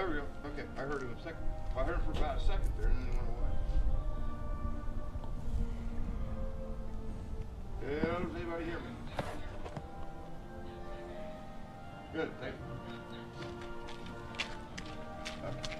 there we go. Okay, I heard him a second. I heard him for about a second there, and then he went away. Yeah, does anybody hear me? Good, thank you. Okay.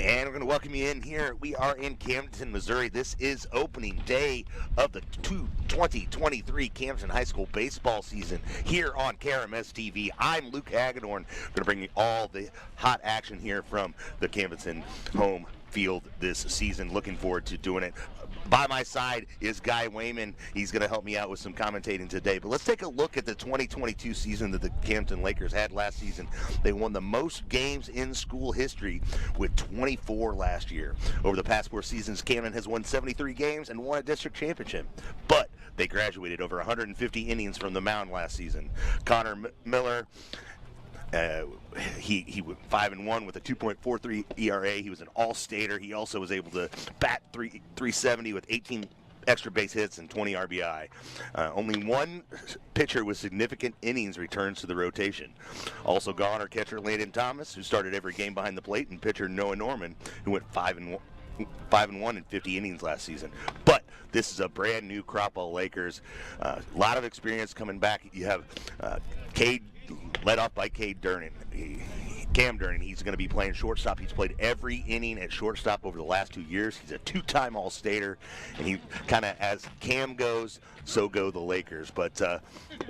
And we're going to welcome you in here. We are in Camdenton, Missouri. This is opening day of the 2023 Camdenton High School baseball season here on KRMS TV. I'm Luke Hagedorn. Going to bring you all the hot action here from the Camdenton home field this season. Looking forward to doing it. By my side is Guy Wayman. He's going to help me out with some commentating today. But let's take a look at the 2022 season that the Camdenton Lakers had last season. They won the most games in school history with 24 last year. Over the past 4 seasons, Camden has won 73 games and won a district championship. But they graduated over 150 innings from the mound last season. Connor Miller, he went 5-1 with a 2.43 ERA. He was an all-stater. He also was able to bat 370 with 18 extra base hits and 20 RBI. Only one pitcher with significant innings returns to the rotation. Also gone are catcher Landon Thomas, who started every game behind the plate, and pitcher Noah Norman, who went 5-1 in 50 innings last season. But this is a brand new crop of Lakers. A lot of experience coming back. You have Cade, led off by Cam Durnan. He's going to be playing shortstop. He's played every inning at shortstop over the last 2 years. He's a 2-time All-Stater, and he kind of, as Cam goes, so go the Lakers. But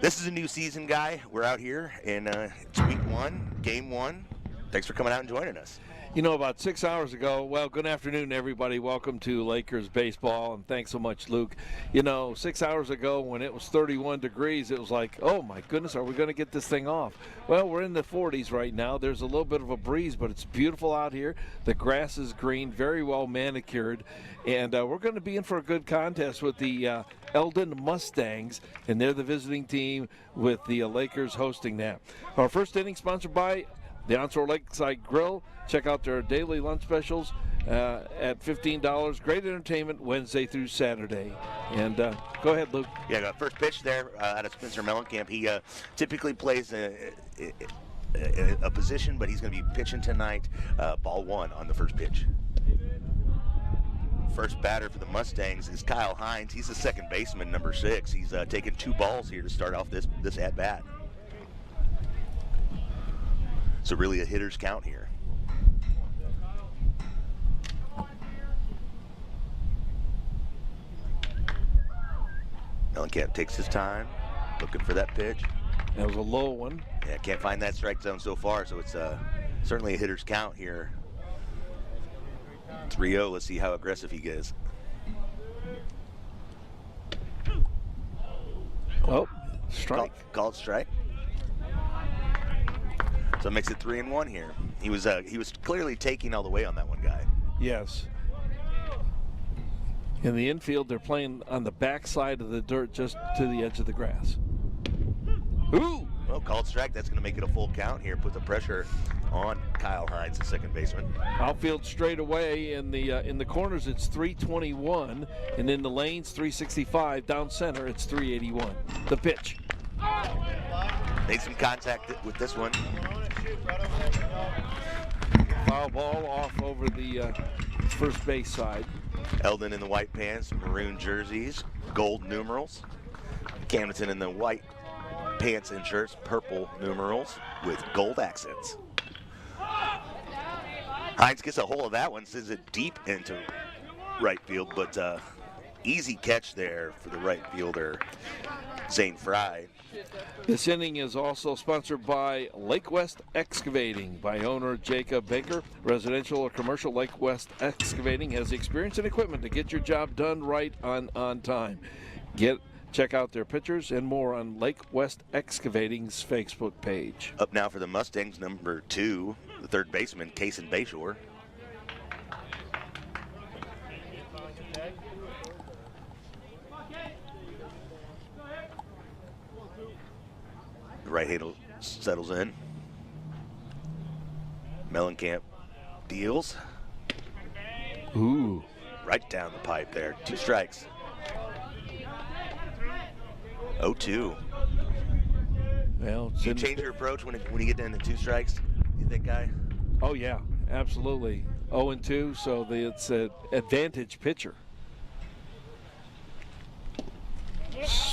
this is a new season, Guy. We're out here, and it's week 1, game 1. Thanks for coming out and joining us. You know, about 6 hours ago, well, good afternoon, everybody. Welcome to Lakers baseball, and thanks so much, Luke. You know, 6 hours ago when it was 31 degrees, it was like, oh, my goodness, are we going to get this thing off? Well, we're in the 40s right now. There's a little bit of a breeze, but it's beautiful out here. The grass is green, very well manicured, and we're going to be in for a good contest with the Eldon Mustangs, and they're the visiting team with the Lakers hosting that. Our first inning sponsored by the Onsor Lakeside Grill. Check out their daily lunch specials at $15. Great entertainment Wednesday through Saturday. And go ahead, Luke. Yeah, got first pitch there out of Spencer Mellencamp. He typically plays a position, but he's going to be pitching tonight. Ball 1 on the first pitch. First batter for the Mustangs is Kyle Hines. He's the second baseman, number 6. He's taking 2 balls here to start off this at-bat. So really a hitter's count here. Mellencamp takes his time, looking for that pitch. That was a low one. Yeah, can't find that strike zone so far, so it's certainly a hitter's count here. 3-0, let's see how aggressive he gets. Oh, strike. Called strike. So it makes it 3-1 here. He was clearly taking all the way on that one, Guy. Yes. In the infield, they're playing on the backside of the dirt just to the edge of the grass. Ooh! Well, called strike. That's going to make it a full count here. Put the pressure on Kyle Hines, the second baseman. Outfield straight away. In the corners, it's 321, and in the lanes, 365. Down center, it's 381. The pitch. Made some contact with this one. Foul ball off over the first base side. Eldon in the white pants, maroon jerseys, gold numerals. Camdenton in the white pants and shirts, purple numerals with gold accents. Hines gets a hold of that one, sends it deep into right field, but easy catch there for the right fielder, Zane Fry. This inning is also sponsored by Lake West Excavating by owner Jacob Baker. Residential or commercial, Lake West Excavating has the experience and equipment to get your job done right on time. Check out their pictures and more on Lake West Excavating's Facebook page. Up now for the Mustangs, number 2, the third baseman, Kaysen Bayshore. right handle settles in. Mellencamp deals. Ooh. Right down the pipe there. 2 strikes. 0-2. Well, Do you change your approach when you get down to 2 strikes, you think, Guy? Oh, yeah, absolutely. 0-2, so it's an advantage pitcher.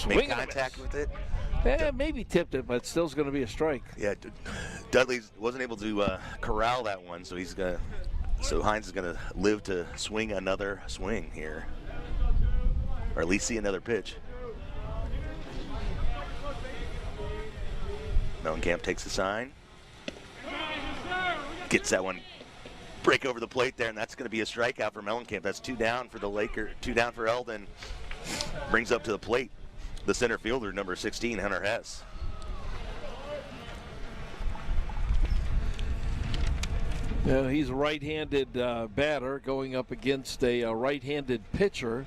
Make contact with it. Maybe tipped it, but still's going to be a strike. Yeah, Dudley wasn't able to corral that one, so so Hines is going to live to swing another swing here, or at least see another pitch. Mellencamp takes the sign, gets that one break over the plate there, and that's going to be a strikeout for Mellencamp. That's 2 down for the Lakers, 2 down for Eldon. Brings up to the plate the center fielder, number 16, Hunter Hess. He's a right-handed batter going up against a right-handed pitcher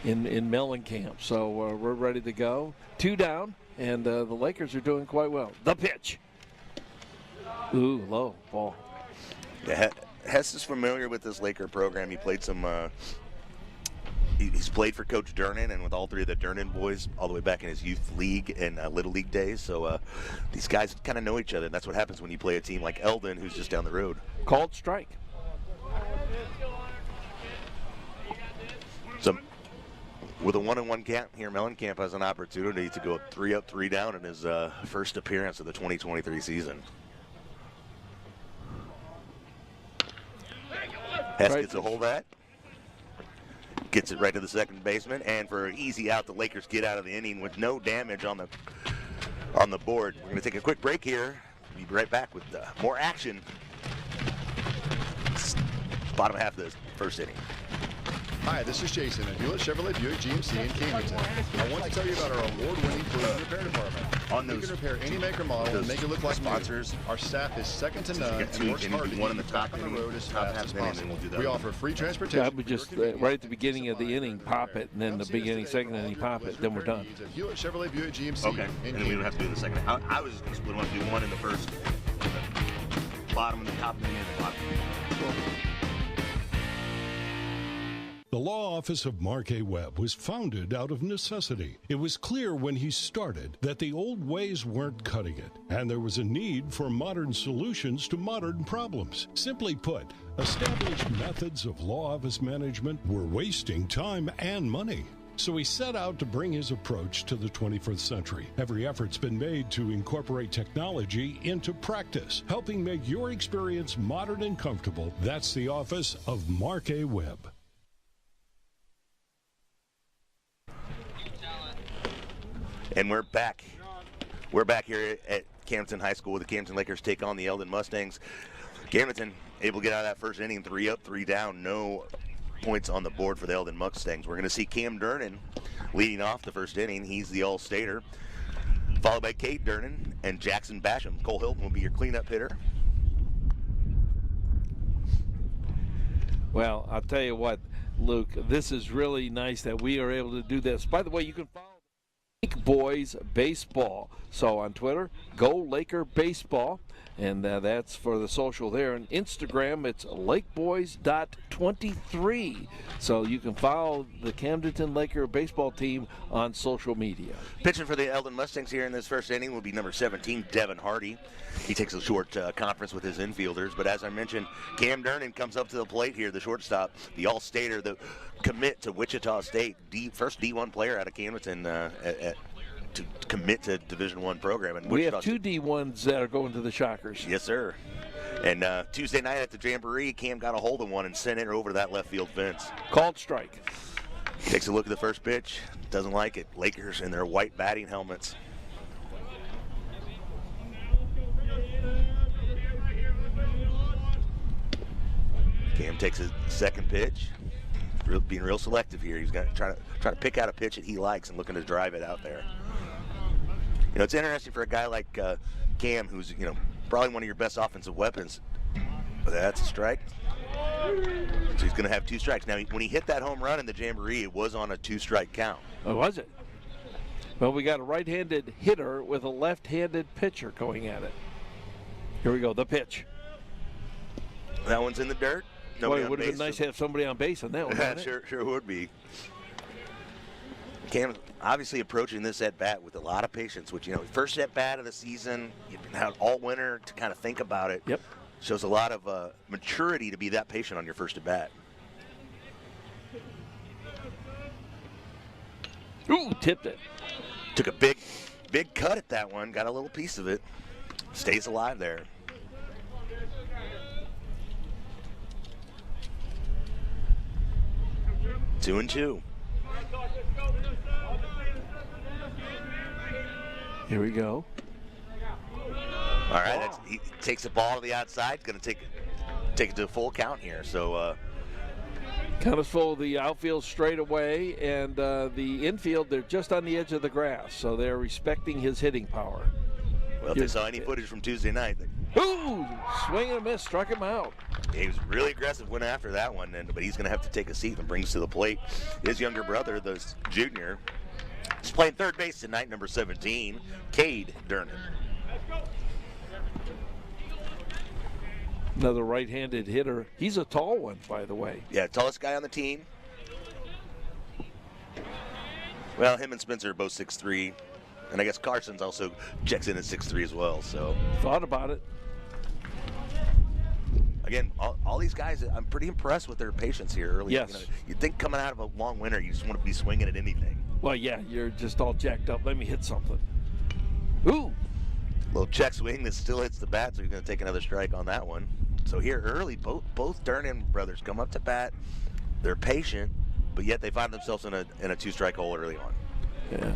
in Mellencamp. So we're ready to go. 2 down, and the Lakers are doing quite well. The pitch. Ooh, low ball. Yeah, Hess is familiar with this Laker program. He played some. He's played for Coach Durnan and with all 3 of the Durnan boys all the way back in his youth league and Little League days. So these guys kind of know each other. And that's what happens when you play a team like Eldon, who's just down the road. Called strike. So with a 1-1 count here, Mellencamp has an opportunity to go 3 up, 3 down in his first appearance of the 2023 season. Hess gets a hold of that. Gets it right to the second baseman, and for an easy out, the Lakers get out of the inning with no damage on the board. We're going to take a quick break here. We'll be right back with more action. Bottom half of the first inning. Hi, this is Jason at Hewlett Chevrolet Buick GMC in Camdenton. I want to tell you about our award-winning collision repair department. We can repair any make or model and make it look like sponsors. Our staff is second to none and works hard to keep back on the road as fast as possible. We offer free transportation. Yeah, we just right at the beginning of the inning pop it, and then the beginning second inning pop it, then we're done. Hewlett Chevrolet Buick GMC. Okay, and then we don't have to do the second. I was just going to split them up, do one in the first, bottom and the top, and then the bottom. The law office of Mark A. Webb was founded out of necessity. It was clear when he started that the old ways weren't cutting it, and there was a need for modern solutions to modern problems. Simply put, established methods of law office management were wasting time and money. So he set out to bring his approach to the 21st century. Every effort's been made to incorporate technology into practice, helping make your experience modern and comfortable. That's the office of Mark A. Webb. And we're back. We're back here at Camdenton High School with the Camdenton Lakers take on the Eldon Mustangs. Camdenton able to get out of that first inning, 3 up, 3 down. No points on the board for the Eldon Mustangs. We're going to see Cam Durnan leading off the first inning. He's the All-Stater, followed by Cade Durnan and Jackson Basham. Cole Hilton will be your cleanup hitter. Well, I'll tell you what, Luke, this is really nice that we are able to do this. By the way, you can follow Lake Boys Baseball. So on Twitter, Go Laker Baseball, and that's for the social there. And Instagram, it's lakeboys.23. So you can follow the Camdenton Laker baseball team on social media. Pitching for the Eldon Mustangs here in this first inning will be number 17, Devin Hardy. He takes a short conference with his infielders, but as I mentioned, Cam Durnan comes up to the plate here, the shortstop, the All-Stater, the commit to Wichita State, first D1 player out of Camdenton to commit to Division I program. And we have 2 D1s that are going to the Shockers. Yes, sir. And Tuesday night at the Jamboree, Cam got a hold of one and sent it over that left field fence. Called strike. Takes a look at the first pitch, doesn't like it. Lakers in their white batting helmets. Cam takes his second pitch, being real selective here. He's going to try to pick out a pitch that he likes and looking to drive it out there. You know, it's interesting for a guy like Cam, who's probably one of your best offensive weapons. That's a strike. So he's going to have 2 strikes. Now, when he hit that home run in the Jamboree, it was on a 2-strike count. Oh, was it? Well, we got a right-handed hitter with a left-handed pitcher going at it. Here we go, the pitch. That one's in the dirt. Boy, it would have been nice to have somebody on base on that one. Yeah, sure would be. Cam obviously approaching this at bat with a lot of patience, which, first at bat of the season, you've been out all winter to kind of think about it. Yep. Shows a lot of maturity to be that patient on your first at bat. Ooh, tipped it. Took a big cut at that one, got a little piece of it. Stays alive there. Two and two. Here we go. All right, he takes the ball to the outside. Going to take it to a full count here. So Count is full of the outfield straight away, and the infield, they're just on the edge of the grass, so they're respecting his hitting power. Well, if they saw any footage from Tuesday night. Ooh, swing and a miss, struck him out. He was really aggressive, went after that one, but he's going to have to take a seat and brings to the plate his younger brother, the junior. He's playing third base tonight, number 17, Cade Durnan. Another right-handed hitter. He's a tall one, by the way. Yeah, tallest guy on the team. Well, him and Spencer are both 6'3", and I guess Carson's also checks in at 6'3" as well. So thought about it. Again, all these guys, I'm pretty impressed with their patience here early. Yes. You'd think coming out of a long winter, you just want to be swinging at anything. Well, yeah, you're just all jacked up. Let me hit something. Ooh. Little check swing that still hits the bat, so you're going to take another strike on that one. So here early, both Durnan brothers come up to bat. They're patient, but yet they find themselves in a two-strike hole early on. Yeah.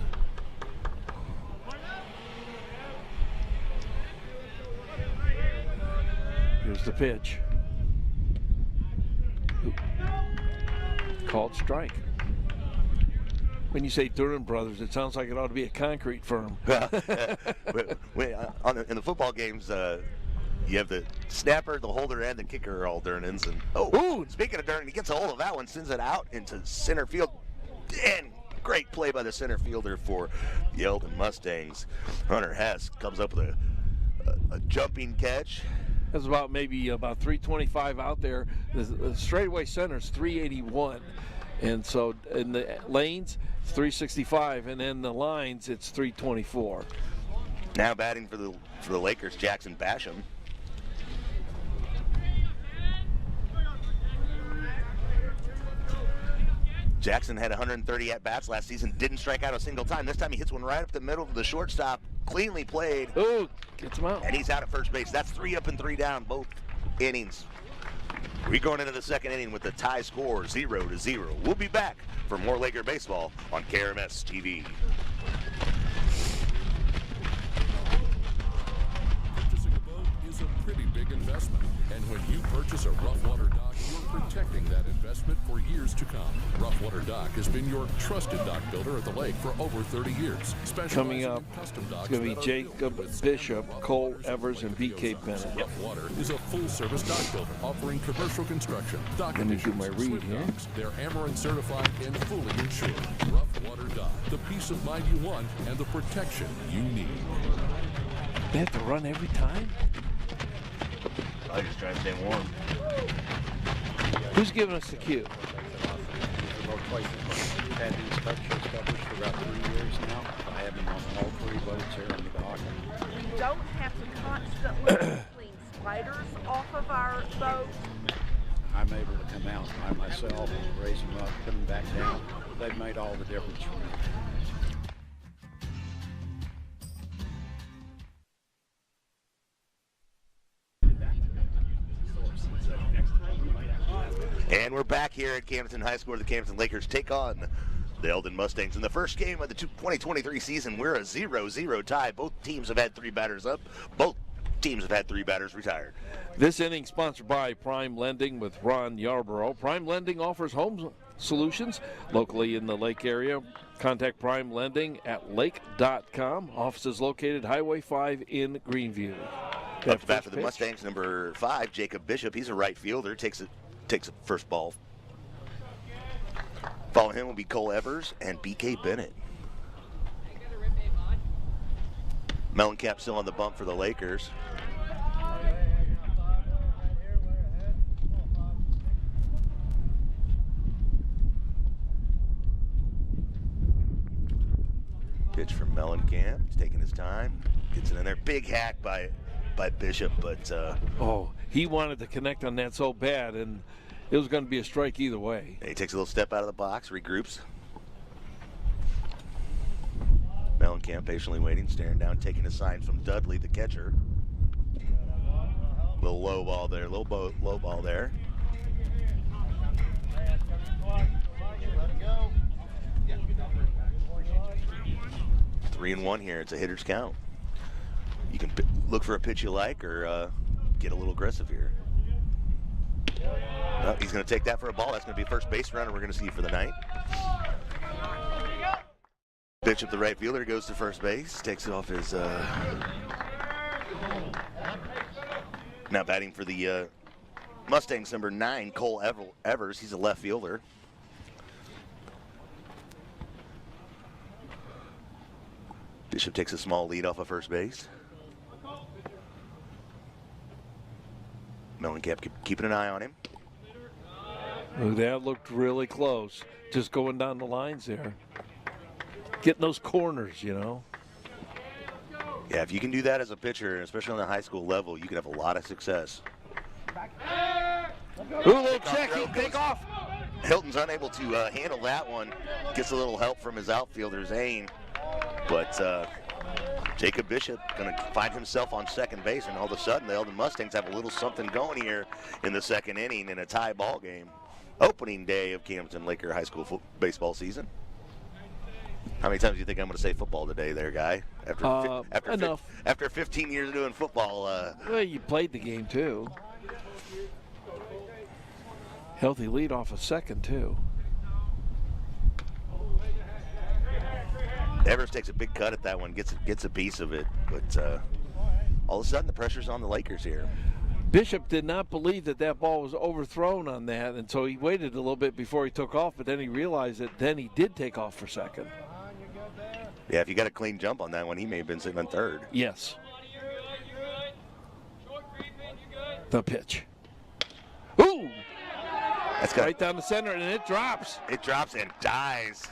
Here's the pitch. Ooh. Called strike. When you say Durnan Brothers, it sounds like it ought to be a concrete firm. In the football games, you have the snapper, the holder, and the kicker are all Durnans. And ooh, speaking of Durnan, he gets a hold of that one, sends it out into center field, and great play by the center fielder for the Eldon Mustangs. Hunter Hess comes up with a jumping catch. That's maybe about 325 out there. The straightaway center's 381. And so in the lanes, it's 365, and in the lines, it's 324. Now batting for the Lakers, Jackson Basham. Jackson had 130 at-bats last season, didn't strike out a single time. This time he hits one right up the middle of the shortstop, cleanly played. Ooh, gets him out. And he's out at first base. That's 3 up and 3 down, both innings. We're going into the second inning with the tie score 0-0. We'll be back for more Laker baseball on KRMS TV. Purchasing a boat is a pretty big investment. And when you purchase a rough water dock, you're protecting that investment for years to come. Rough Water Dock has been your trusted dock builder at the lake for over 30 years. Coming up, it's going to be Jacob Bishop, Cole Evers, and B.K. Bennett. Rough Water is a full-service dock builder offering commercial construction, dock Let me do additions, my read swim here. docks. They're Ameren certified and fully insured. Rough Water Dock, the peace of mind you want and the protection you need. They have to run every time? I just try to stay warm. Who's giving us the cue? We've had these structures covered for about 3 years now. I have them on all 3 boats here in the dock. We don't have to constantly clean spiders off of our boat. I'm able to come out by myself, raise them up, put them back down. They've made all the difference for me. And we're back here at Camdenton High School where the Camdenton Lakers take on the Eldon Mustangs. In the first game of the 2023 season, we're a 0-0 tie. Both teams have had 3 batters up. Both teams have had 3 batters retired. This inning sponsored by Prime Lending with Ron Yarborough. Prime Lending offers home solutions locally in the Lake area. Contact Prime Lending at lake.com. Office is located Highway 5 in Greenview. Up to bat for the Mustangs, number 5, Jacob Bishop. He's a right fielder. Takes a first ball. Following him will be Cole Evers and B.K. Bennett. Mellencamp still on the bump for the Lakers. Pitch from Mellencamp. He's taking his time. Gets it in there. Big hack by Bishop, but he wanted to connect on that so bad, and it was going to be a strike either way. He takes a little step out of the box, regroups. Mellencamp patiently waiting, staring down, taking a sign from Dudley, the catcher. Little low ball there, low ball there. Three and one here. It's a hitter's count. You can look for a pitch you like or get a little aggressive here. No, he's going to take that for a ball. That's going to be first base runner we're going to see for the night. Bishop, the right fielder, goes to first base. Takes it off his... Now batting for the Mustangs, number 9, Cole Evers. He's a left fielder. Bishop takes a small lead off of first base. Mellencamp keeping an eye on him. Ooh, that looked really close. Just going down the lines there. Getting those corners, you know. Yeah, if you can do that as a pitcher, especially on the high school level, you can have a lot of success. Ooh, little check, he take off. Hilton's unable to handle that one. Gets a little help from his outfielder, Zane. But Jacob Bishop going to find himself on second base, and all of a sudden the Eldon Mustangs have a little something going here in the second inning in a tie ball game. Opening day of Camdenton Laker High School baseball season. How many times do you think I'm going to say football today there, Guy? After 15 years of doing football. Well, you played the game, too. Healthy lead off a second, too. Evers takes a big cut at that one, gets a piece of it, but all of a sudden the pressure's on the Lakers here. Bishop did not believe that ball was overthrown on that, and so he waited a little bit before he took off, but then he realized that then he did take off for second. Yeah, if you got a clean jump on that one, he may have been sitting on third. Yes. The pitch. Ooh! That's right down the center, and it drops. It drops and dies.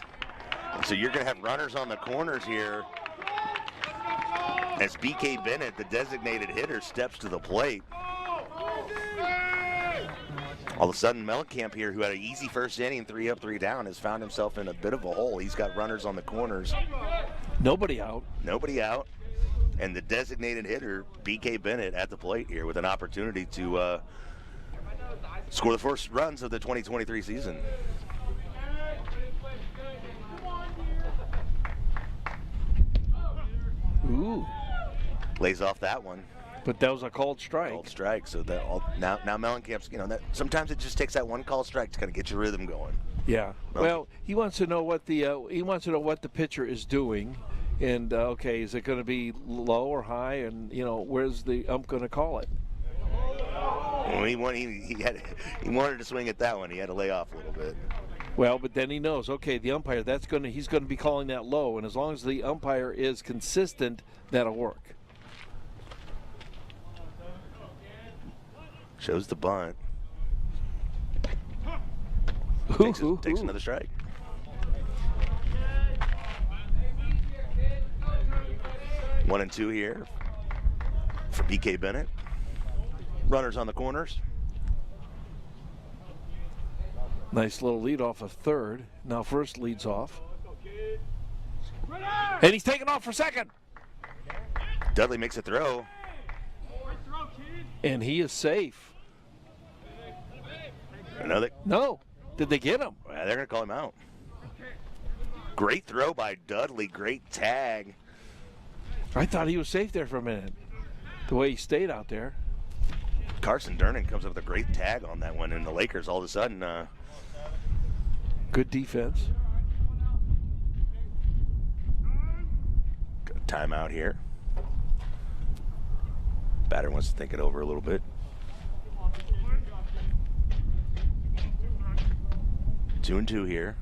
So you're going to have runners on the corners here as BK Bennett, the designated hitter, steps to the plate. All of a sudden, Mellencamp here, who had an easy first inning, 3 up, 3 down, has found himself in a bit of a hole. He's got runners on the corners. Nobody out. Nobody out. And the designated hitter, BK Bennett, at the plate here with an opportunity to score the first runs of the 2023 season. Ooh. Lays off that one. But that was a called strike. Called strike. So that now Mellencamp's, that sometimes it just takes that one called strike to kind of get your rhythm going. Yeah. Well, he wants to know what the pitcher is doing, and okay, is it going to be low or high, and where's the ump going to call it? Well, he wanted to swing at that one. He had to lay off a little bit. Well, but then he knows, okay, the umpire, he's going to be calling that low, and as long as the umpire is consistent, that'll work. Shows the bunt. Takes another strike. One and two here for BK Bennett. Runners on the corners. Nice little lead off of third. Now first leads off. And he's taking off for second. Dudley makes a throw. And he is safe. No. Did they get him? Well, they're going to call him out. Great throw by Dudley. Great tag. I thought he was safe there for a minute. The way he stayed out there. Carson Durnan comes up with a great tag on that one, and the Lakers all of a sudden... Good defense. Got a timeout here. Batter wants to think it over a little bit. 2-2 here.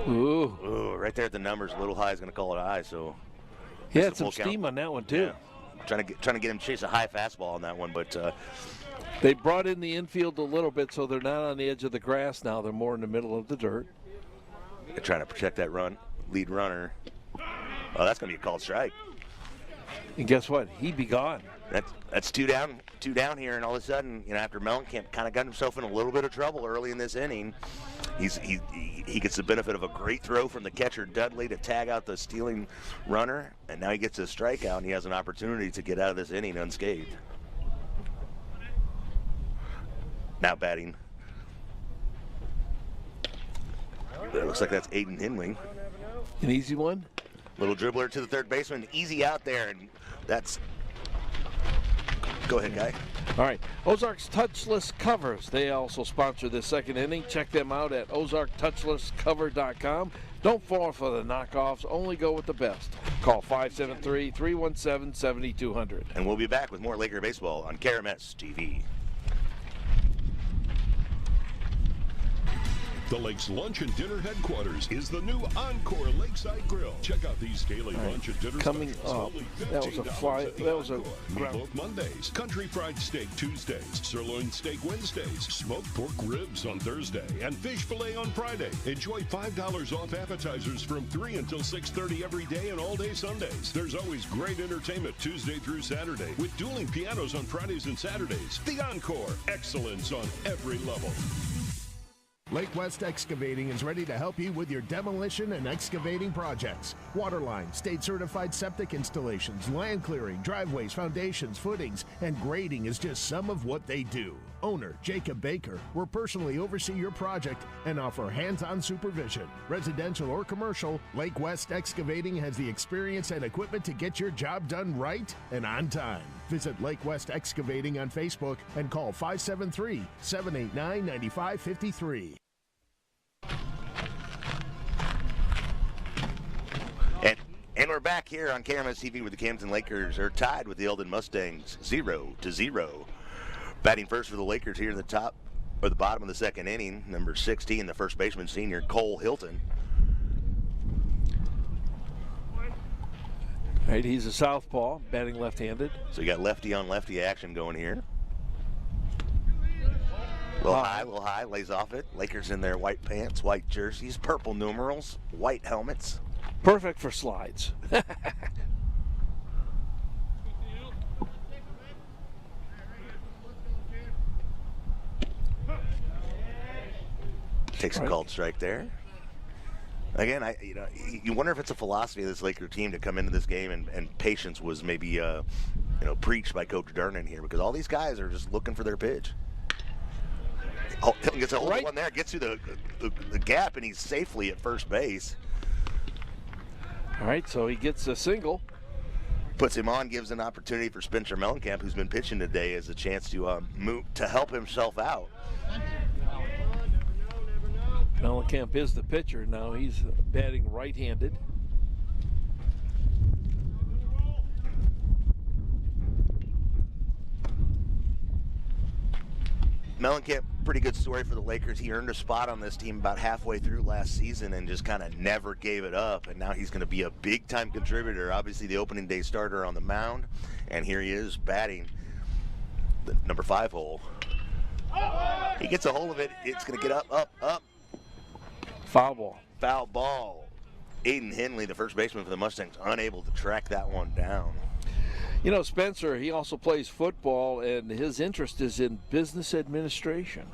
Ooh. Ooh, right there at the numbers. A little high is going to call it high. So He had the some full count. steam on that one, too. Yeah. Trying to get him to chase a high fastball on that one, but They brought in the infield a little bit, so they're not on the edge of the grass now. They're more in the middle of the dirt. they're trying to protect that lead runner. Oh, that's going to be a called strike. And guess what? He'd be gone. That's two down here, and all of a sudden, after Mellencamp kind of got himself in a little bit of trouble early in this inning, he gets the benefit of a great throw from the catcher Dudley to tag out the stealing runner, and now he gets a strikeout, and he has an opportunity to get out of this inning unscathed. Now batting. It looks like that's Aiden Henley. An easy one? Little dribbler to the third baseman, easy out there, and that's. Go ahead, Guy. All right, Ozark's Touchless Covers. They also sponsor this second inning. Check them out at ozarktouchlesscover.com. Don't fall for the knockoffs. Only go with the best. Call 573-317-7200. And we'll be back with more Laker baseball on KRMS TV. The Lake's lunch and dinner headquarters is the new Encore Lakeside Grill. Check out these daily lunch and dinner Coming specials. up, Only that was a fly. $15 That was a Meatloaf Mondays, country fried steak Tuesdays, sirloin steak Wednesdays, smoked pork ribs on Thursday, and fish fillet on Friday. Enjoy $5 off appetizers from 3 until 6:30 every day and all day Sundays. There's always great entertainment Tuesday through Saturday with dueling pianos on Fridays and Saturdays. The Encore, excellence on every level. Lake West Excavating is ready to help you with your demolition and excavating projects. Waterline, state-certified septic installations, land clearing, driveways, foundations, footings, and grading is just some of what they do. Owner Jacob Baker will personally oversee your project and offer hands-on supervision. Residential or commercial, Lake West Excavating has the experience and equipment to get your job done right and on time. Visit Lake West Excavating on Facebook and call 573-789-9553. And we're back here on KRMS TV where the Camdenton Lakers are tied with the Eldon Mustangs 0-0. Batting first for the Lakers here in the top or the bottom of the second inning, number 16, the first baseman senior Cole Hilton. Right, he's a southpaw, batting left-handed. So you got lefty on lefty action going here. A little high, lays off it. Lakers in their white pants, white jerseys, purple numerals, white helmets. Perfect for slides. Takes a called strike there. Again, you wonder if it's a philosophy of this Laker team to come into this game and patience was maybe preached by Coach Durnan here, because all these guys are just looking for their pitch. Hilton gets a hold of one there, gets through the gap, and he's safely at first base. All right, so he gets a single. Puts him on, gives an opportunity for Spencer Mellencamp, who's been pitching today, as a chance to move to help himself out. Mellencamp is the pitcher now. He's batting right-handed. Mellencamp, pretty good story for the Lakers. He earned a spot on this team about halfway through last season and just kind of never gave it up. And now he's going to be a big-time contributor. Obviously, the opening day starter on the mound. And here he is batting the number 5 hole. He gets a hold of it. It's going to get up. Foul ball. Foul ball. Aiden Henley, the first baseman for the Mustangs, unable to track that one down. You know, Spencer, he also plays football, and his interest is in business administration.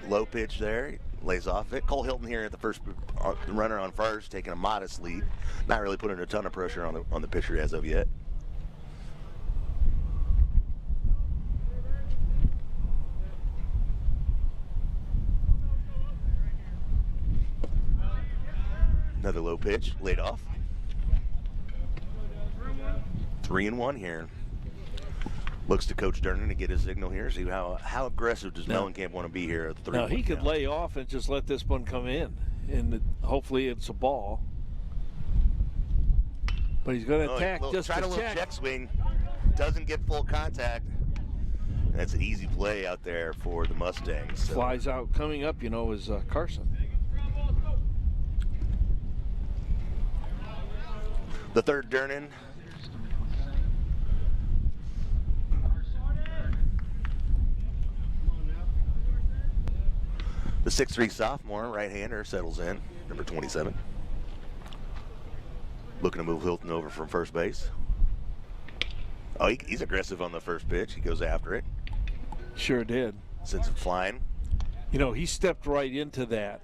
Low pitch there. Lays off it. Cole Hilton here at the first runner on first, taking a modest lead. Not really putting a ton of pressure on the pitcher as of yet. Another low pitch, laid off. 3-1 here. Looks to Coach Durnan to get his signal here. See how aggressive does Mellencamp want to be here at 3-1. Now he could lay off and just let this one come in. and hopefully it's a ball. But he's going to attack just try to a little check. check swing. Doesn't get full contact. And that's an easy play out there for the Mustangs. So. Flies out. Coming up, is Carson. The third Durnan. The 6'3" sophomore right-hander settles in, number 27. Looking to move Hilton over from first base. Oh, he's aggressive on the first pitch. He goes after it. Sure did. Sends it flying. He stepped right into that.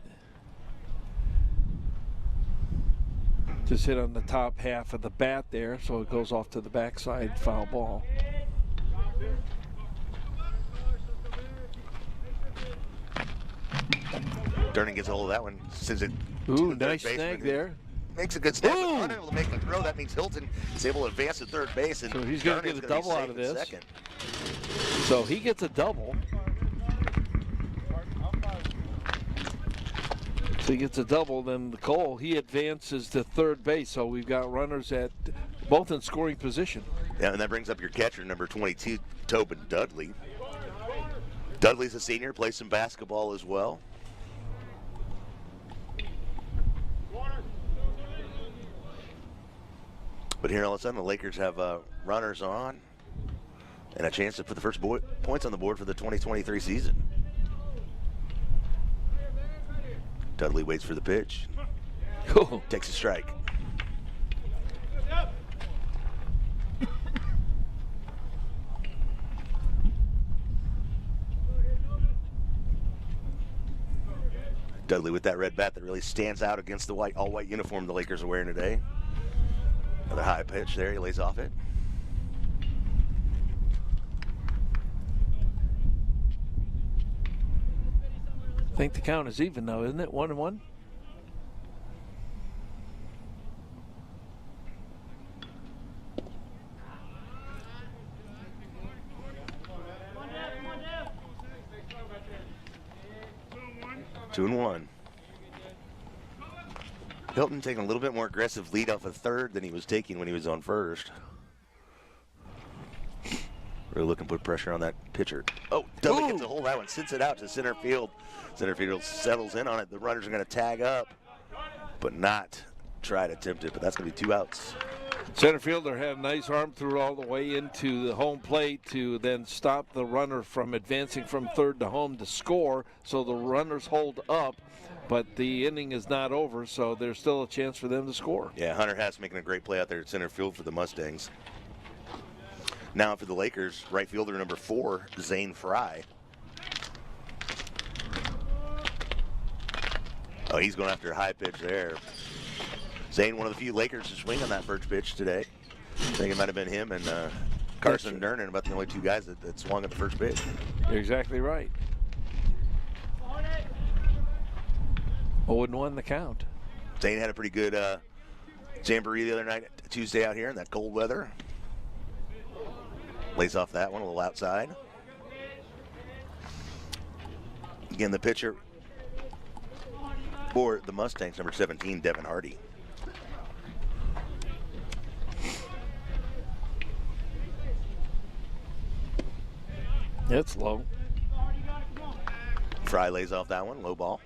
Just hit on the top half of the bat there, so it goes off to the backside, foul ball. Durnan gets a hold of that one, sends it. Ooh, nice snag there. Makes a good snap, but unable to make the throw. That means Hilton is able to advance to third base, and so he's going to get a double out of this. Second. So he gets a double. So he gets a double, then Cole, he advances to third base. So we've got runners at both in scoring position. Yeah, and that brings up your catcher, number 22, Tobin Dudley. Dudley's a senior, plays some basketball as well. But here all of a sudden the Lakers have runners on and a chance to put the first points on the board for the 2023 season. Dudley waits for the pitch. Cool. Takes a strike. Dudley with that red bat that really stands out against the all-white uniform the Lakers are wearing today. Another high pitch there, he lays off it. I think the count is even now, isn't it? 1-1? Two and one. Hilton taking a little bit more aggressive lead off of third than he was taking when he was on first. Really looking to put pressure on that pitcher. Oh, Dudley gets a hold of that one, sends it out to center field. Center field settles in on it. The runners are going to tag up, but not try to attempt it, but that's going to be 2 outs. Center fielder had a nice arm through all the way into the home plate to then stop the runner from advancing from third to home to score, so the runners hold up, but the inning is not over, so there's still a chance for them to score. Yeah, Hunter Haas making a great play out there at center field for the Mustangs. Now for the Lakers, right fielder number 4, Zane Fry. Oh, he's going after a high pitch there. Zane, one of the few Lakers to swing on that first pitch today. I think it might have been him and Carson Durnan, about the only 2 guys that swung at the first pitch. You're exactly right. 0-1 the count. Zane had a pretty good jamboree the other night, Tuesday out here in that cold weather. Lays off that one a little outside. Again, the pitcher for the Mustangs, number 17, Devin Hardy. It's low. Fry lays off that one, low ball.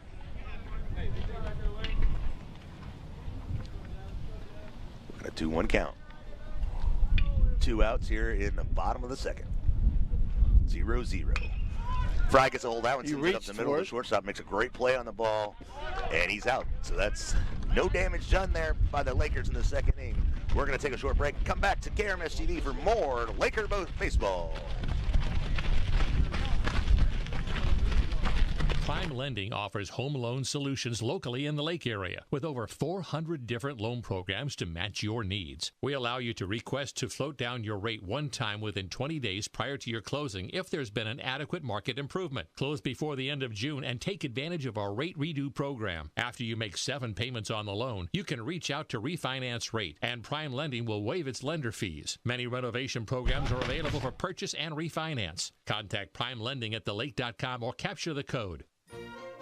A 2-1 count. 2 outs here in the bottom of the second. 0-0. Fry gets a hold of that one, sends it up the middle of the shortstop, makes a great play on the ball, and he's out. So that's no damage done there by the Lakers in the second inning. We're going to take a short break and come back to KRMS TV for more Laker baseball. Prime Lending offers home loan solutions locally in the Lake area with over 400 different loan programs to match your needs. We allow you to request to float down your rate one time within 20 days prior to your closing if there's been an adequate market improvement. Close before the end of June and take advantage of our rate redo program. After you make 7 payments on the loan, you can reach out to refinance rate, and Prime Lending will waive its lender fees. Many renovation programs are available for purchase and refinance. Contact Prime Lending at thelake.com or capture the code.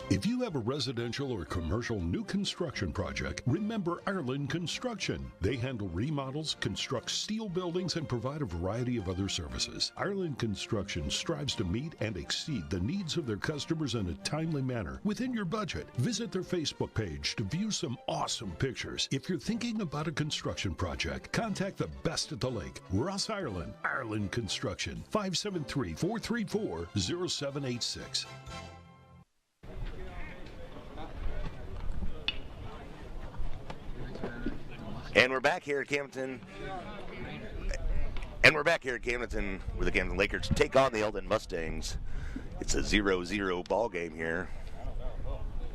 If you have a residential or commercial new construction project, remember Ireland Construction. They handle remodels, construct steel buildings, and provide a variety of other services. Ireland Construction strives to meet and exceed the needs of their customers in a timely manner within your budget. Visit their Facebook page to view some awesome pictures. If you're thinking about a construction project, contact the best at the lake, Ross Ireland. Ireland Construction, 573-434-0786. And we're back here at Camdenton. Where the Camdenton Lakers take on the Eldon Mustangs. It's a 0-0 ball game here.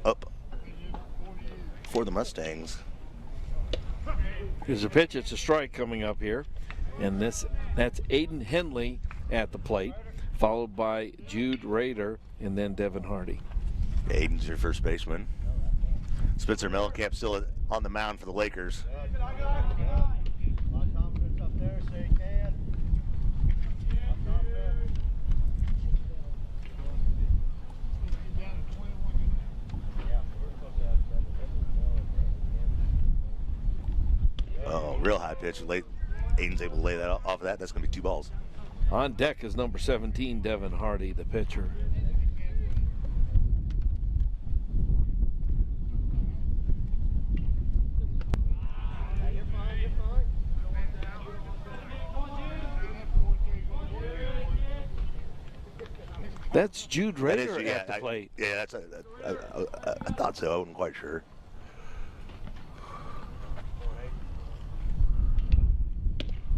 Up for the Mustangs. Here's a pitch. It's a strike coming up here. And that's Aiden Henley at the plate, followed by Jude Rader and then Devin Hardy. Aiden's your first baseman. Spencer Mellencamp still on the mound for the Lakers. Oh, real high pitch. Aiden's able to lay that off of that. That's going to be 2 balls. On deck is number 17, Devin Hardy, the pitcher. That's Jude Rader at the plate. I thought so. I wasn't quite sure.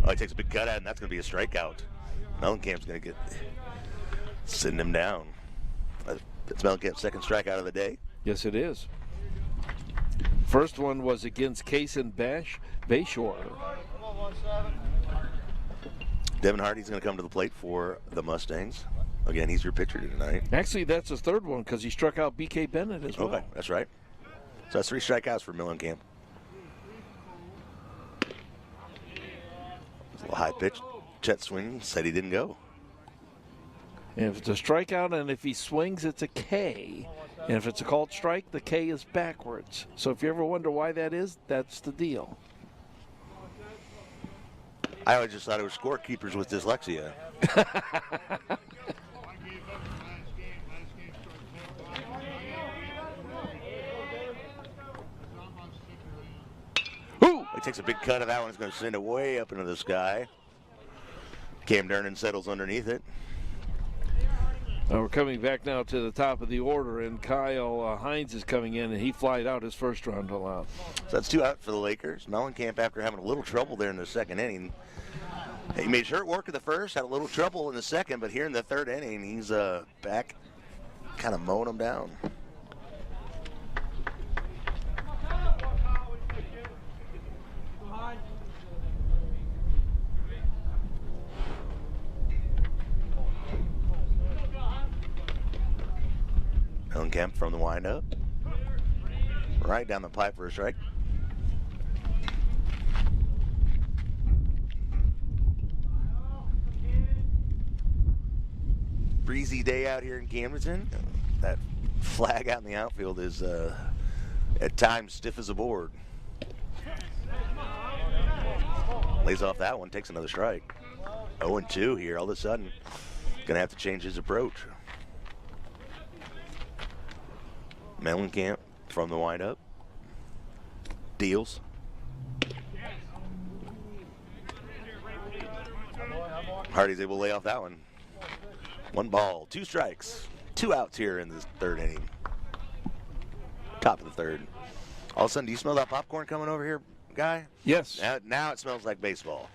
Oh, he takes a big cut at, and that's going to be a strikeout. Mellencamp's going to send him down. That's Mellencamp's second strikeout of the day. Yes, it is. First one was against Kaysen Bayshore. Devin Hardy's going to come to the plate for the Mustangs. Again, he's your pitcher tonight. Actually, that's his third one because he struck out B.K. Bennett as well. Okay, that's right. So that's 3 strikeouts for Mellencamp. A little high pitch. Chet swing said he didn't go. And if it's a strikeout and if he swings, it's a K. And if it's a called strike, the K is backwards. So if you ever wonder why that is, that's the deal. I always just thought it was scorekeepers with dyslexia. He takes a big cut of that one. He's going to send it way up into the sky. Camdenton settles underneath it. We're coming back now to the top of the order, and Kyle Hines is coming in, and he flied out his first round allowed. So that's 2 out for the Lakers. Mellencamp, after having a little trouble there in the second inning, he made short work of the first, had a little trouble in the second, but here in the third inning, he's back, kind of mowing them down. Mellencamp from the windup. Right down the pipe for a strike. Breezy day out here in Camdenton. That flag out in the outfield is at times stiff as a board. Lays off that one, takes another strike. 0-2 here all of a sudden. Gonna have to change his approach. Mellencamp from the windup. Deals. Hardy's able to lay off that one. 1 ball, 2 strikes, 2 outs here in this third inning. Top of the third. All of a sudden, do you smell that popcorn coming over here, guy? Yes. Now it smells like baseball.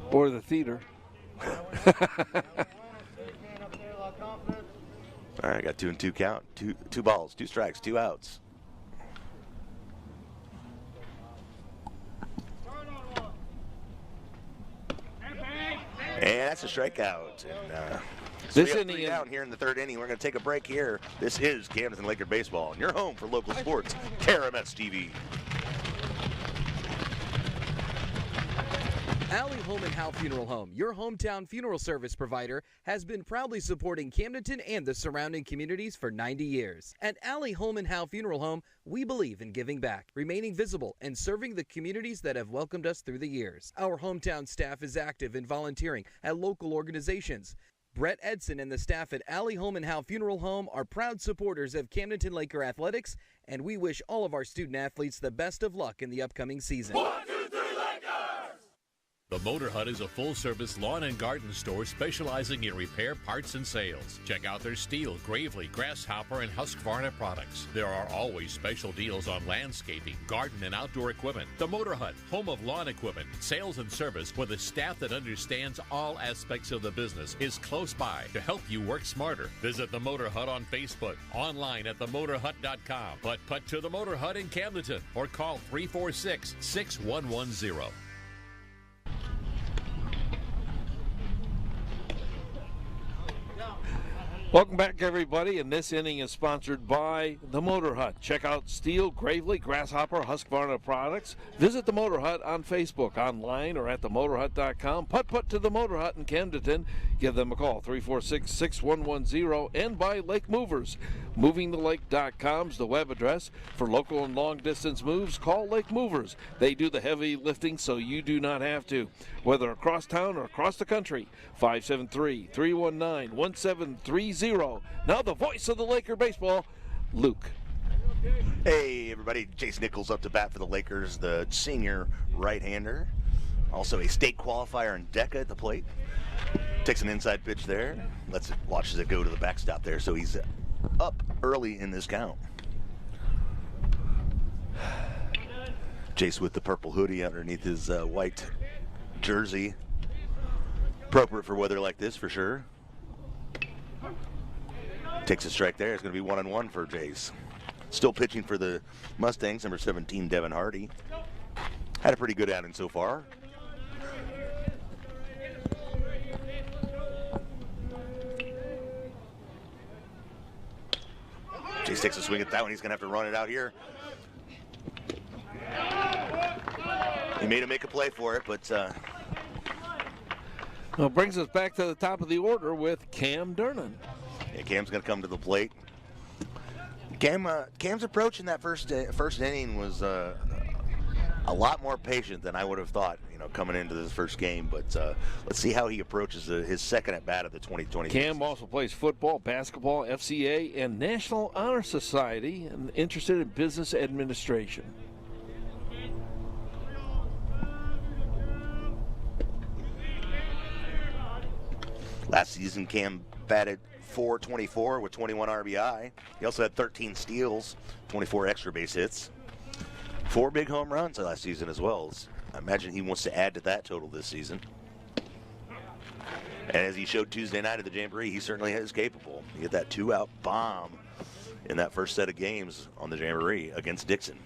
Or the theater. All right, got 2-2 count. Two balls, 2 strikes, 2 outs. And that's a strikeout. And, this inning down here in the third inning. We're going to take a break here. This is Camdenton Laker Baseball, and you're home for local sports, KRMS TV. Alley Home and Howe Funeral Home, your hometown funeral service provider, has been proudly supporting Camdenton and the surrounding communities for 90 years. At Alley Home and Howe Funeral Home, we believe in giving back, remaining visible, and serving the communities that have welcomed us through the years. Our hometown staff is active in volunteering at local organizations. Brett Edson and the staff at Alley Home and Howe Funeral Home are proud supporters of Camdenton Laker athletics, and we wish all of our student athletes the best of luck in the upcoming season. The Motor Hut is a full-service lawn and garden store specializing in repair, parts, and sales. Check out their Steel, Gravely, Grasshopper, and Husqvarna products. There are always special deals on landscaping, garden, and outdoor equipment. The Motor Hut, home of lawn equipment, sales, and service with a staff that understands all aspects of the business, is close by to help you work smarter. Visit the Motor Hut on Facebook, online at themotorhut.com. Put to the Motor Hut in Camdenton or call 346-6110. Welcome back, everybody, and this inning is sponsored by the Motor Hut. Check out Steel, Gravely, Grasshopper, Husqvarna products. Visit the Motor Hut on Facebook, online, or at themotorhut.com. Put to the Motor Hut in Camdenton. Give them a call, 346-6110, and by Lake Movers. MovingTheLake.com is the web address. For local and long-distance moves, call Lake Movers. They do the heavy lifting so you do not have to. Whether across town or across the country, 573-319-1730. Now the voice of the Laker baseball, Luke. Hey, everybody. Jace Nichols up to bat for the Lakers, the senior right-hander. Also a state qualifier in DECA at the plate. Takes an inside pitch there. Watches it go to the backstop there, so he's up early in this count. Jace with the purple hoodie underneath his white jersey. Appropriate for weather like this, for sure. Takes a strike there. It's going to be 1-1 for Jace. Still pitching for the Mustangs, number 17, Devin Hardy. Had a pretty good outing so far. Jace takes a swing at that one. He's going to have to run it out here. He made him make a play for it, but... Well, brings us back to the top of the order with Cam Durnan. Yeah, Cam's going to come to the plate. Cam's approach in that first inning was a lot more patient than I would have thought, coming into this first game. But let's see how he approaches his second at bat of the 2020 Cam season. also plays football, basketball, FCA, and National Honor Society, and interested in business administration. Last season, Cam batted .424 with 21 RBI. He also had 13 steals, 24 extra base hits, 4 big home runs last season as well. I imagine he wants to add to that total this season. And as he showed Tuesday night at the Jamboree, he certainly is capable. He hit that 2-out bomb in that first set of games on the Jamboree against Dixon.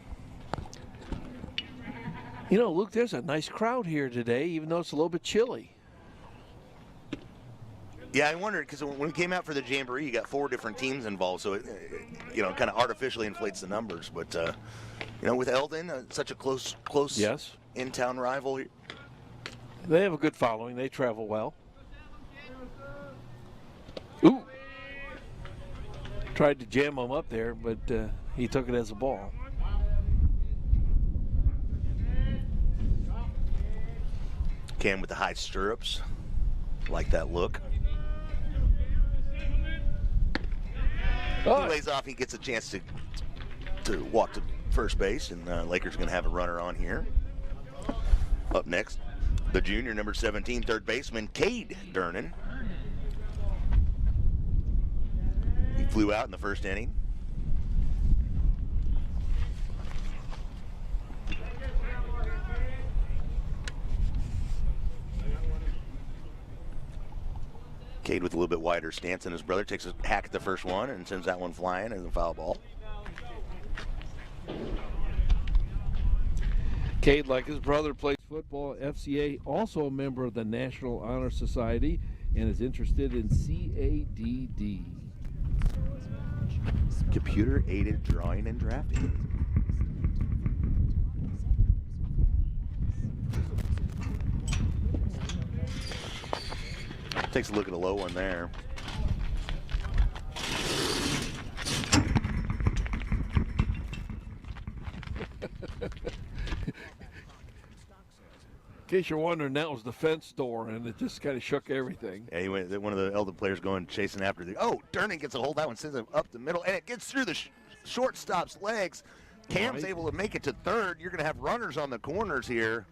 Luke, there's a nice crowd here today, even though it's a little bit chilly. Yeah, I wondered, because when we came out for the Jamboree, you got 4 different teams involved, so it kind of artificially inflates the numbers. But with Eldon, such a close yes, in-town rival. They have a good following. They travel well. Ooh. Tried to jam him up there, but he took it as a ball. Cam with the high stirrups. Like that look. He lays off. He gets a chance to walk to first base, and Lakers going to have a runner on here. Up next, the junior, number 17, third baseman, Cade Durnan. He flew out in the first inning. Cade with a little bit wider stance than his brother, takes a hack at the first one and sends that one flying as a foul ball. Cade, like his brother, plays football, FCA, also a member of the National Honor Society, and is interested in CADD. Computer-aided drawing and drafting. Takes a look at a low one there. In case you're wondering, that was the fence door, and it just kind of shook everything. Yeah, he went. One of the Eldon players going chasing after the. Oh, Durnan gets a hold of that one, sends it up the middle, and it gets through the shortstop's legs. Cam's able to make it to third. You're going to have runners on the corners here.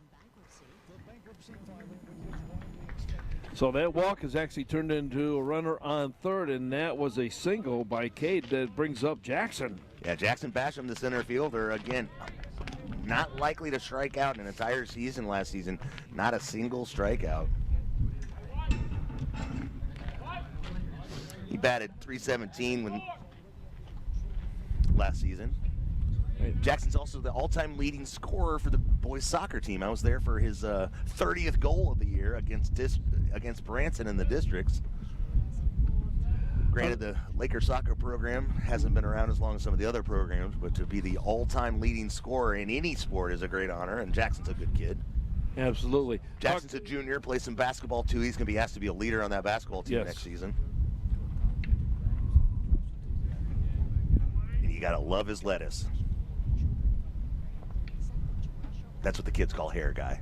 So that walk has actually turned into a runner on third, and that was a single by Cade that brings up Jackson. Yeah, Jackson Basham, the center fielder, again, not likely to strike out an entire season last season. Not a single strikeout. He batted .317 last season. Jackson's also the all-time leading scorer for the boys soccer team. I was there for his 30th goal of the year against Branson in the districts. Granted, the Lakers soccer program hasn't been around as long as some of the other programs, but to be the all-time leading scorer in any sport is a great honor, and Jackson's a good kid. Absolutely. Jackson's a junior, plays some basketball too. He's going to be asked to be a leader on that basketball team next season. And you got to love his lettuce. That's what the kids call hair guy.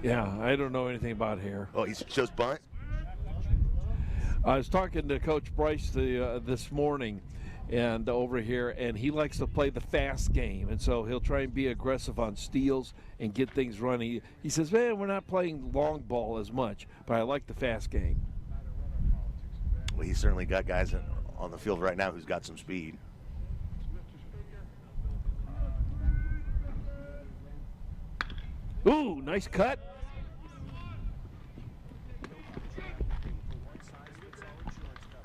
Yeah, I don't know anything about hair. Oh, he shows bunt? I was talking to Coach Bryce this morning and over here, and he likes to play the fast game, and so he'll try and be aggressive on steals and get things running. He says, man, we're not playing long ball as much, but I like the fast game. Well, he's certainly got guys on the field right now who's got some speed. Ooh, nice cut.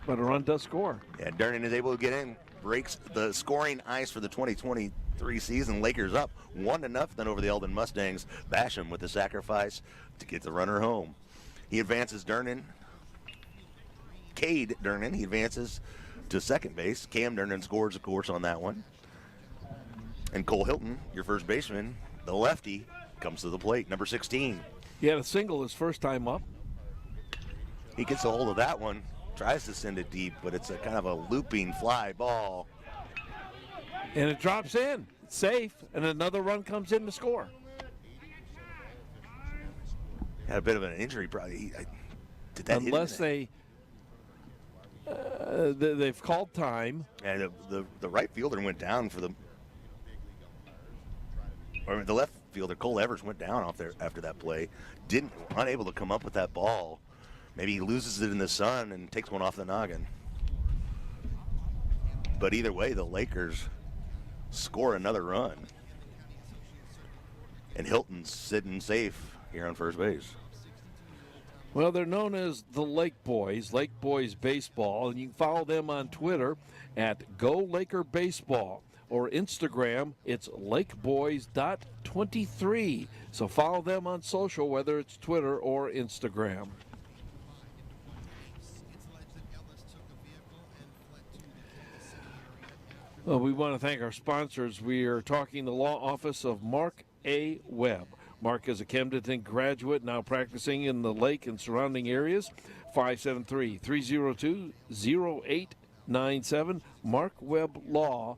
But a run does score. Yeah, Durnan is able to get in, breaks the scoring ice for the 2023 season. Lakers up 1-0 over the Eldon Mustangs. Basham with the sacrifice to get the runner home. He advances Durnan. Cade Durnan, he advances to second base. Cam Durnan scores, of course, on that one. And Cole Hilton, your first baseman, the lefty, comes to the plate, number 16. He had a single his first time up. He gets a hold of that one, tries to send it deep, but it's a kind of a looping fly ball. And it drops in. It's safe, and another run comes in to score. Had a bit of an injury, probably. Did that Unless hit they've called time. And the right fielder went down for the. Or the left fielder, Cole Evers, went down off there after that play. Unable to come up with that ball. Maybe he loses it in the sun and takes one off the noggin. But either way, the Lakers score another run. And Hilton's sitting safe here on first base. Well, they're known as the Lake Boys Baseball, and you can follow them on Twitter at Go Laker Baseball. Or Instagram, it's lakeboys.23. So follow them on social, whether it's Twitter or Instagram. Well, we want to thank our sponsors. We are talking the law office of Mark A. Webb. Mark is a Camdenton graduate, now practicing in the lake and surrounding areas. 573-302-0897, markweblaw.com.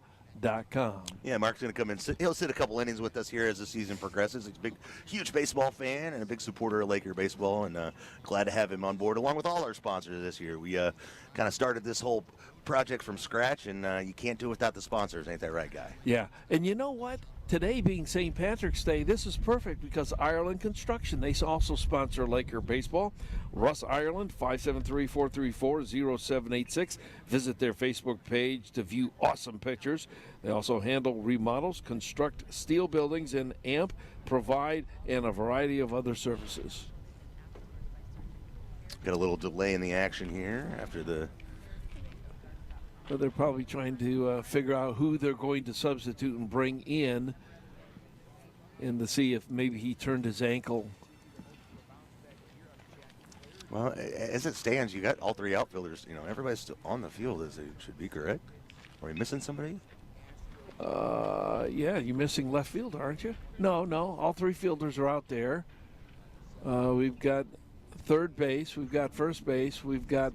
Yeah, Mark's going to come in. He'll sit a couple innings with us here as the season progresses. He's a huge baseball fan and a big supporter of Laker baseball, and glad to have him on board along with all our sponsors this year. We kind of started this whole project from scratch, and you can't do it without the sponsors. Ain't that right, Guy? Yeah, and you know what? Today being St. Patrick's Day, this is perfect because Ireland Construction, they also sponsor Laker baseball. Russ Ireland, 573-434-0786. Visit their Facebook page to view awesome pictures. They also handle remodels, construct steel buildings, and provide, and a variety of other services. Got a little delay in the action here after the... But they're probably trying to figure out who they're going to substitute and bring in and to see if maybe he turned his ankle. Well, as it stands, you got all three outfielders. You know, everybody's still on the field as it should be, correct? Are you missing somebody? Yeah, you're missing left field, aren't you? No, all three fielders are out there. We've got third base. We've got first base. We've got,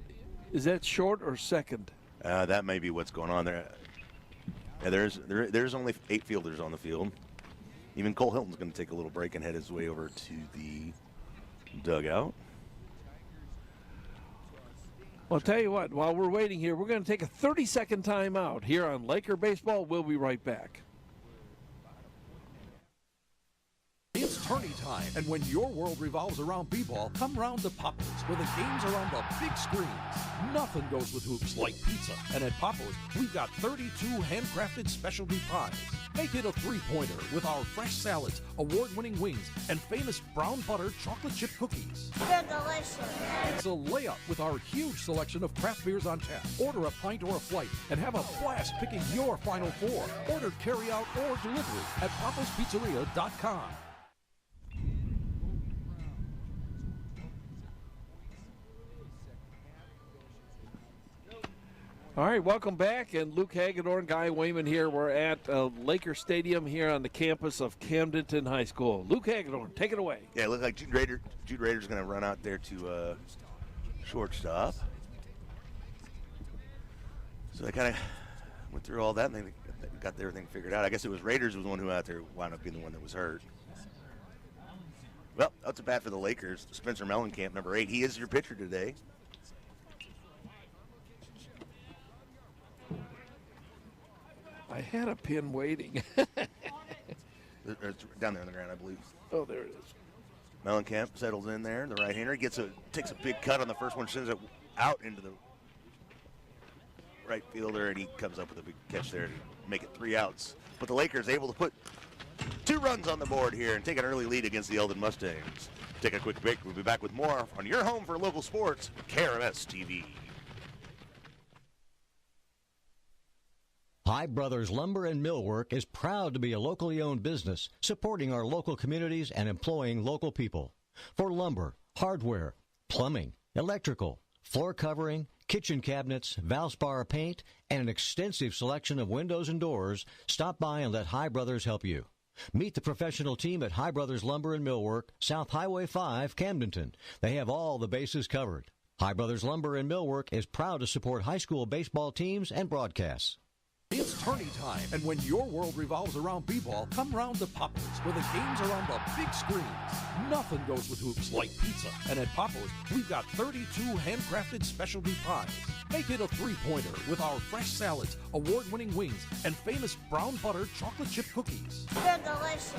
is that short or second? That may be what's going on there. Yeah, there's only 8 fielders on the field. Even Cole Hilton's going to take a little break and head his way over to the dugout. Well, I'll tell you what, while we're waiting here, we're going to take a 30-second timeout here on Laker Baseball. We'll be right back. It's tourney time, and when your world revolves around b-ball, come round to Papa's, where the games are on the big screens. Nothing goes with hoops like pizza, and at Papa's, we've got 32 handcrafted specialty pies. Make it a three-pointer with our fresh salads, award-winning wings, and famous brown butter chocolate chip cookies. They're delicious. It's a layup with our huge selection of craft beers on tap. Order a pint or a flight and have a blast picking your Final Four. Order carry-out or delivery at papaspizzeria.com. All right, welcome back, and Luke Hagedorn, Guy Wayman here. We're at Laker Stadium here on the campus of Camdenton High School. Luke Hagedorn, take it away. Yeah, it looks like Jude Rader's going to run out there to shortstop. So they kind of went through all that, and they got everything figured out. I guess it was Raiders was the one who out there wound up being the one that was hurt. Well, that's a bat for the Lakers. Spencer Mellencamp, number 8. He is your pitcher today. I had a pin waiting. It's down there on the ground, I believe. Oh, there it is. Mellencamp settles in there. The right-hander takes a big cut on the first one, sends it out into the right fielder, and he comes up with a big catch there to make it 3 outs. But the Lakers able to put 2 runs on the board here and take an early lead against the Eldon Mustangs. Take a quick break. We'll be back with more on your home for local sports, KRMS TV. High Brothers Lumber and Millwork is proud to be a locally owned business, supporting our local communities and employing local people. For lumber, hardware, plumbing, electrical, floor covering, kitchen cabinets, Valspar paint, and an extensive selection of windows and doors, stop by and let High Brothers help you. Meet the professional team at High Brothers Lumber and Millwork, South Highway 5, Camdenton. They have all the bases covered. High Brothers Lumber and Millwork is proud to support high school baseball teams and broadcasts. It's tourney time, and when your world revolves around b-ball, come round to Papa's, where the games are on the big screens. Nothing goes with hoops like pizza, and at Papa's, we've got 32 handcrafted specialty pies. Make it a three-pointer with our fresh salads, award-winning wings, and famous brown butter chocolate chip cookies. They're delicious.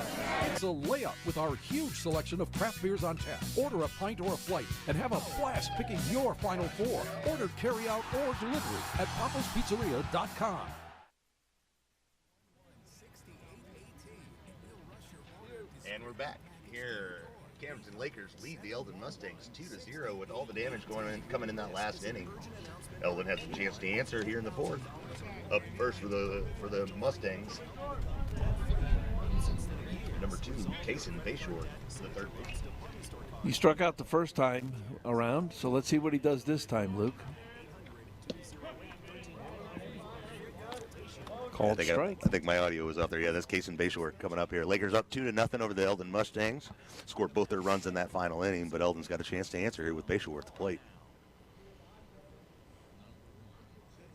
It's a layup with our huge selection of craft beers on tap. Order a pint or a flight and have a blast picking your Final Four. Order carry-out or delivery at papaspizzeria.com. And we're back here. Camdenton Lakers lead the Eldon Mustangs 2-0 with all the damage coming in that last inning. Eldon has a chance to answer here in the 4th. Up first for the Mustangs. Number 2, Kason Bayshore, the third base. He struck out the first time around, so let's see what he does this time, Luke. Called strike. I think my audio was up there. Yeah, that's Kason Bayshore coming up here. Lakers up 2-0 over the Eldon Mustangs. Scored both their runs in that final inning, but Eldon's got a chance to answer here with Bayshore at the plate.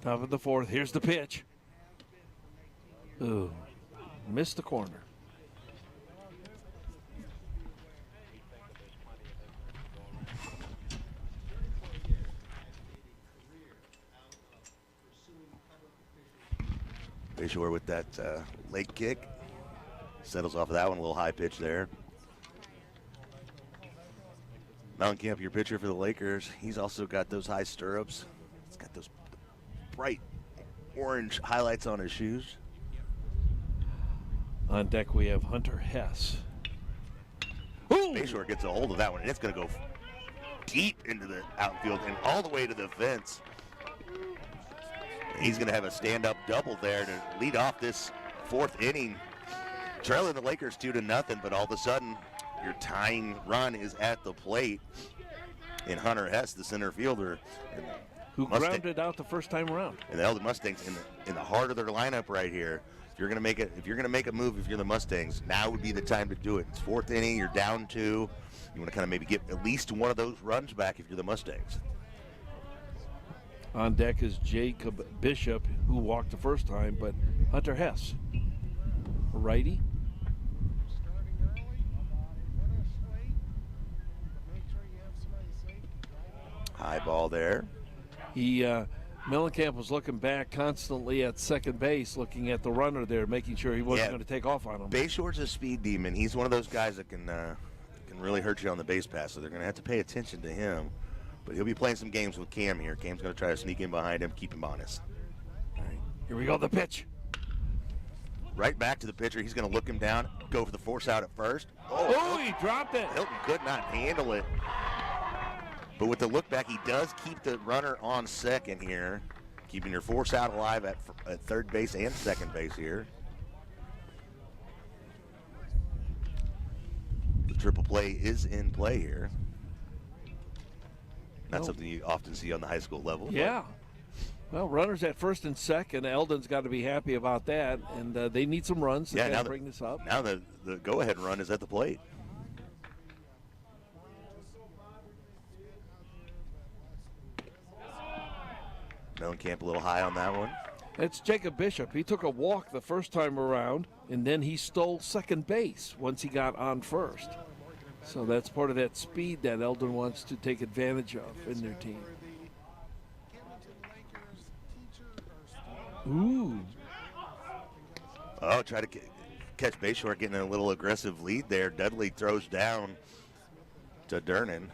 Top of the 4th. Here's the pitch. Ooh, missed the corner. Bayshore with that leg kick. Settles off of that one, a little high pitch there. Mellencamp, your pitcher for the Lakers. He's also got those high stirrups. He's got those bright orange highlights on his shoes. On deck we have Hunter Hess. Ooh! Bayshore gets a hold of that one, and it's going to go deep into the outfield and all the way to the fence. He's going to have a stand-up double there to lead off this 4th inning. Trailing the Lakers 2-0, but all of a sudden, your tying run is at the plate. And Hunter Hess, the center fielder, who grounded out the first time around. And the Eldon Mustangs in the heart of their lineup right here. If you're gonna make a move, if you're the Mustangs, now would be the time to do it. It's 4th inning. You're down 2. You want to kind of maybe get at least one of those runs back if you're the Mustangs. On deck is Jacob Bishop, who walked the first time, but Hunter Hess, a righty. High ball there. Mellencamp was looking back constantly at second base, looking at the runner there, making sure he wasn't going to take off on him. Bayshort's a speed demon. He's one of those guys that can really hurt you on the base pass, so they're going to have to pay attention to him. But he'll be playing some games with Cam here. Cam's going to try to sneak in behind him, keep him honest. All right, here we go, the pitch. Right back to the pitcher. He's going to look him down, go for the force out at first. Oh, he dropped it. Hilton could not handle it. But with the look back, he does keep the runner on second here, keeping your force out alive at third base and second base here. The triple play is in play here. Not something you often see on the high school level. Yeah. Well, runners at first and second. Eldon's got to be happy about that, and they need some runs to bring this up. Now the go-ahead run is at the plate. Mellencamp a little high on that one. It's Jacob Bishop. He took a walk the first time around, and then he stole second base once he got on first. So that's part of that speed that Eldon wants to take advantage of in their team. Ooh. Oh, try to catch Bayshore getting a little aggressive lead there. Dudley throws down to Durnan.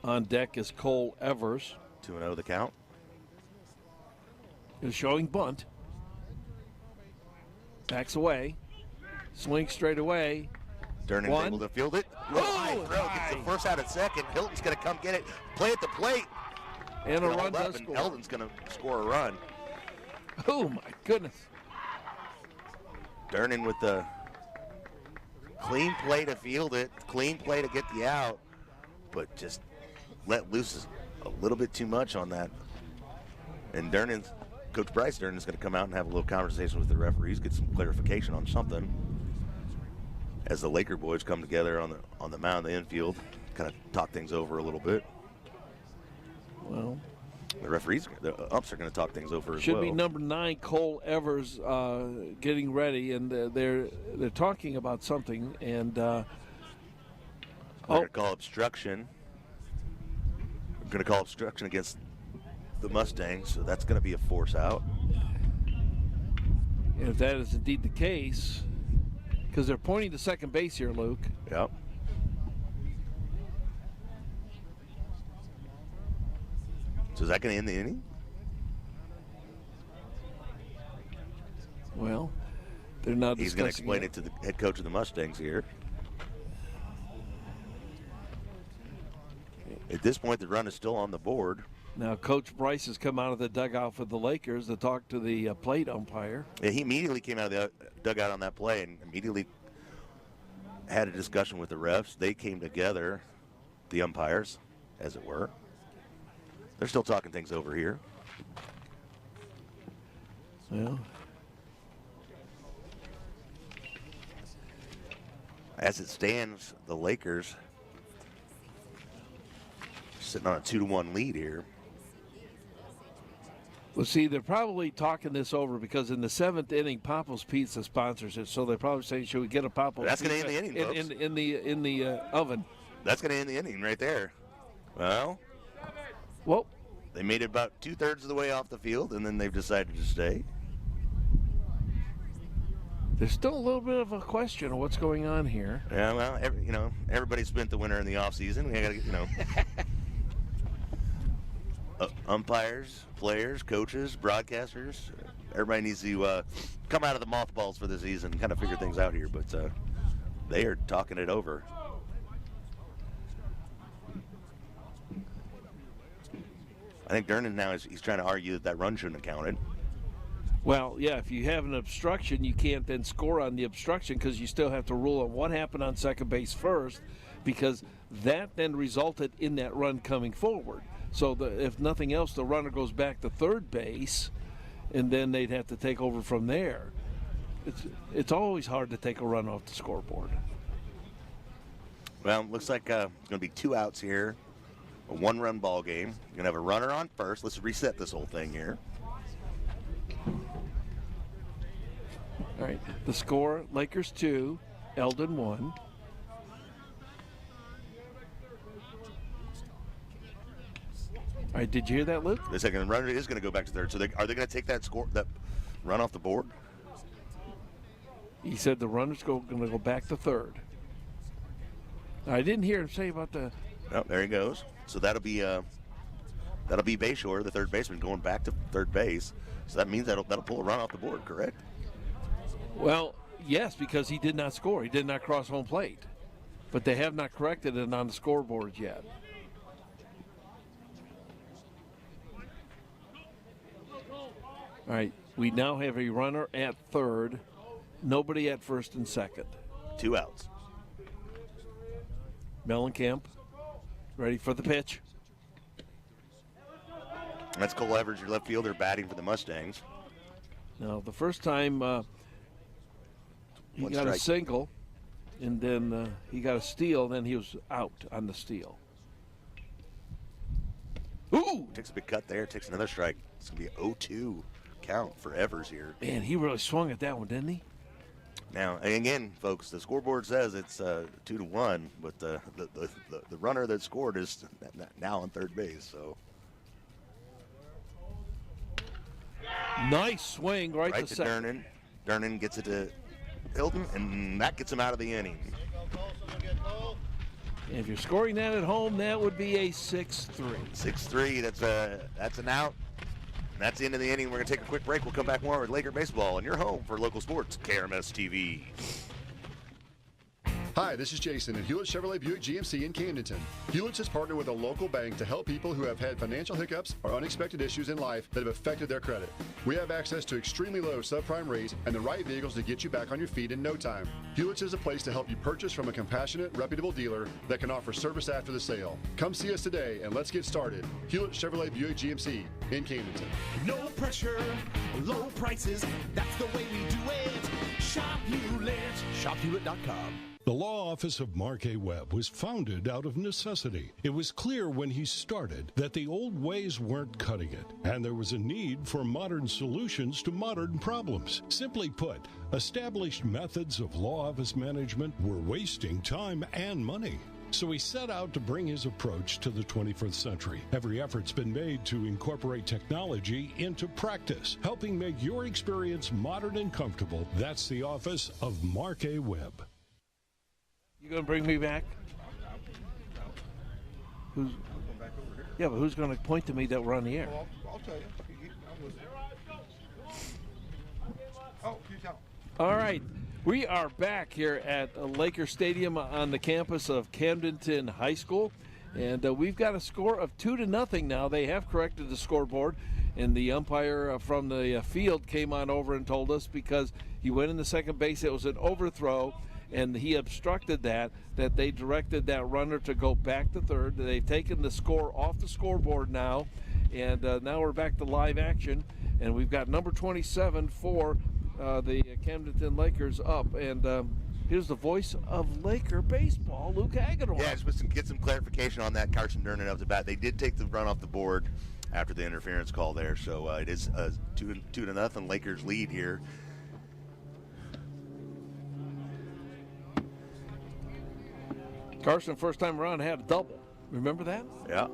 On deck is Cole Evers. 2-0 the count. Is showing bunt. Backs away. Swing straight away. Durnan's able to field it. High throw, gets the first out at second. Hilton's going to come get it. Play at the plate. And a run does score. Eldon's going to score a run. Oh, my goodness. Durnan with the clean play to field it. Clean play to get the out. But just let loose a little bit too much on that. And Coach Bryce Durnan's going to come out and have a little conversation with the referees, get some clarification on something. As the Laker boys come together on the mound, the infield, kind of talk things over a little bit. Well, the umps are going to talk things over as well. Should be number 9, Cole Evers, getting ready, and they're talking about something. And they're going to call obstruction. We're going to call obstruction against the Mustangs, so that's going to be a force out. And if that is indeed the case, because they're pointing to second base here, Luke. Yep. So is that going to end the inning? Well, they're not. He's going to explain it to the head coach of the Mustangs here. At this point, the run is still on the board. Now, Coach Bryce has come out of the dugout for the Lakers to talk to the plate umpire. Yeah, he immediately came out of the dugout on that play and immediately had a discussion with the refs. They came together, the umpires, as it were. They're still talking things over here. Well, as it stands, the Lakers sitting on a 2-1 lead here. well, see, they're probably talking this over because in the 7th inning, Papa's Pizza sponsors it, so they're probably saying, "Should we get a Papa's?" That's going to end the inning, folks. in the oven. That's going to end the inning right there. Well, they made it about 2/3 of the way off the field, and then they've decided to stay. There's still a little bit of a question of what's going on here. Yeah, well, everybody spent the winter in the off season. We got to, umpires, players, coaches, broadcasters. Everybody needs to come out of the mothballs for the season and kind of figure things out here. But they are talking it over. I think Durnan now he's trying to argue that run shouldn't have counted. Well, yeah, if you have an obstruction, you can't then score on the obstruction because you still have to rule on what happened on second base first, because that then resulted in that run coming forward. So if nothing else, the runner goes back to third base, and then they'd have to take over from there. It's always hard to take a run off the scoreboard. Well, looks like it's going to be 2 outs here. A 1-run ball game. You're going to have a runner on first. Let's reset this whole thing here. All right, the score, Lakers 2, Eldon 1. All right, did you hear that, Luke? The second runner is going to go back to third. So are they going to take that run off the board? He said the runner's going to go back to third. I didn't hear him say about the. Oh, there he goes. So that'll be Bayshore, the third baseman, going back to third base. So that means that'll pull a run off the board, correct? Well, yes, because he did not score. He did not cross home plate. But they have not corrected it on the scoreboard yet. All right, we now have a runner at third, nobody at first and second. 2 outs. Mellencamp ready for the pitch. That's Cole Evers, your left fielder, batting for the Mustangs. Now, the first time he got a single, and then he got a steal, then he was out on the steal. Ooh! Takes a big cut there, takes another strike. It's going to be 0-2 count for Evers here. Man, he really swung at that one, didn't he? Now, again, folks, the scoreboard says it's 2-1, but the runner that scored is now on third base. So nice swing right to second. Durnan. Durnan gets it to Eldon, and that gets him out of the inning. And if you're scoring that at home, that would be a 6-3. 6-3. That's an out. And that's the end of the inning. We're going to take a quick break. We'll come back more with Laker Baseball, and your home for local sports, KRMS TV. Hi, this is Jason at Hewlett Chevrolet Buick GMC in Camdenton. Hewlett's has partnered with a local bank to help people who have had financial hiccups or unexpected issues in life that have affected their credit. We have access to extremely low subprime rates and the right vehicles to get you back on your feet in no time. Hewlett's is a place to help you purchase from a compassionate, reputable dealer that can offer service after the sale. Come see us today and let's get started. Hewlett Chevrolet Buick GMC in Camdenton. No pressure, low prices, that's the way we do it. Shop Hewlett. ShopHewlett.com. The law office of Mark A. Webb was founded out of necessity. It was clear when he started that the old ways weren't cutting it, and there was a need for modern solutions to modern problems. Simply put, established methods of law office management were wasting time and money. So he set out to bring his approach to the 21st century. Every effort's been made to incorporate technology into practice, helping make your experience modern and comfortable. That's the office of Mark A. Webb. You gonna bring me back? Yeah, but who's gonna point to me that we're on the air? Well, I'll tell you. Oh, you tell. All right, we are back here at Laker Stadium on the campus of Camdenton High School, and we've got a score of 2-0 now. They have corrected the scoreboard, and the umpire from the field came on over and told us because he went in the second base, it was an overthrow, and he obstructed that they directed that runner to go back to third. They've taken the score off the scoreboard now, and now we're back to live action, and we've got number 27 for the Camdenton Lakers up, and here's the voice of Laker baseball, Luke Hagedorn. Yeah, just get some clarification on that. Carson Durnan up the bat. They did take the run off the board after the interference call there, so it is 2-0 Lakers lead here. Carson, first time around, had a double. Remember that? Yeah.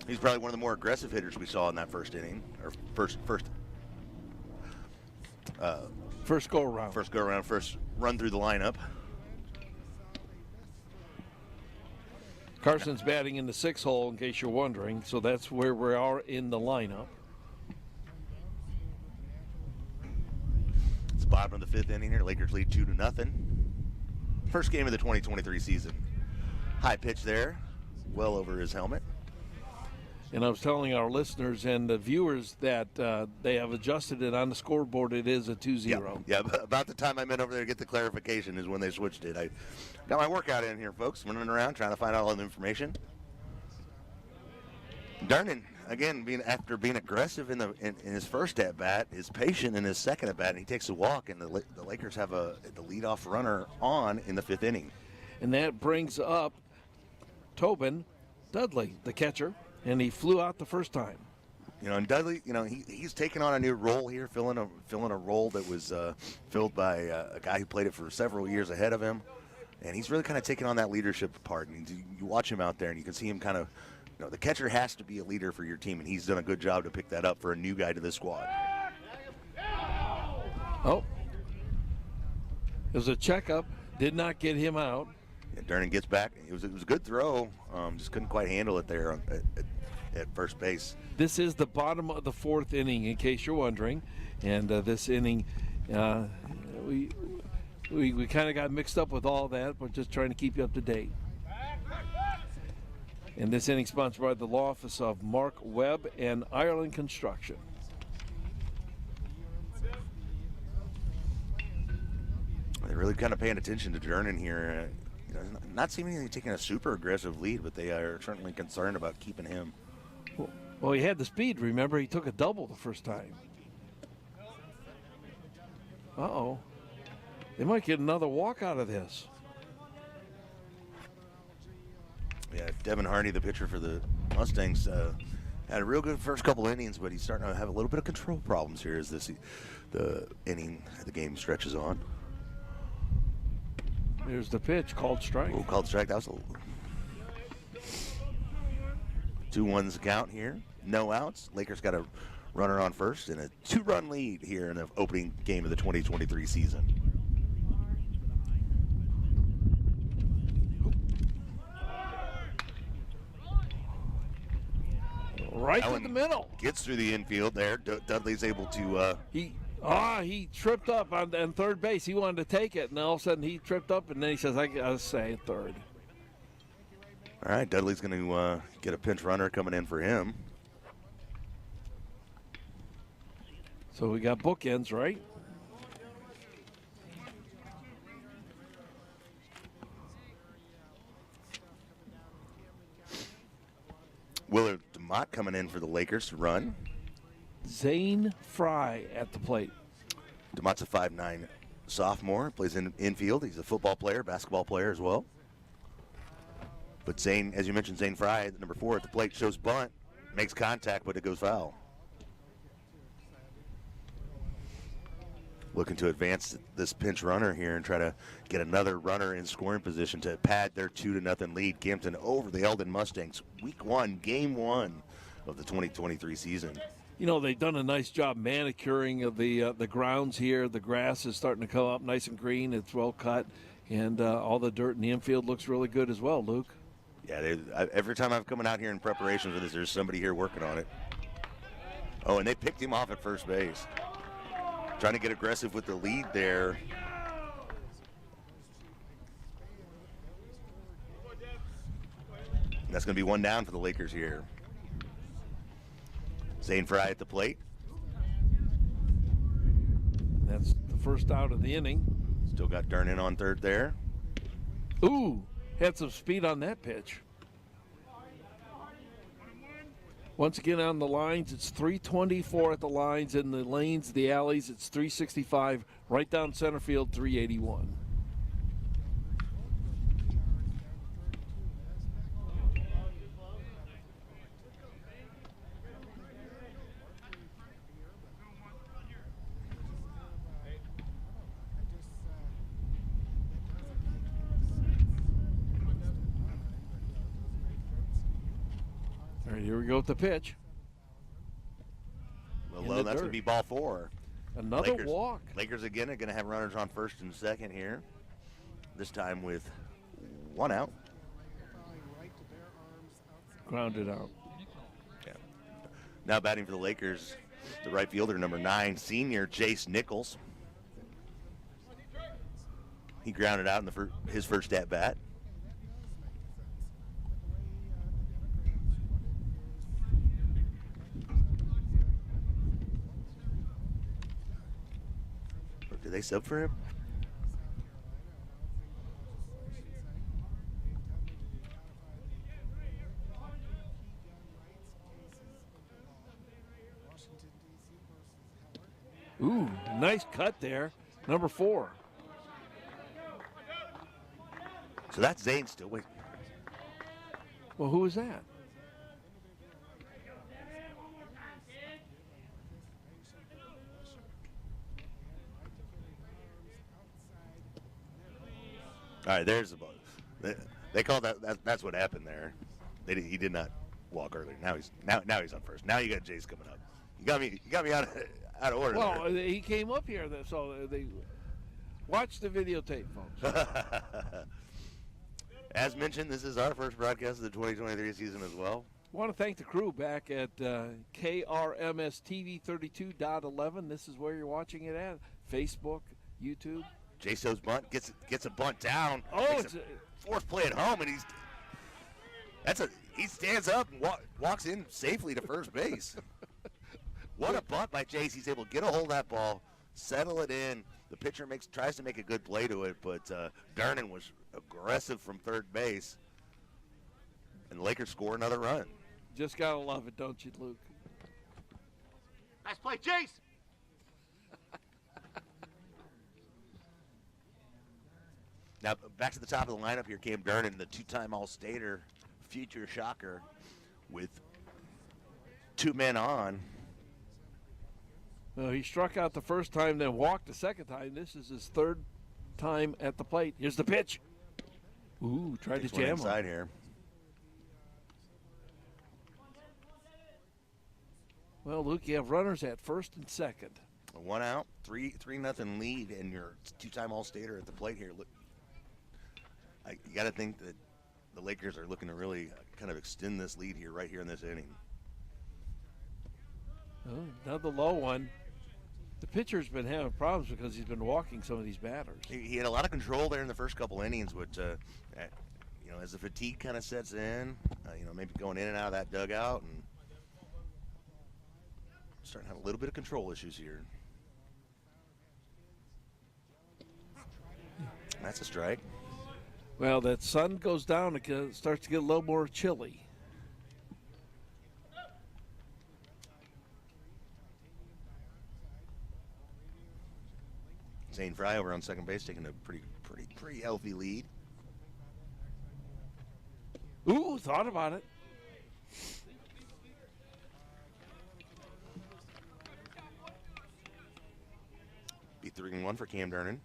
He's probably one of the more aggressive hitters we saw in that first inning, or first go around. First go around, first run through the lineup. Carson's batting in the 6 hole, in case you're wondering, so that's where we are in the lineup. It's the bottom of the 5th inning here. Lakers lead 2-0. First game of the 2023 season. High pitch there, well over his helmet. And I was telling our listeners and the viewers that they have adjusted it on the scoreboard. It is a 2-0. Yeah, about the time I went over there to get the clarification is when they switched it. I got my workout in here, folks, running around trying to find out all the information. Durnan, again, after being aggressive in his first at bat, is patient in his second at bat, and he takes a walk, and the Lakers have the leadoff runner on in the 5th inning. And that brings up Tobin Dudley, the catcher, and he flew out the first time. And Dudley, he's taken on a new role here, filling a role that was filled by a guy who played it for several years ahead of him, and he's really kind of taken on that leadership part. And you watch him out there, and you can see him kind of. The catcher has to be a leader for your team, and he's done a good job to pick that up for a new guy to this squad. Oh. It was a checkup. Did not get him out. Yeah, Durnan gets back. It was a good throw. Just couldn't quite handle it there at first base. This is the bottom of the 4th inning, in case you're wondering. And this inning, we kind of got mixed up with all that, but just trying to keep you up to date. And this inning sponsored by the law office of Mark Webb and Ireland Construction. They're really kind of paying attention to Durnan here. Not seemingly taking a super aggressive lead, but they are certainly concerned about keeping him. Well, he had the speed, remember? He took a double the first time. Uh-oh. They might get another walk out of this. Yeah, Devin Hardy, the pitcher for the Mustangs, had a real good first couple innings, but he's starting to have a little bit of control problems here as the game stretches on. There's the pitch, called strike. Oh, called strike. That was 2-1's count here. No outs. Lakers got a runner on first and a 2-run lead here in the opening game of the 2023 season. Right in the middle. Gets through the infield there. Dudley's able to. He tripped up on third base. He wanted to take it, and all of a sudden he tripped up, and then he says, I got to say third. All right, Dudley's going to get a pinch runner coming in for him. So we got bookends, right? Willard DeMott coming in for the Lakers to run. Zane Fry at the plate. DeMott's a 5'9" sophomore, plays in infield. He's a football player, basketball player as well. But Zane, as you mentioned, Zane Fry, number 4 at the plate, shows bunt, makes contact, but it goes foul. Looking to advance this pinch runner here and try to get another runner in scoring position to pad their 2-0 lead. Camdenton over the Eldon Mustangs. Week 1, game 1 of the 2023 season. They've done a nice job manicuring of the grounds here. The grass is starting to come up nice and green. It's well cut, and all the dirt in the infield looks really good as well, Luke. Yeah, every time I've come out here in preparation for this, there's somebody here working on it. Oh, and they picked him off at first base. Trying to get aggressive with the lead there. And that's going to be 1 down for the Lakers here. Zane Fry at the plate. That's the first out of the inning. Still got Durnan on third there. Ooh, had some speed on that pitch. Once again on the lines, it's 324 at the lines. In the lanes, the alleys, it's 365. Right down center field, 381. All right, here we go with the pitch. Well, that's going to be ball 4. Another walk. Lakers again are going to have runners on first and second here. This time with 1 out. Grounded out. Yeah. Now batting for the Lakers, the right fielder, number 9, senior Jace Nichols. He grounded out in his first at bat. Did they sub for him? Ooh, nice cut there. Number 4. So that's Zane still. Wait. Well, who was that? All right, there's the ball. They call that's what happened there. He did not walk earlier. Now he's on first. Now you got Jace coming up. You got me out of order. Well, there. he came up here, so they watch the videotape, folks. As mentioned, this is our first broadcast of the 2023 season as well. I want to thank the crew back at KRMS TV 32.11. This is where you're watching it at. Facebook, YouTube. Jaso's bunt gets a bunt down. Oh, it's fourth play at home, and he stands up and walks in safely to first base. What a bunt by Jace. He's able to get a hold of that ball, settle it in. The pitcher tries to make a good play to it, but Dernan was aggressive from third base, and the Lakers score another run. Just gotta love it, don't you, Luke? Nice play, Jace. Now, back to the top of the lineup here, Cam Dernan, the 2-time All-Stater, future shocker, with 2 men on. Well, he struck out the first time, then walked the second time. This is his 3rd time at the plate. Here's the pitch. Ooh, tried to jam inside him. here. Well, Luke, you have runners at first and second. 1 out, 3-0 lead, and your 2-time All-Stater at the plate here. Look, you got to think that the Lakers are looking to really kind of extend this lead here, right here in this inning. Oh, another low one. The pitcher's been having problems because he's been walking some of these batters. He had a lot of control there in the first couple innings, but as the fatigue kind of sets in, maybe going in and out of that dugout, and starting to have a little bit of control issues here. That's a strike. Well, that sun goes down, it starts to get a little more chilly. Zane Fry over on second base, taking a pretty healthy lead. Ooh, thought about it. Be 3-1 for Cam Dernan.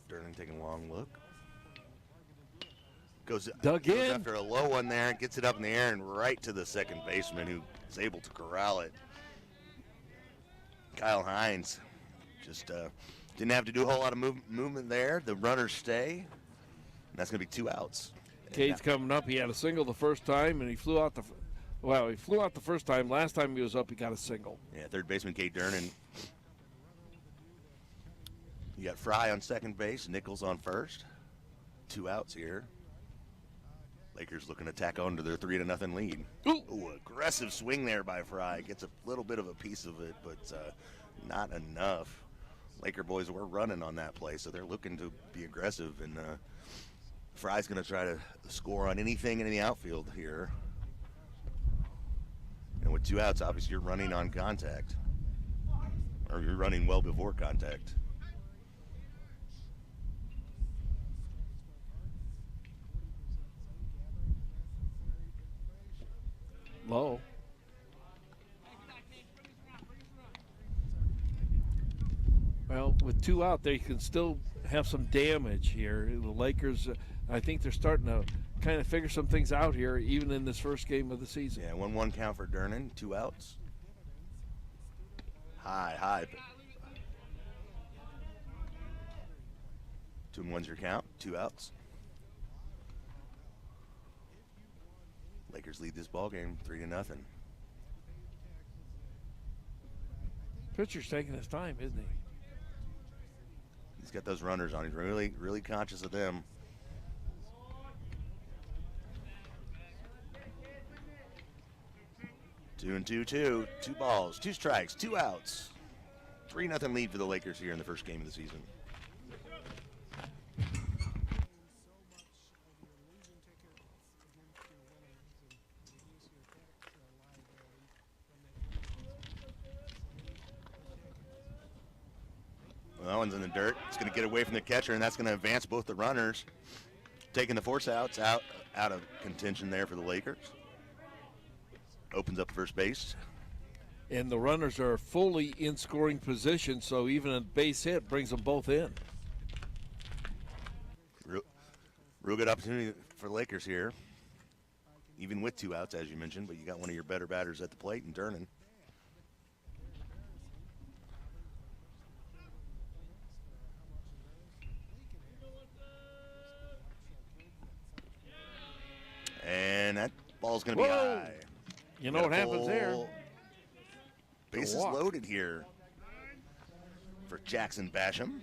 Dernan taking a long look. Goes after a low one there, gets it up in the air and right to the second baseman, who is able to corral it. Kyle Hines just didn't have to do a whole lot of movement there. The runners stay, and that's going to be 2 outs. Cade's coming up. He had a single the first time, and he flew out the first time. Last time he was up, he got a single. Yeah, third baseman Cade Dernan. You got Fry on second base, Nichols on first. 2 outs here. Lakers looking to tack on to their 3-0 lead. Ooh, aggressive swing there by Fry. Gets a little bit of a piece of it, but not enough. Laker boys were running on that play, so they're looking to be aggressive, and Fry's going to try to score on anything in the outfield here. And with 2 outs, obviously you're running on contact, or you're running well before contact. Low. Well, with 2 out, they can still have some damage here. The Lakers, I think they're starting to kind of figure some things out here, even in this first game of the season. Yeah, 1-1 count for Dernan, 2 outs. High. 2-1's your count, 2 outs. Lakers lead this ball game 3-0. Pitcher's taking his time, isn't he? He's got those runners on. He's really conscious of them. Two and 2-2. 2 balls, 2 strikes, 2 outs. 3-0 lead for the Lakers here in the first game of the season. That one's in the dirt. It's going to get away from the catcher, and that's going to advance both the runners. Taking the force outs out of contention there for the Lakers. Opens up first base. And the runners are fully in scoring position, so even a base hit brings them both in. Real good opportunity for the Lakers here. Even with 2 outs, as you mentioned, but you got one of your better batters at the plate and turning. And that ball's going to be high. You know what happens there. Bases loaded here for Jackson Basham.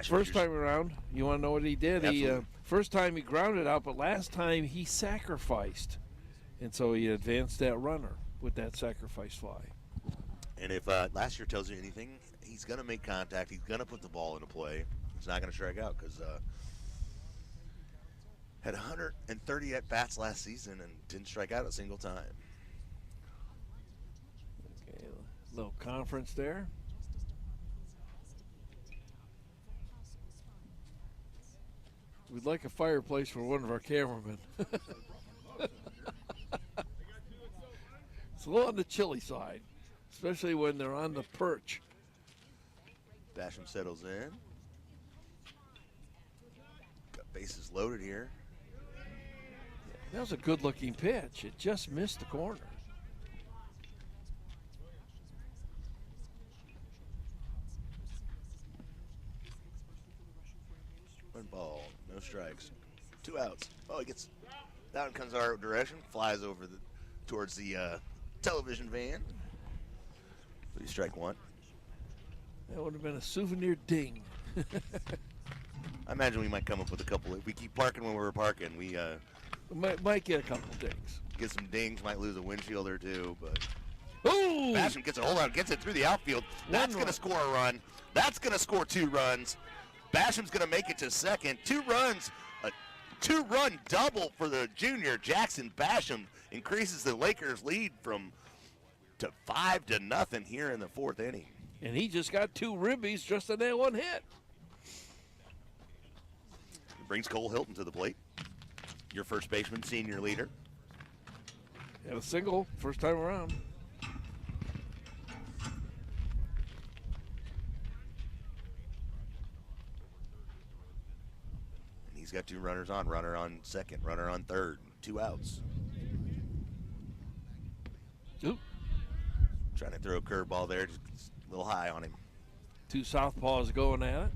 First time around, you want to know what he did? Absolutely. First time he grounded out, but last time he sacrificed. And so he advanced that runner with that sacrifice fly. And if last year tells you anything, he's going to make contact. He's going to put the ball into play. He's not going to strike out because had 130 at-bats last season and didn't strike out a single time. Okay, a little conference there. We'd like a fireplace for one of our cameramen. It's a little on the chilly side, especially when they're on the perch. Basham settles in. Got bases loaded here. That was a good-looking pitch. It just missed the corner. One ball, no strikes, 2 outs. Oh, he gets down, comes our direction, flies over towards the television van. So you strike 1. That would have been a souvenir ding. I imagine we might come up with a couple. If we keep parking when we're parking, we might get a couple dings. Get some dings, might lose a windshield or 2, but ooh! Basham gets a hold on, gets it through the outfield. That's going to score a run. That's going to score 2 runs. Basham's going to make it to second. 2 runs, a 2-run double for the junior. Jackson Basham increases the Lakers' lead to 5-0 here in the 4th inning. And he just got 2 ribbies just on that one hit. Brings Cole Hilton to the plate. Your first baseman, senior leader. Had a single first time around. He's got 2 runners on, runner on second, runner on third, 2 outs. Oop. Trying to throw a curveball there, just a little high on him. 2 southpaws going at it.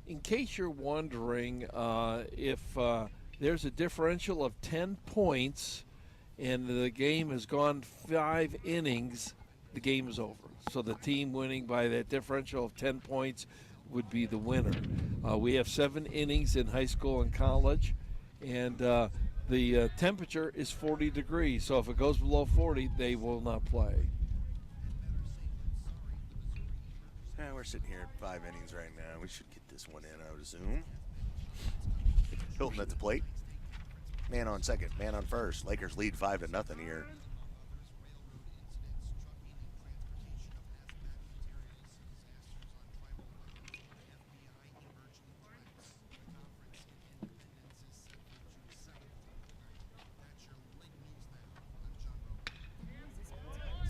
In case you're wondering if there's a differential of 10 points and the game has gone 5 innings, the game is over. So the team winning by that differential of 10 points would be the winner. We have 7 innings in high school and college, and the temperature is 40 degrees. So if it goes below 40, they will not play. We're sitting here at 5 innings right now. We should get this one in, I would assume. Hilton at the plate. Man on second, man on first. Lakers lead 5-0 here.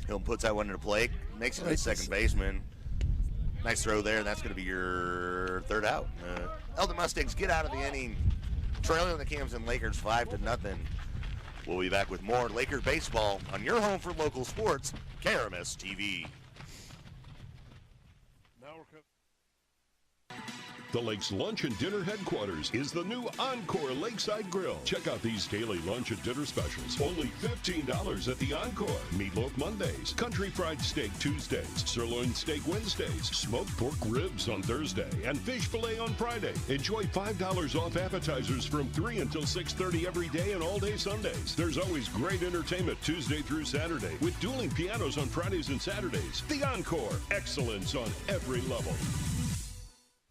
Hilton puts that one into play, makes it to the second baseman. Nice throw there. That's going to be your 3rd out. Eldon Mustangs get out of the inning, trailing the Camdenton Lakers 5-0. We'll be back with more Laker baseball on your home for local sports, KRMS TV. The Lake's Lunch and Dinner headquarters is the new Encore Lakeside Grill. Check out these daily lunch and dinner specials. Only $15 at the Encore. Meatloaf Mondays, Country Fried Steak Tuesdays, Sirloin Steak Wednesdays, Smoked Pork Ribs on Thursday, and Fish Fillet on Friday. Enjoy $5 off appetizers from 3 until 6:30 every day and all day Sundays. There's always great entertainment Tuesday through Saturday with dueling pianos on Fridays and Saturdays. The Encore. Excellence on every level.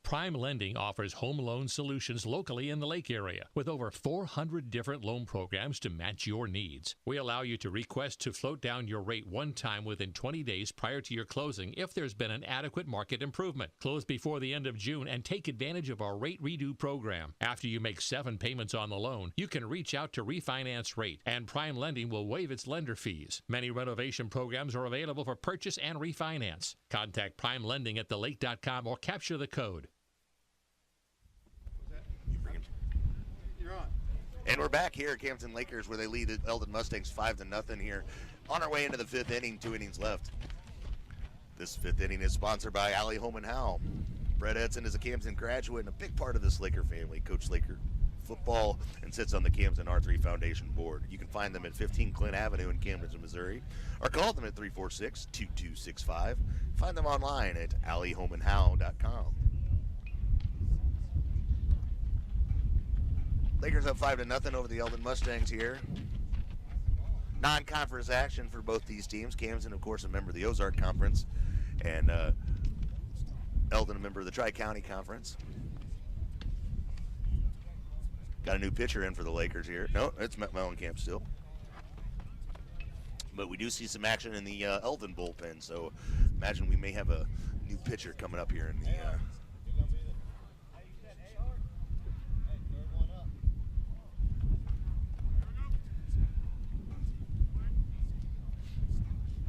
Prime Lending offers home loan solutions locally in the Lake area with over 400 different loan programs to match your needs. We allow you to request to float down your rate one time within 20 days prior to your closing if there's been an adequate market improvement. Close before the end of June and take advantage of our rate redo program. After you make 7 payments on the loan, you can reach out to refinance rate, and Prime Lending will waive its lender fees. Many renovation programs are available for purchase and refinance. Contact Prime Lending at thelake.com or capture the code. And we're back here at Camdenton Lakers, where they lead the Eldon Mustangs 5-0 here. On our way into the 5th inning, 2 innings left. This 5th inning is sponsored by Allie Home and Howell. Brett Edson is a Camden graduate and a big part of this Laker family. Coach Laker football and sits on the Camden R3 Foundation board. You can find them at 15 Clint Avenue in Camdenton, Missouri, or call them at 346-2265. Find them online at alliehomeandhowell.com. Lakers up 5-0 over the Eldon Mustangs here. Non-conference action for both these teams. Camden, of course, a member of the Ozark Conference, and Eldon, a member of the Tri-County Conference. Got a new pitcher in for the Lakers here. No, it's Mellencamp still. But we do see some action in the Eldon bullpen, so imagine we may have a new pitcher coming up here in the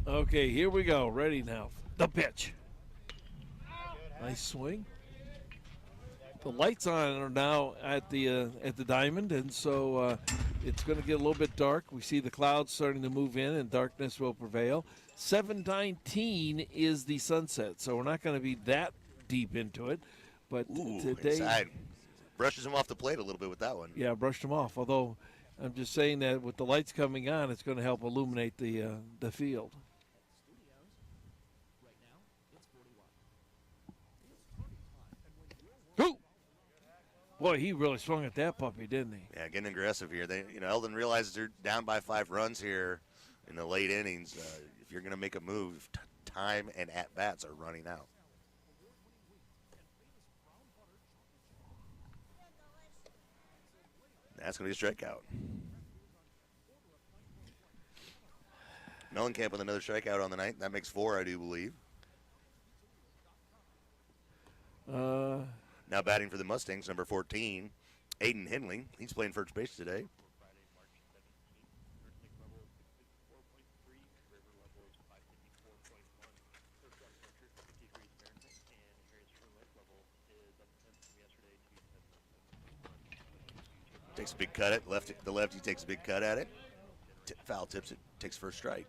Okay, here we go. Ready now. The pitch. Nice swing. The lights on are now at the diamond, and so it's going to get a little bit dark. We see the clouds starting to move in, and darkness will prevail. 7:19 is the sunset, so we're not going to be that deep into it. But today, inside. Brushes him off the plate a little bit with that one. Yeah, brushed him off. Although I'm just saying that with the lights coming on, it's going to help illuminate the field. Ooh! Boy, he really swung at that puppy, didn't he? Yeah, getting aggressive here. Eldon realizes they're down by 5 runs here in the late innings. If you're going to make a move, time and at-bats are running out. That's going to be a strikeout. Mellencamp with another strikeout on the night. That makes 4, I do believe. Now batting for the Mustangs, number 14, Aiden Henley. He's playing first base today. Takes a big cut at it. The lefty takes a big cut at it. Foul tips it. Takes first strike.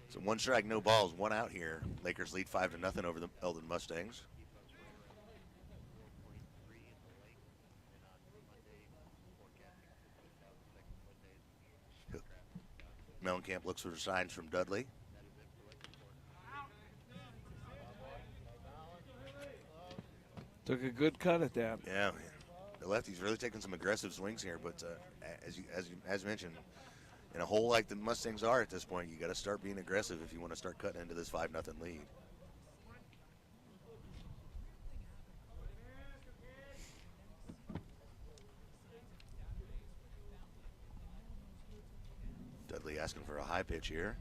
So 1 strike, no balls, 1 out here. Lakers lead 5-0 over the Eldon Mustangs. Mellencamp looks for signs from Dudley. Took a good cut at that. Yeah, the lefty's really taking some aggressive swings here, but as mentioned, in a hole like the Mustangs are at this point, you got to start being aggressive if you want to start cutting into this 5-0 lead. Dudley asking for a high pitch here.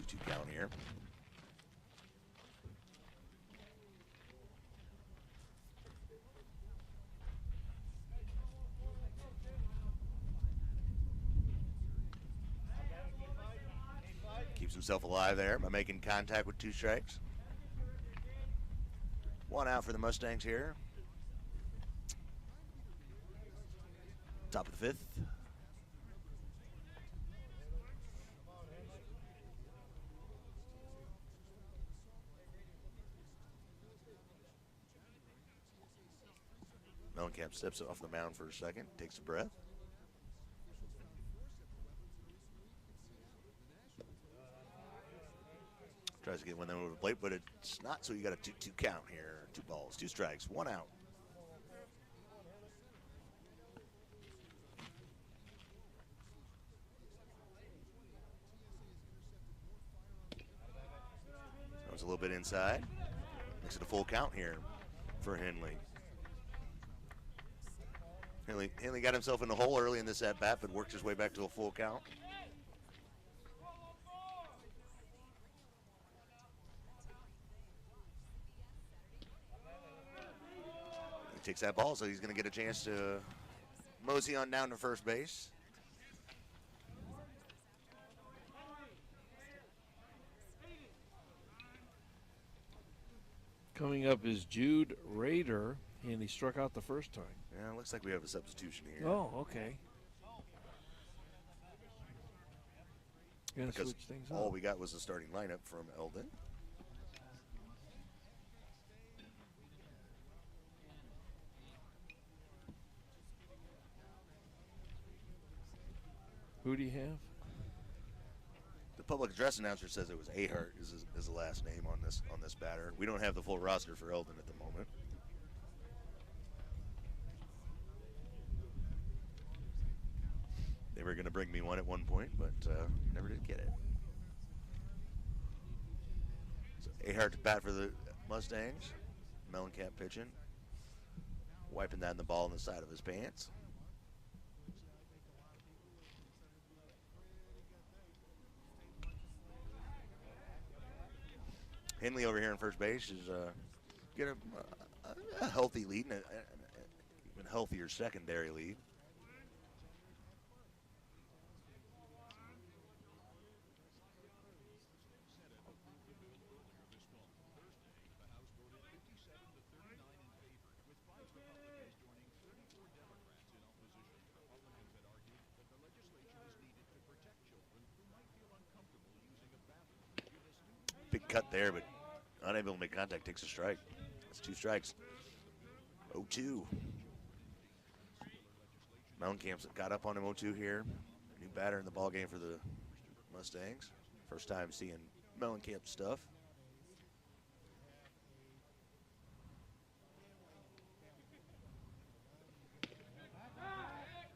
Two count here. Keeps himself alive there by making contact with 2 strikes. 1 out for the Mustangs here. Top of the 5th. Mellencamp steps off the mound for a second, takes a breath. Tries to get one over the plate, but it's not, so you got a 2-2 count here. 2 balls, 2 strikes, 1 out. a little bit inside. Makes it a full count here for Henley. Henley got himself in the hole early in this at-bat, but worked his way back to a full count. He takes that ball, so he's going to get a chance to mosey on down to first base. Coming up is Jude Rader, and he struck out the first time. Yeah, it looks like we have a substitution here. Oh, okay. Gonna Because switch things all up. we got was the starting lineup from Eldon. Who do you have? The public address announcer says it was Ahart is the last name on this batter. We don't have the full roster for Eldon at the moment. They were going to bring me one at one point, but never did get it. So Ahart to bat for the Mustangs. Mellencamp pitching. Wiping down the ball on the side of his pants. Henley over here in first base is get a healthy lead and an even healthier secondary lead. Big cut there, but unable to make contact, takes a strike. That's 2 strikes. 0-2. Mellencamp's got up on him 0-2 here. New batter in the ball game for the Mustangs. First time seeing Mellencamp stuff.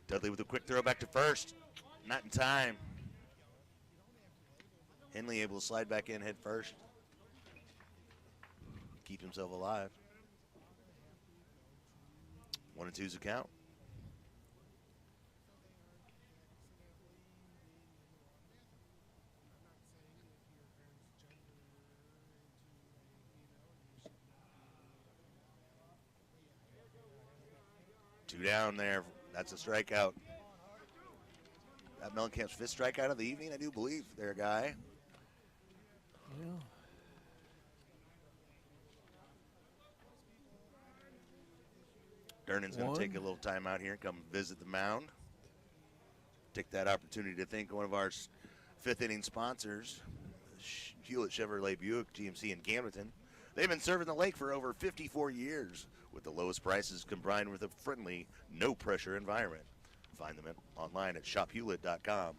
Dudley with a quick throw back to first. Not in time. Henley able to slide back in head first. Keep himself alive. 1-2's a count. Two down there. That's a strikeout. That Mellencamp's 5th strikeout of the evening, I do believe, there, guy. Yeah. Durnan's going to take a little time out here and come visit the mound. Take that opportunity to thank one of our 5th inning sponsors, Hewlett Chevrolet Buick GMC in Camdenton. They've been serving the lake for over 54 years with the lowest prices combined with a friendly, no-pressure environment. Find them online at shophewlett.com.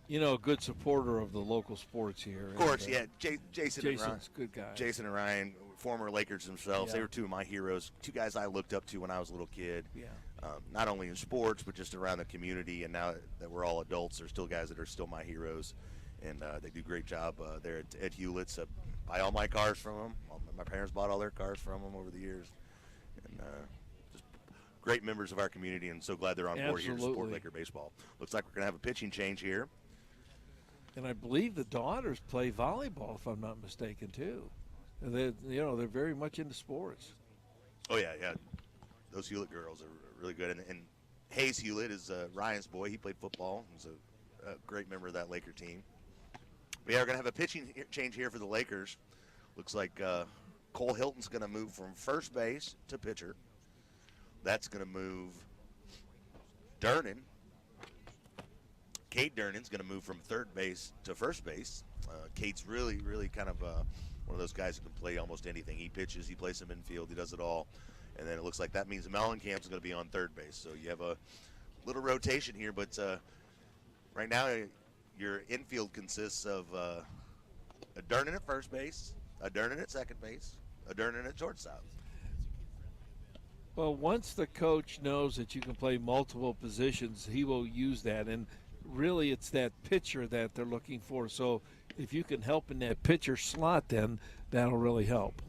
You know, a good supporter of the local sports here. Of course, yeah. Jason and Ryan. Jason's a good guy. Jason and Ryan, former Lakers themselves. Yeah. They were 2 of my heroes, 2 guys I looked up to when I was a little kid. Yeah. Not only in sports, but just around the community. And now that we're all adults, there's still guys that are still my heroes. And they do a great job there at Hewlett's. Buy all my cars from them. My parents bought all their cars from them over the years. And just great members of our community, and so glad they're on board here to support Laker baseball. Looks like we're going to have a pitching change here. And I believe the daughters play volleyball, if I'm not mistaken, too. And they're very much into sports. Oh, yeah. Those Hewlett girls are really good. And Hayes Hewlett is Ryan's boy. He played football. He's a great member of that Laker team. But yeah, we're going to have a pitching change here for the Lakers. Looks like Cole Hilton's going to move from first base to pitcher. That's going to move Durnan. Cade Durnan's going to move from third base to first base. Cade's really kind of one of those guys who can play almost anything. He pitches, he plays some infield, he does it all. And then it looks like that means Mellencamp's going to be on third base. So you have a little rotation here, but right now your infield consists of a Durnan at first base, a Durnan at second base, a Durnan at shortstop. Well, once the coach knows that you can play multiple positions, he will use that. And really, it's that pitcher that they're looking for. So if you can help in that pitcher slot, then that'll really help.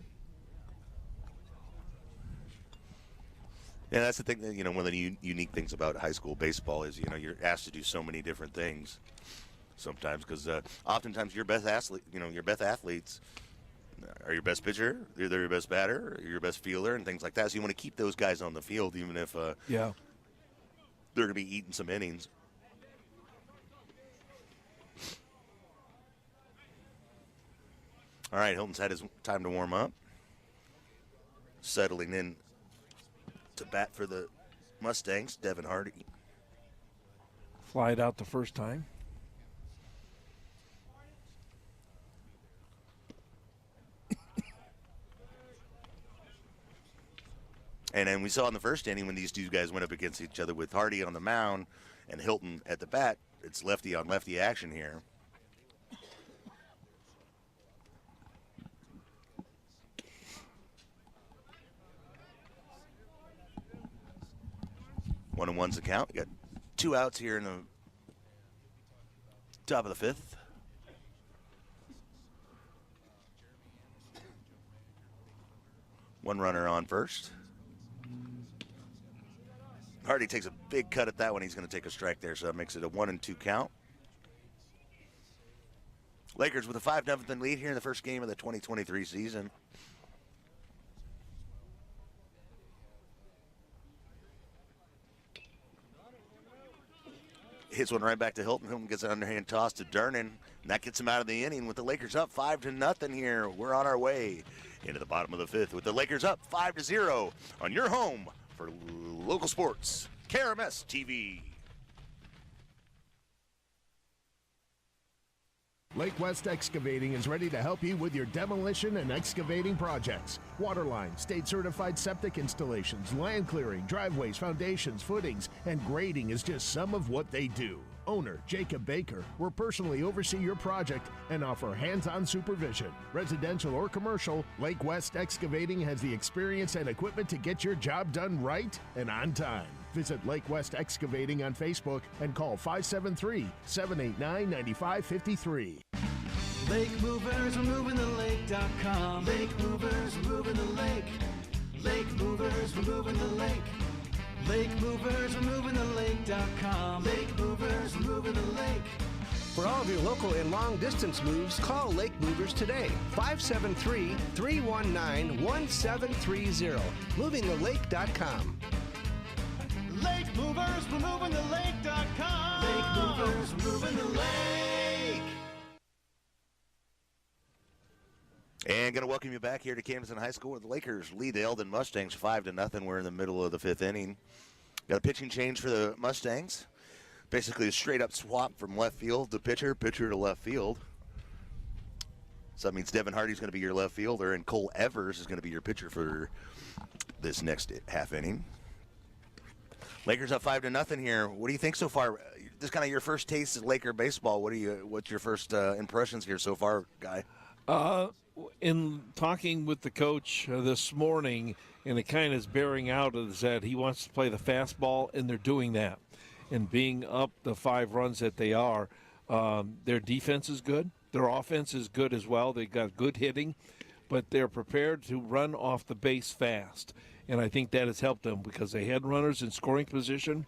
Yeah, that's the thing. One of the unique things about high school baseball is you're asked to do so many different things. Sometimes, because oftentimes your best athletes are your best pitcher, they're your best batter, your best fielder, and things like that. So you want to keep those guys on the field, even if they're going to be eating some innings. All right, Hilton's had his time to warm up. Settling in to bat for the Mustangs, Devin Hardy. Flied out the first time. And then we saw in the first inning when these two guys went up against each other with Hardy on the mound and Hilton at the bat, it's lefty on lefty action here. One and one's the count. We got 2 outs here in the top of the 5th. One runner on first. Hardy takes a big cut at that one. He's going to take a strike there, so that makes it a 1-2 count. Lakers with a 5-0 lead here in the first game of the 2023 season. Hits one right back to Hilton. Hilton gets an underhand toss to Durnan, and that gets him out of the inning with the Lakers up 5-0 here. We're on our way into the bottom of the 5th with the Lakers up 5-0 on your home for local sports, KRMS TV. Lake West Excavating is ready to help you with your demolition and excavating projects. Waterline, state-certified septic installations, land clearing, driveways, foundations, footings, and grading is just some of what they do. Owner Jacob Baker will personally oversee your project and offer hands-on supervision. Residential or commercial, Lake West Excavating has the experience and equipment to get your job done right and on time. Visit Lake West Excavating on Facebook and call 573-789-9553. Lake Movers, we're moving the lake.com. Lake Movers, we're moving the lake. Lake Movers, we're moving the lake. Lake Movers, we're moving the lake.com. Lake Movers, we're moving the lake. For all of your local and long-distance moves, call Lake Movers today. 573-319-1730. MovingTheLake.com. Lake Movers, we're moving the lake.com. Lake Movers, we're moving the lake. And going to welcome you back here to Camdenton High School where the Lakers lead the Eldon Mustangs 5-0. We're in the middle of the 5th inning. Got a pitching change for the Mustangs. Basically a straight-up swap from left field to pitcher to left field. So that means Devin Hardy's going to be your left fielder, and Cole Evers is going to be your pitcher for this next half inning. Lakers up 5-0 here. What do you think so far? This is kind of your first taste of Laker baseball. What's your first impressions here so far, Guy? In talking with the coach this morning, and it kind of is bearing out, is that he wants to play the fastball, and they're doing that. And being up the 5 runs that they are, their defense is good. Their offense is good as well. They've got good hitting, but they're prepared to run off the base fast. And I think that has helped them because they had runners in scoring position,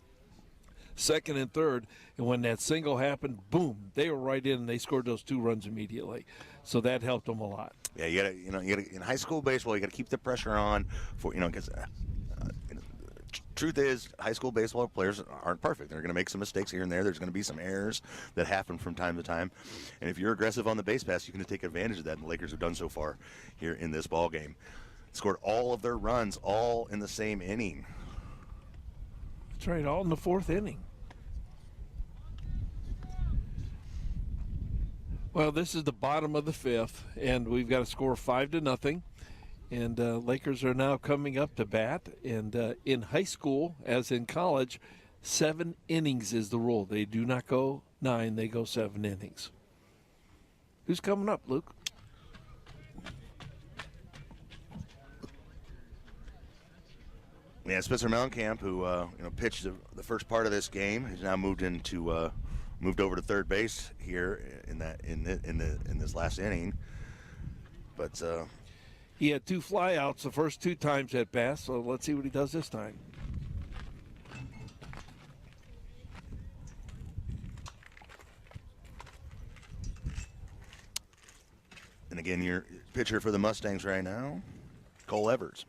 second and third, and when that single happened, boom, they were right in and they scored those 2 runs immediately. So that helped them a lot. Yeah, you gotta in high school baseball, you got to keep the pressure on for because truth is, high school baseball players aren't perfect. They're going to make some mistakes here and there. There's going to be some errors that happen from time to time. And if you're aggressive on the base pass, you can take advantage of that. And the Lakers have done so far here in this ball game. Scored all of their runs all in the same inning. That's right, all in the 4th inning. Well, this is the bottom of the 5th, and we've got a score 5-0. And Lakers are now coming up to bat. And in high school, as in college, 7 innings is the rule. They do not go 9, they go 7 innings. Who's coming up, Luke? Yeah, Spencer Mellencamp, who pitched the first part of this game, has now moved into moved over to third base here in this last inning. But he had 2 flyouts the first 2 times at bat, so let's see what he does this time. And again, your pitcher for the Mustangs right now, Cole Evers.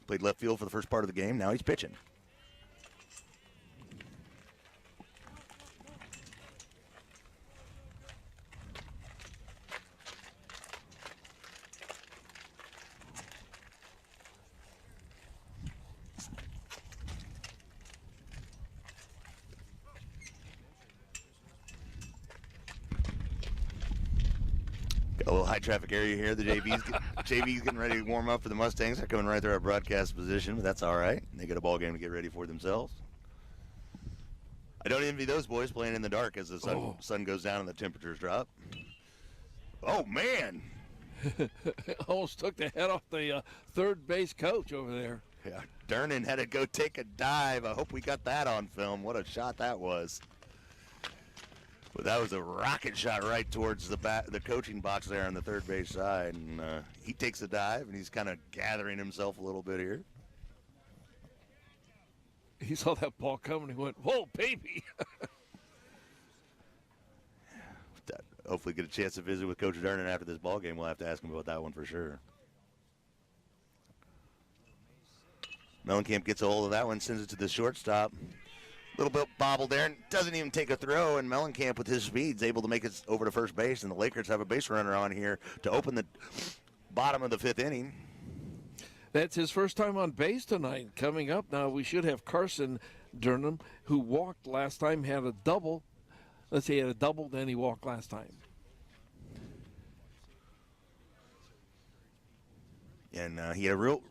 Played left field for the first part of the game. Now he's pitching. A little high traffic area here. The JV's getting ready to warm up for the Mustangs. They're coming right through our broadcast position, but that's all right. They get a ball game to get ready for themselves. I don't envy those boys playing in the dark as the sun goes down and the temperatures drop. Oh, man. Almost took the head off the third base coach over there. Yeah, Durnan had to go take a dive. I hope we got that on film. What a shot that was. But that was a rocket shot right towards the coaching box there on the third base side. And he takes a dive, and he's kind of gathering himself a little bit here. He saw that ball coming. He went, whoa, baby. Hopefully get a chance to visit with Coach Durnan after this ball game. We'll have to ask him about that one for sure. Mellencamp gets a hold of that one, sends it to the shortstop. Little bit bobbled there, and doesn't even take a throw, and Mellencamp with his speed is able to make it over to first base, and the Lakers have a base runner on here to open the bottom of the 5th inning. That's his first time on base tonight. Coming up now, we should have Carson Durnan, who walked last time, had a double. Let's say he had a double, then he walked last time. And he had a real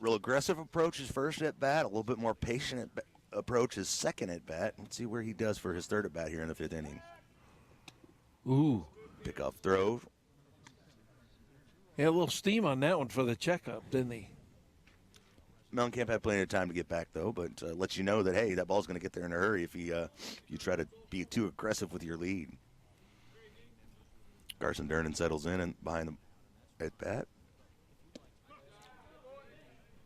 aggressive approach his first at bat, a little bit more patient approach his second at bat. Let's see where he does for his third at bat here in the 5th inning. Ooh. Pickoff throw. He had a little steam on that one for the checkup, didn't he? Mellencamp had plenty of time to get back, though, but lets you know that, hey, that ball's going to get there in a hurry if you try to be too aggressive with your lead. Carson Durnan settles in and behind the at bat.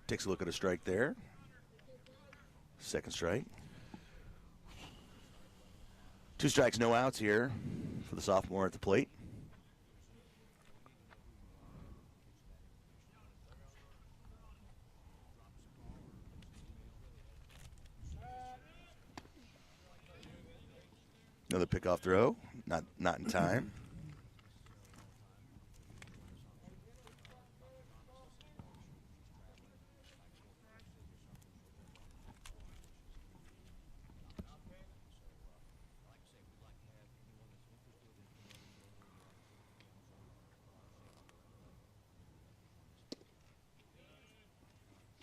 Takes a look at a strike there. Second strike. 2 strikes, no outs here for the sophomore at the plate. Another pickoff throw, not in time.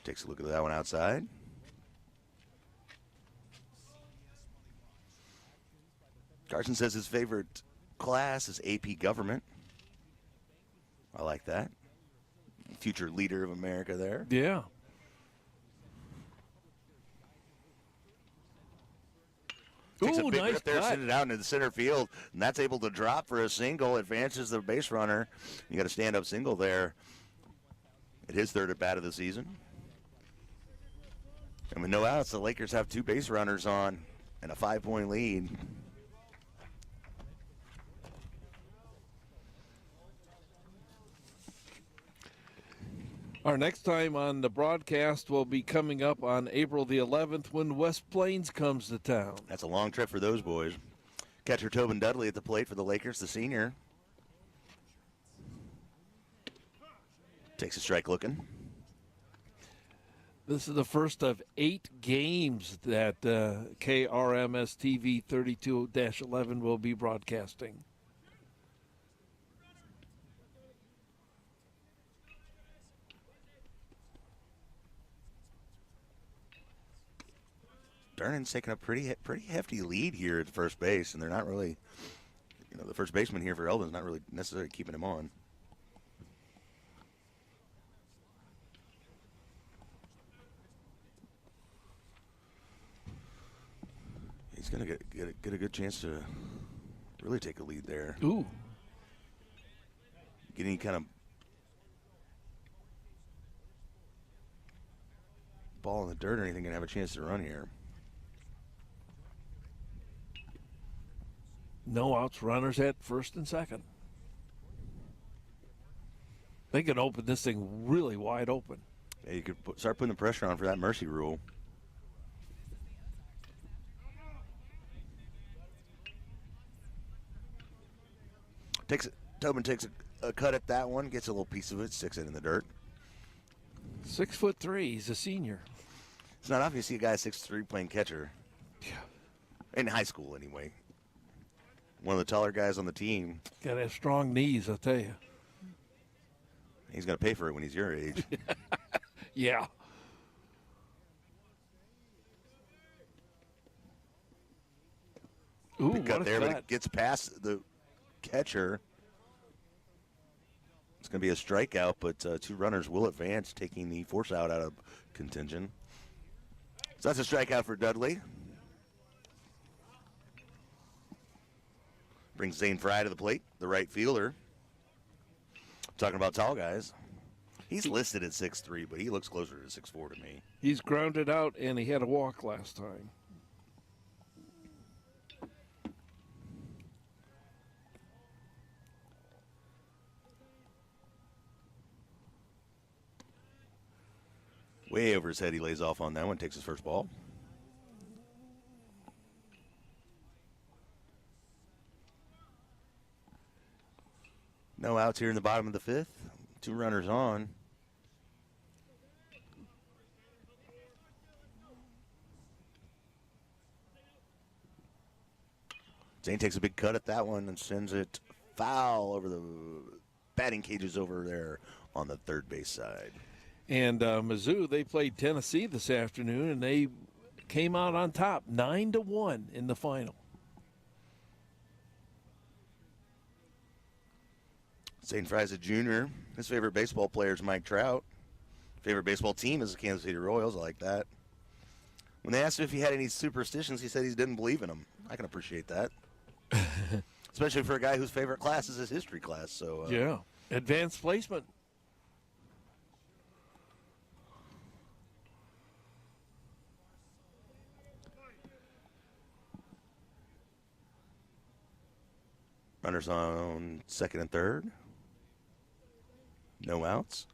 Takes a look at that one outside. Carson says his favorite class is AP Government. I like that. Future leader of America there. Yeah. Takes a big rip there, sends it out into the center field, and that's able to drop for a single. Advances the base runner. You got a stand-up single there at his third at bat of the season. And with no outs, the Lakers have 2 base runners on and a 5-point lead. Our next time on the broadcast will be coming up on April the 11th when West Plains comes to town. That's a long trip for those boys. Catcher Tobin Dudley at the plate for the Lakers, the senior. Takes a strike looking. This is the first of 8 games that KRMS TV 32-11 will be broadcasting. Durnan's taking a pretty hefty lead here at first base, and they're not really, the first baseman here for Eldon's not really necessarily keeping him on. He's going to get a good chance to really take a lead there. Ooh. Get any kind of ball in the dirt or anything and have a chance to run here. No outs, runners at first and second. They could open this thing really wide open. Yeah, you could start putting the pressure on for that mercy rule. Tobin takes a cut at that one, gets a little piece of it, sticks it in the dirt. 6'3", he's a senior. It's not often you see a guy 6'3" playing catcher. Yeah. In high school, anyway. One of the taller guys on the team. Got to have strong knees, I'll tell you. He's going to pay for it when he's your age. Yeah. Ooh, Big cut what a there, cut. but it gets past the catcher. It's going to be a strikeout, but two runners will advance, taking the force out of contention. So that's a strikeout for Dudley. Brings Zane Fry to the plate, the right fielder. Talking about tall guys. He's listed at 6'3", but he looks closer to 6'4" to me. He's grounded out, and he had a walk last time. Way over his head, he lays off on that one, takes his first ball. No outs here in the bottom of the fifth. Two runners on. Zane takes a big cut at that one and sends it foul over the batting cages over there on the third base side. And Mizzou, they played Tennessee this afternoon, and they came out on top, 9-1 in the final. Zane Fry's a junior. His favorite baseball player is Mike Trout. Favorite baseball team is the Kansas City Royals. I like that. When they asked him if he had any superstitions, he said he didn't believe in them. I can appreciate that. Especially for a guy whose favorite class is his history class. So yeah, advanced placement. Runners on second and third. No outs.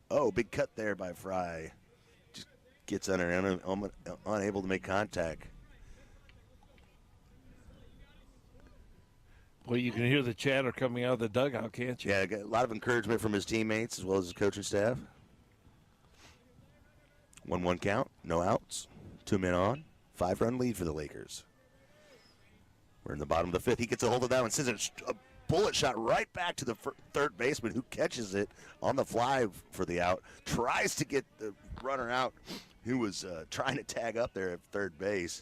Oh, big cut there by Fry. Just gets under and unable to make contact. Well, you can hear the chatter coming out of the dugout, can't you? Yeah, got a lot of encouragement from his teammates as well as his coaching staff. 1-1 count, no outs, 2 men on, 5-run lead for the Lakers. We're in the bottom of the fifth. He gets a hold of that one, sends a bullet shot right back to the third baseman, who catches it on the fly for the out. Tries to get the runner out, who was trying to tag up there at third base.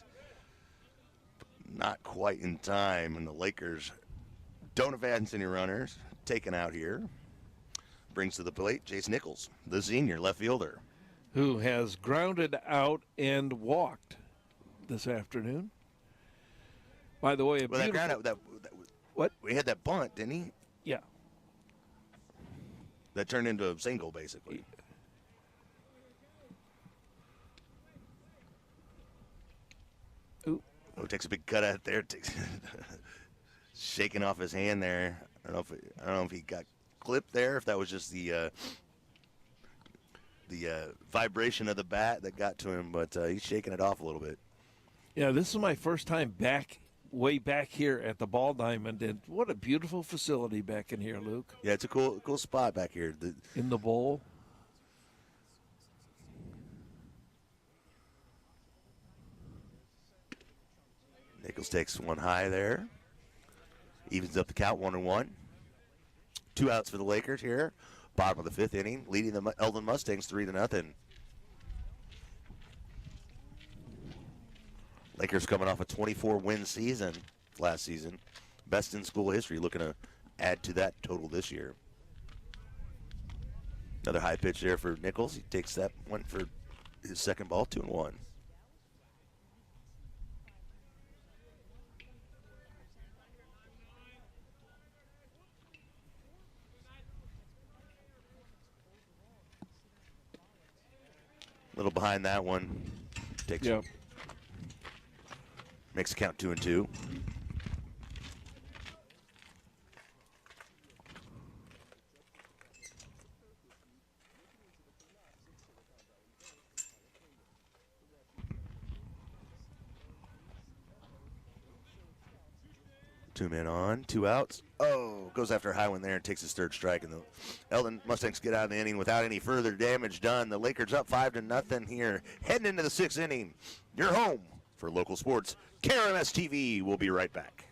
Not quite in time, and the Lakers don't advance any runners. Taken out here. Brings to the plate Jace Nichols, the senior left fielder, who has grounded out and walked this afternoon. By the way, well, that ground out, what? We had that bunt, didn't he? Yeah. That turned into a single, basically. Ooh. Oh, takes a big cut out there. Shaking off his hand there. I don't know if he got clipped there. If that was just the vibration of the bat that got to him, but he's shaking it off a little bit. Yeah, this is my first time way back here at the Ball Diamond, and what a beautiful facility back in here, Luke. Yeah, it's a cool spot back here. In the bowl. Nichols takes one high there. Evens up the count, 1-1. 2 outs for the Lakers here. Bottom of the fifth inning, leading the Eldon Mustangs 3-0. Lakers coming off a 24-win season last season. Best in school history, looking to add to that total this year. Another high pitch there for Nichols. He takes that one for his second ball, 2-1. A little behind that one. Makes the count 2-2. Two men on, two outs. Oh, goes after a high one there and takes his third strike. And the Eldon Mustangs get out of the inning without any further damage done. The Lakers up 5-0 here, heading into the 6th inning. You're home for local sports. KRMS TV. We'll be right back.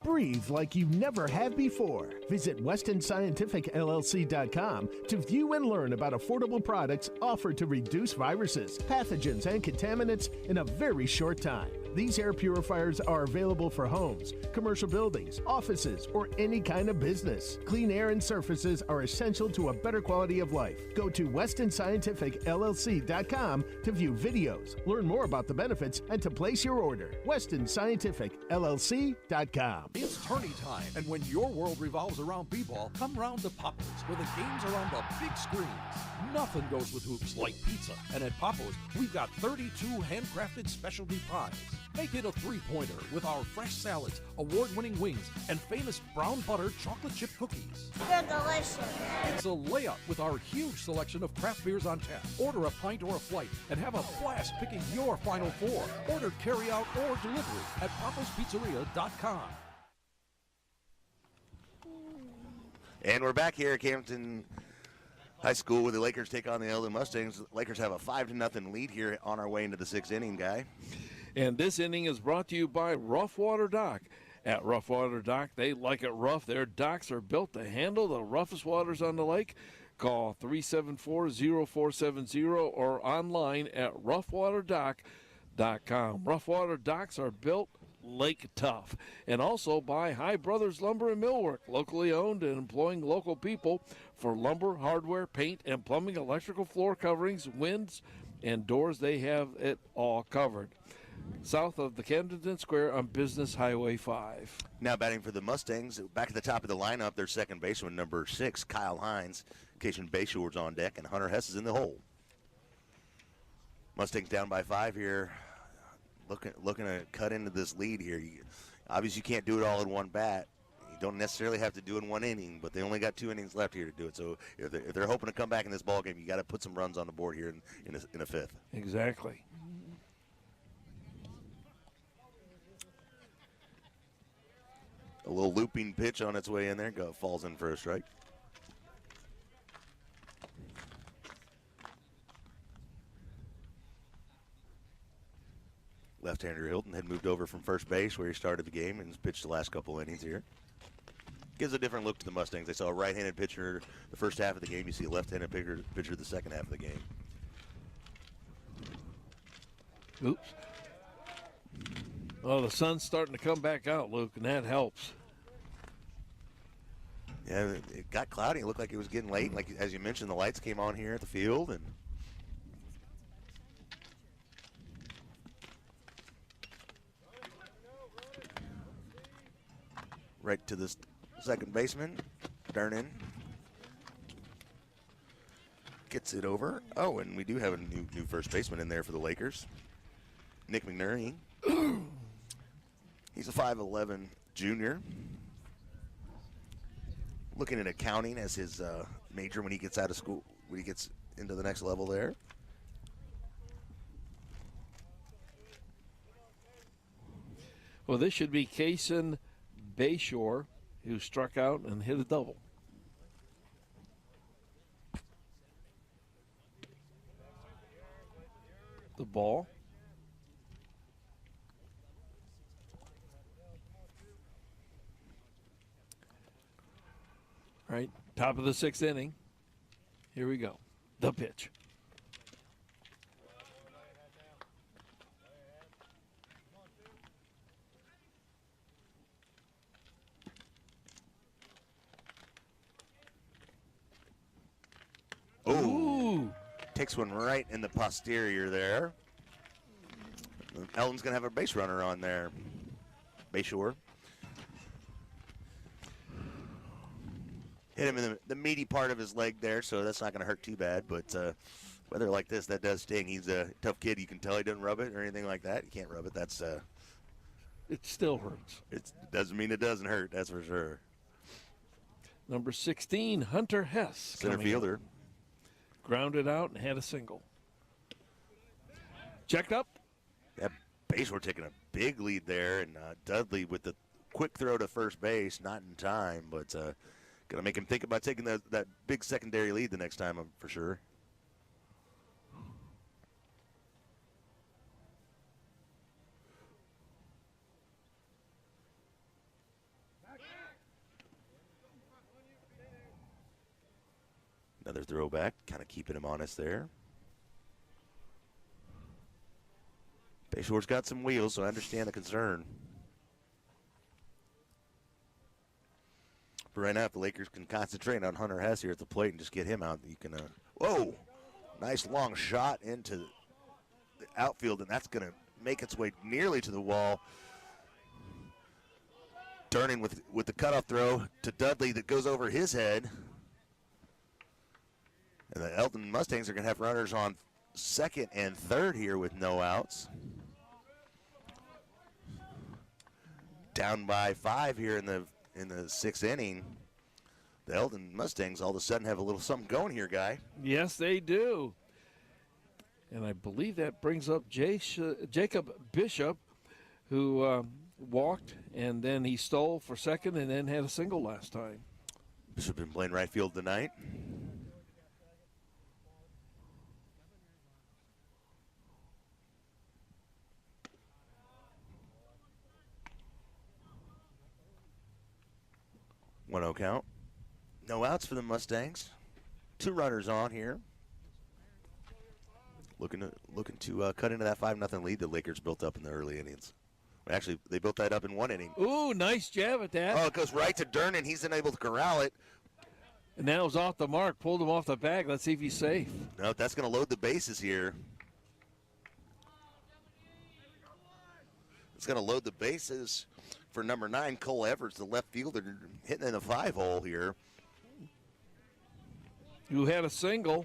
Breathe like you never have before. Visit WestonScientificLLC.com to view and learn about affordable products offered to reduce viruses, pathogens, and contaminants in a very short time. These air purifiers are available for homes, commercial buildings, offices, or any kind of business. Clean air and surfaces are essential to a better quality of life. Go to WestonScientificLLC.com to view videos, learn more about the benefits, and to place your order. WestonScientificLLC.com. It's tourney time, and when your world revolves around b-ball, come round to Papo's, where the games are on the big screens. Nothing goes with hoops like pizza, and at Papo's, we've got 32 handcrafted specialty pies. Make it a three-pointer with our fresh salads, award-winning wings, and famous brown butter chocolate chip cookies. They're delicious. It's a layup with our huge selection of craft beers on tap. Order a pint or a flight and have a blast picking your Final Four. Order carry-out or delivery at papospizzeria.com. And we're back here at Camdenton High School where the Lakers take on the Eldon Mustangs. The Lakers have a 5-0 lead here on our way into the 6th inning, Guy. And this inning is brought to you by Rough Water Dock. At Rough Water Dock, they like it rough. Their docks are built to handle the roughest waters on the lake. Call 374-0470 or online at roughwaterdock.com. Rough Water Docks are built lake tough. And also by High Brothers Lumber and Millwork, locally owned and employing local people for lumber, hardware, paint, and plumbing, electrical floor coverings, winds, and doors. They have it all covered. South of the Camdenton Square on Business Highway 5. Now batting for the Mustangs, back at the top of the lineup, their second baseman, number 6, Kyle Hines. Cation Bayshaw's on deck, and Hunter Hess is in the hole. Mustangs down by 5 here. Looking to cut into this lead here. Obviously, you can't do it all in one bat. You don't necessarily have to do it in one inning, but they only got 2 innings left here to do it. So if they're hoping to come back in this ball game, you got to put some runs on the board here in a 5th. Exactly. A little looping pitch on its way in there. Falls in for a strike. Left-hander Hilton had moved over from first base where he started the game and has pitched the last couple innings here. Gives a different look to the Mustangs. They saw a right-handed pitcher the first half of the game. You see a left-handed pitcher the second half of the game. Oops. Well, the sun's starting to come back out, Luke, and that helps. Yeah, it got cloudy. It looked like it was getting late. Like, as you mentioned, the lights came on here at the field, and right to the second baseman, Dernan. Gets it over. Oh, and we do have a new first baseman in there for the Lakers. Nick McNerney. He's a 5'11 junior. Looking at accounting as his major when he gets out of school, when he gets into the next level there. Well, this should be Kason Bayshore, who struck out and hit a double. The ball. Right, top of the 6th inning. Here we go. The pitch. Ooh. Takes one right in the posterior there. Eldon's going to have a base runner on there. Bayshore. Hit him in the meaty part of his leg there, so that's not going to hurt too bad. But weather like this, that does sting. He's a tough kid. You can tell he doesn't rub it or anything like that. You can't rub it. That's it still hurts. It doesn't mean it doesn't hurt. That's for sure. Number 16, Hunter Hess. Center fielder. Grounded out and had a single. Checked up. Yeah, Bayshore taking a big lead there, and Dudley with the quick throw to first base, not in time, but going to make him think about taking that big secondary lead the next time, for sure. Another throwback, kind of keeping him honest there. Bayshore's got some wheels, so I understand the concern. But right now, if the Lakers can concentrate on Hunter Hess here at the plate and just get him out, you can. Whoa! Nice long shot into the outfield, and that's going to make its way nearly to the wall. Durnin with the cutoff throw to Dudley that goes over his head. And the Eldon Mustangs are going to have runners on second and third here with no outs. Down by 5 here in the 6th inning. The Eldon Mustangs all of a sudden have a little something going here, Guy. Yes, they do. And I believe that brings up Jacob Bishop, who walked, and then he stole for second and then had a single last time. Bishop been playing right field tonight. One 0 count. No outs for the Mustangs. 2 runners on here. Looking to cut into that 5-0 lead the Lakers built up in the early innings. Actually, they built that up in 1 inning. Ooh, nice jab at that. Oh, it goes right to Durnin. He's unable to corral it. And that was off the mark. Pulled him off the bag. Let's see if he's safe. No, that's going to load the bases here. It's going to load the bases for number 9, Cole Everts, the left fielder, hitting in the 5-hole here. Who had a single,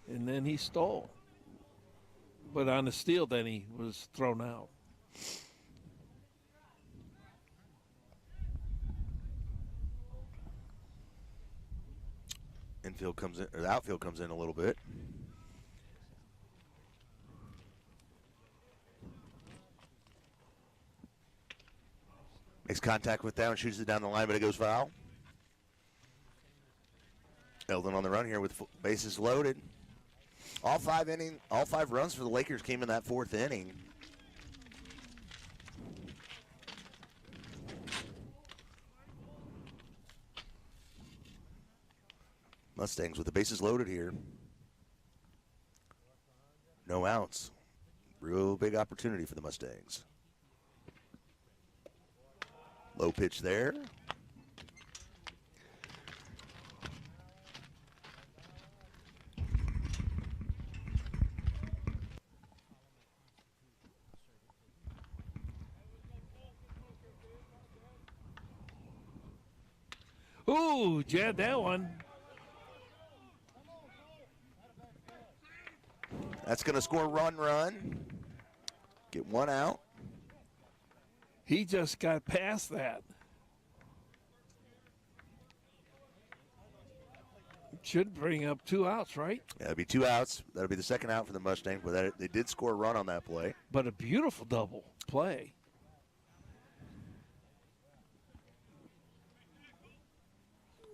and then he stole. But on the steal, then he was thrown out. Infield comes in, or the outfield comes in a little bit. Makes contact with that and shoots it down the line, but it goes foul. Eldon on the run here with bases loaded. All 5 runs for the Lakers came in that 4th inning. Mustangs with the bases loaded here. No outs. Real big opportunity for the Mustangs. Low pitch there. Ooh, jabbed that one. That's going to score run. Get 1 out. He just got past that. Should bring up 2 outs, right? Yeah, it'll be 2 outs. That'll be the 2nd out for the Mustangs, but they did score a run on that play. But a beautiful double play.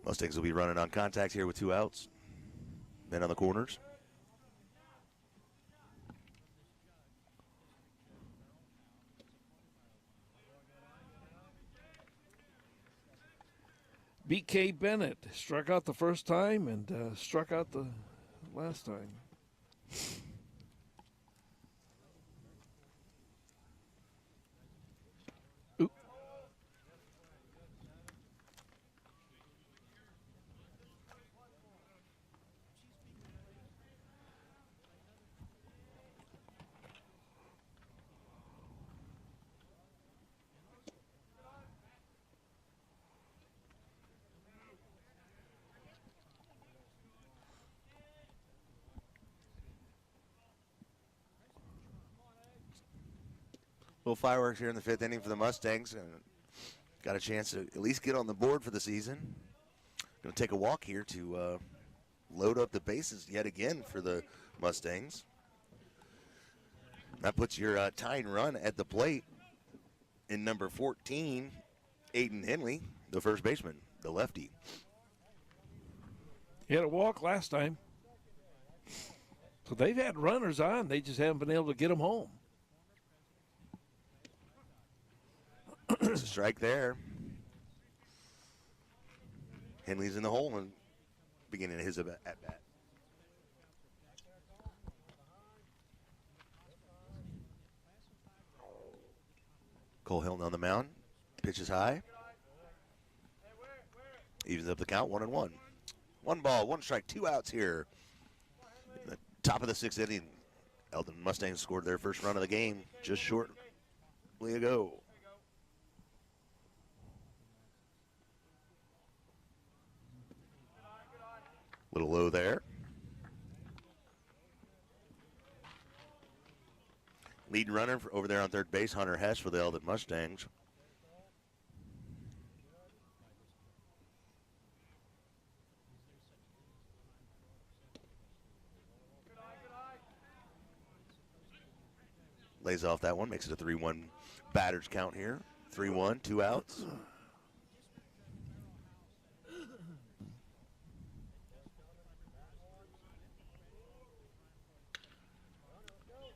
Mustangs will be running on contact here with 2 outs. Men on the corners. B.K. Bennett struck out the first time and struck out the last time. Ooh. Little fireworks here in the 5th inning for the Mustangs. And got a chance to at least get on the board for the season. Going to take a walk here to load up the bases yet again for the Mustangs. That puts your tying run at the plate in number 14, Aiden Henley, the first baseman, the lefty. He had a walk last time. So they've had runners on. They just haven't been able to get them home. There's a strike there. Henley's in the hole and beginning his at-bat. Cole Hilton on the mound. Pitches high. Evens up the count, 1-1. 1 ball, 1 strike, 2 outs here. In the top of the 6th inning, Eldon Mustangs scored their first run of the game just shortly ago. Little low there. Lead runner over there on third base, Hunter Hess for the Eldon Mustangs. Lays off that one, makes it a 3-1 batters count here. 3-1, 2 outs.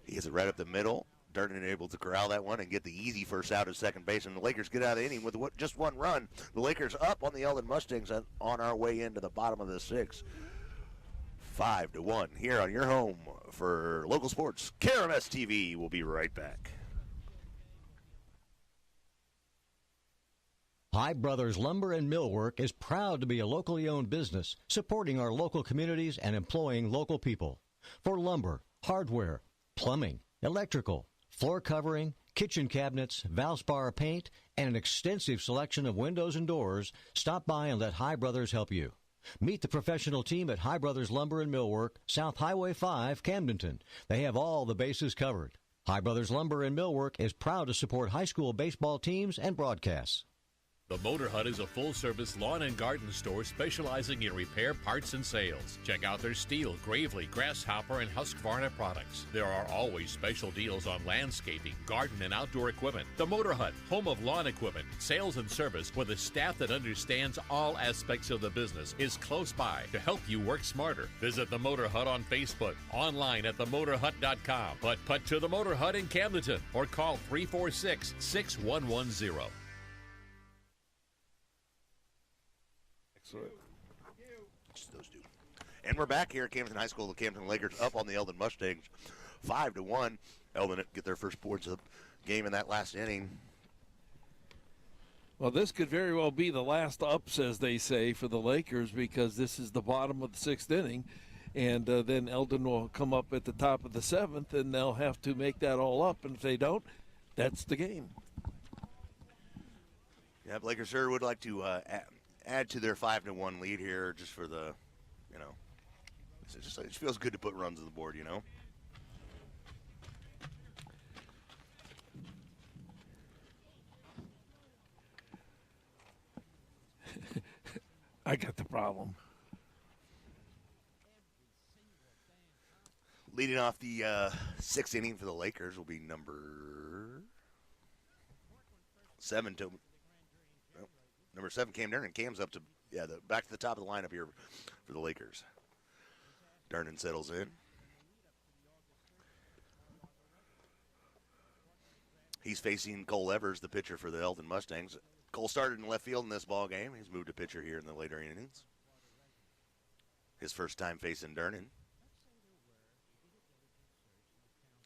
He gets it right up the middle. Durden able to corral that one and get the easy first out at second base. And the Lakers get out of the inning with just 1 run. The Lakers up on the Eldon Mustangs on our way into the bottom of the 6th. 5-1 here on your home for local sports. KRMS TV. We'll be right back. High Brothers Lumber and Millwork is proud to be a locally owned business, supporting our local communities and employing local people. For lumber, hardware, plumbing, electrical, floor covering, kitchen cabinets, Valspar paint, and an extensive selection of windows and doors, stop by and let High Brothers help you. Meet the professional team at High Brothers Lumber and Millwork, South Highway 5, Camdenton. They have all the bases covered. High Brothers Lumber and Millwork is proud to support high school baseball teams and broadcasts. The Motor Hut is a full-service lawn and garden store specializing in repair, parts, and sales. Check out their Steel, Gravely, Grasshopper, and Husqvarna products. There are always special deals on landscaping, garden, and outdoor equipment. The Motor Hut, home of lawn equipment, sales, and service with a staff that understands all aspects of the business, is close by to help you work smarter. Visit The Motor Hut on Facebook, online at themotorhut.com. Put to The Motor Hut in Camdenton or call 346-6110. Just those two. And we're back here at Camdenton High School. The Camdenton Lakers up on the Eldon Mustangs 5-1. Eldon get their first points of the game in that last inning. Well, this could very well be the last ups, as they say, for the Lakers, because this is the bottom of the 6th inning. And then Eldon will come up at the top of the 7th, and they'll have to make that all up. And if they don't, that's the game. Yeah, Lakers sure would like to add to their 5-1 lead here, just for the, it just feels good to put runs on the board, I got the problem. Leading off the 6th inning for the Lakers will be number 7 to. Number 7, Cam Durden. Cam's up to, back to the top of the lineup here for the Lakers. Durden settles in. He's facing Cole Evers, the pitcher for the Eldon Mustangs. Cole started in left field in this ball game. He's moved to pitcher here in the later innings. His first time facing Durden.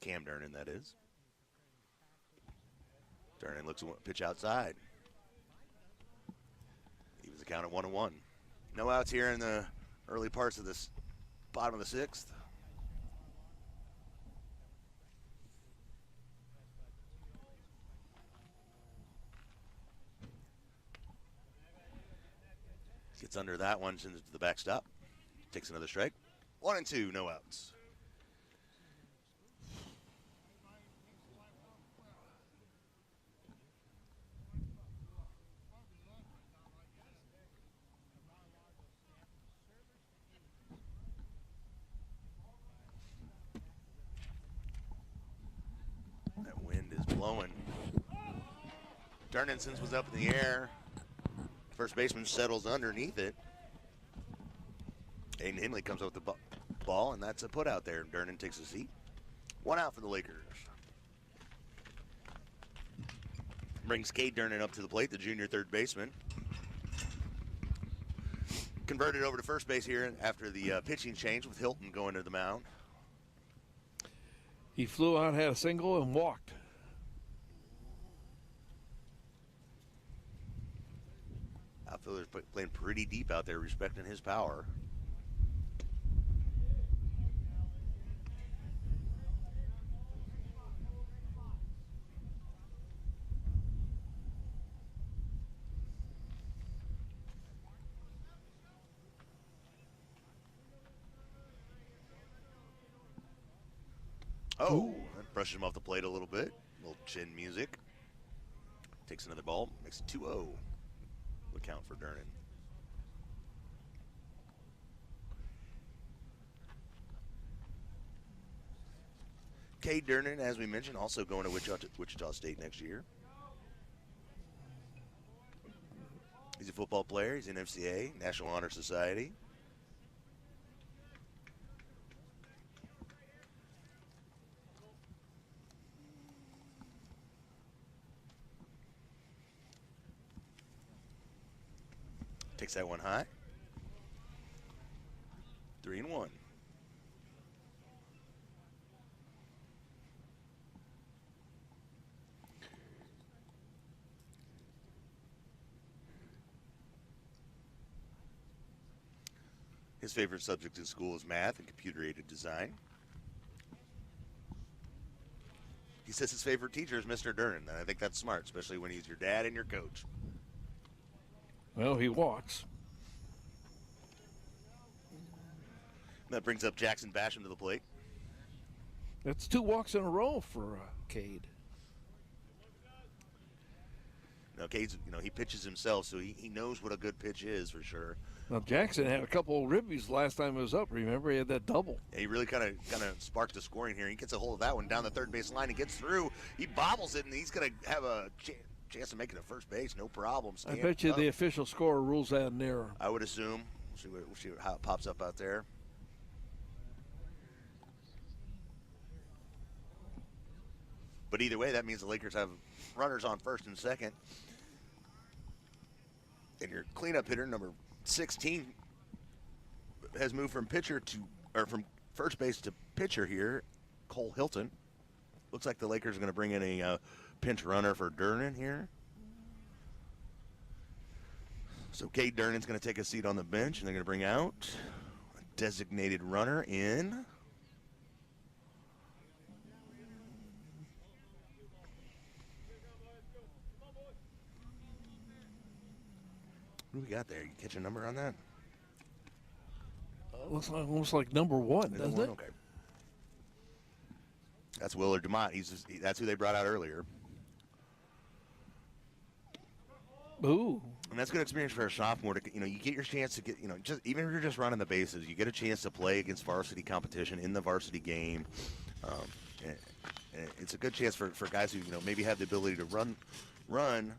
Cam Durden, that is. Durden looks at pitch outside. Evens the count at 1-1. No outs here in the early parts of this bottom of the 6th. Gets under that one, sends it to the backstop. Takes another strike. 1-2, no outs. flowing. Durninson's was up in the air. First baseman settles underneath it. Aiden Henley comes up with the ball, and that's a put out there. Durnin takes a seat. 1 out for the Lakers. Brings Cade Durnin up to the plate, the junior third baseman. Converted over to first base here after the pitching change with Hilton going to the mound. He flew out, had a single, and walked. Outfielder's playing pretty deep out there, respecting his power. Oh, that brushes him off the plate a little bit. A little chin music. Takes another ball, makes it 2-0. The count for Durnin. Cade Durnin, as we mentioned, also going to Wichita State next year. He's a football player. He's in FCA, National Honor Society. Takes that one high. 3-1. His favorite subject in school is math and computer-aided design. He says his favorite teacher is Mr. Durnin, and I think that's smart, especially when he's your dad and your coach. Well, he walks. That brings up Jackson Basham to the plate. That's 2 walks in a row for Cade. Now, Cade's, he pitches himself, so he knows what a good pitch is for sure. Now, Jackson had a couple of ribbies last time it was up. Remember, he had that double. Yeah, he really kind of sparked the scoring here. He gets a hold of that one down the third base line. He gets through. He bobbles it, and he's going to have a chance of making it first base, no problem. I bet you the official scorer rules that an error. I would assume. We'll see how it pops up out there. But either way, that means the Lakers have runners on first and second. And your cleanup hitter, number 16, has moved from from first base to pitcher here, Cole Hilton. Looks like the Lakers are going to bring in a pinch runner for Durnin here. So Cade Durnin's going to take a seat on the bench, and they're going to bring out a designated runner in. What do we got there? You catch a number on that? Looks like almost like number 1, doesn't it? Okay. That's Willard DeMott. That's who they brought out earlier. Ooh. And that's a good experience for a sophomore. You get your chance to get, just even if you're just running the bases, you get a chance to play against varsity competition in the varsity game. And it's a good chance for guys who, maybe have the ability to run,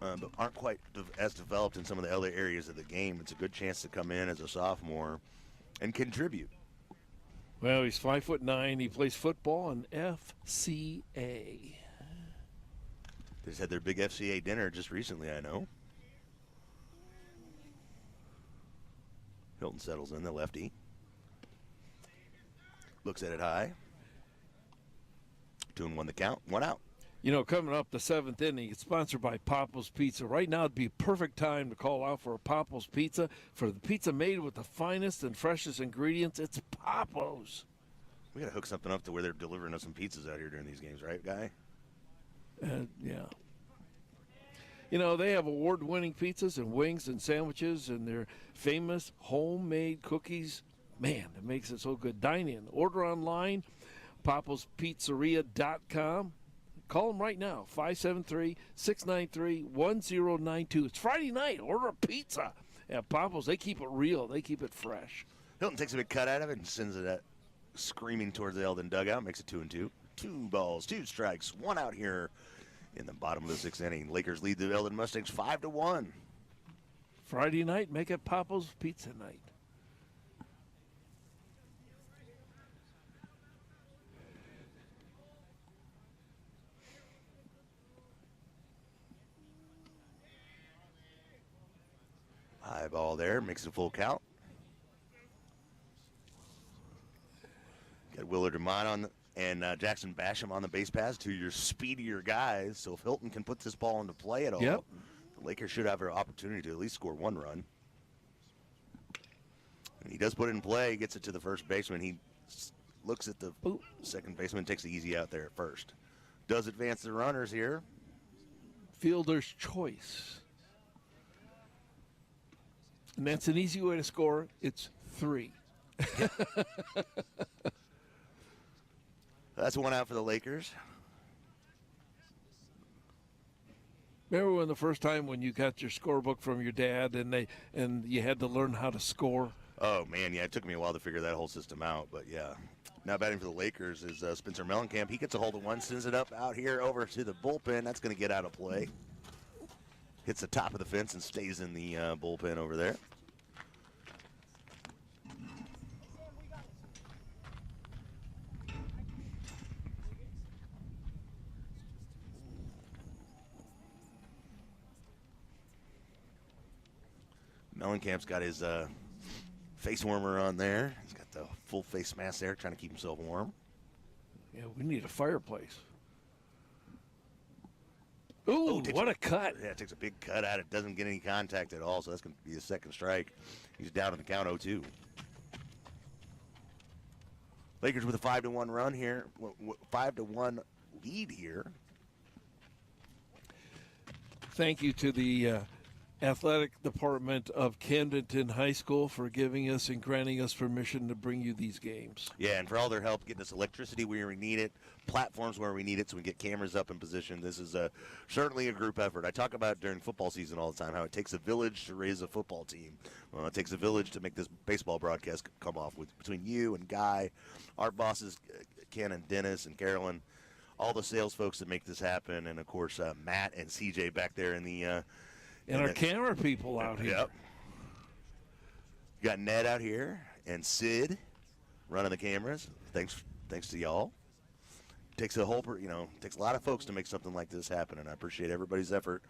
but aren't quite as developed in some of the other areas of the game. It's a good chance to come in as a sophomore and contribute. Well, he's 5'9". He plays football in FCA. They just had their big FCA dinner just recently, I know. Hilton settles in, the lefty. Looks at it high. 2-1 the count, 1 out. Coming up the 7th inning, it's sponsored by Papa's Pizza. Right now would be a perfect time to call out for a Papa's Pizza. For the pizza made with the finest and freshest ingredients, it's Papa's. We got to hook something up to where they're delivering us some pizzas out here during these games, right, Guy? Yeah. They have award-winning pizzas and wings and sandwiches and their famous homemade cookies. Man, it makes it so good. Dine in. Order online, papaspizzeria.com. Call them right now, 573-693-1092. It's Friday night. Order a pizza at Papa's. They keep it real. They keep it fresh. Hilton takes a big cut out of it and sends it screaming towards the Eldon dugout. Makes it 2-2. 2 balls, 2 strikes, 1 out here in the bottom of the 6th inning. Lakers lead the Eldon Mustangs 5-1. Friday night, make it Papa's Pizza night. High ball there, makes it a full count. Got Willard Demott and Jackson Basham on the base paths, 2 of your speedier guys. So if Hilton can put this ball into play at all, the Lakers should have an opportunity to at least score 1 run. And he does put it in play, gets it to the first baseman. He looks at the second baseman, takes the easy out there at first. Does advance the runners here. Fielder's choice. And that's an easy way to score. It's 3. That's 1 out for the Lakers. Remember when the first time when you got your scorebook from your dad and you had to learn how to score? Oh, man, yeah, it took me a while to figure that whole system out, but yeah. Now batting for the Lakers is Spencer Mellencamp. He gets a hold of one, sends it up out here over to the bullpen. That's going to get out of play. Hits the top of the fence and stays in the bullpen over there. Mellencamp's got his face warmer on there. He's got the full face mask there, trying to keep himself warm. Yeah, we need a fireplace. Ooh, what a cut. Yeah, takes a big cut out. It doesn't get any contact at all, so that's going to be the second strike. He's down in the count 0-2. Lakers with a 5-1 run here, 5-1 lead here. Thank you to the athletic department of Camdenton High School for giving us and granting us permission to bring you these games. Yeah, and for all their help getting us electricity where we need it, platforms where we need it, so we can get cameras up in position. This is certainly a group effort. I talk about it during football season all the time, how it takes a village to raise a football team. Well, it takes a village to make this baseball broadcast come off. Between you and Guy, our bosses, Ken and Dennis and Carolyn, all the sales folks that make this happen, and, of course, Matt and CJ back there in the and our camera people out here. Yep. You got Ned out here and Sid running the cameras. Thanks to y'all. Takes a whole, takes a lot of folks to make something like this happen, and I appreciate everybody's effort.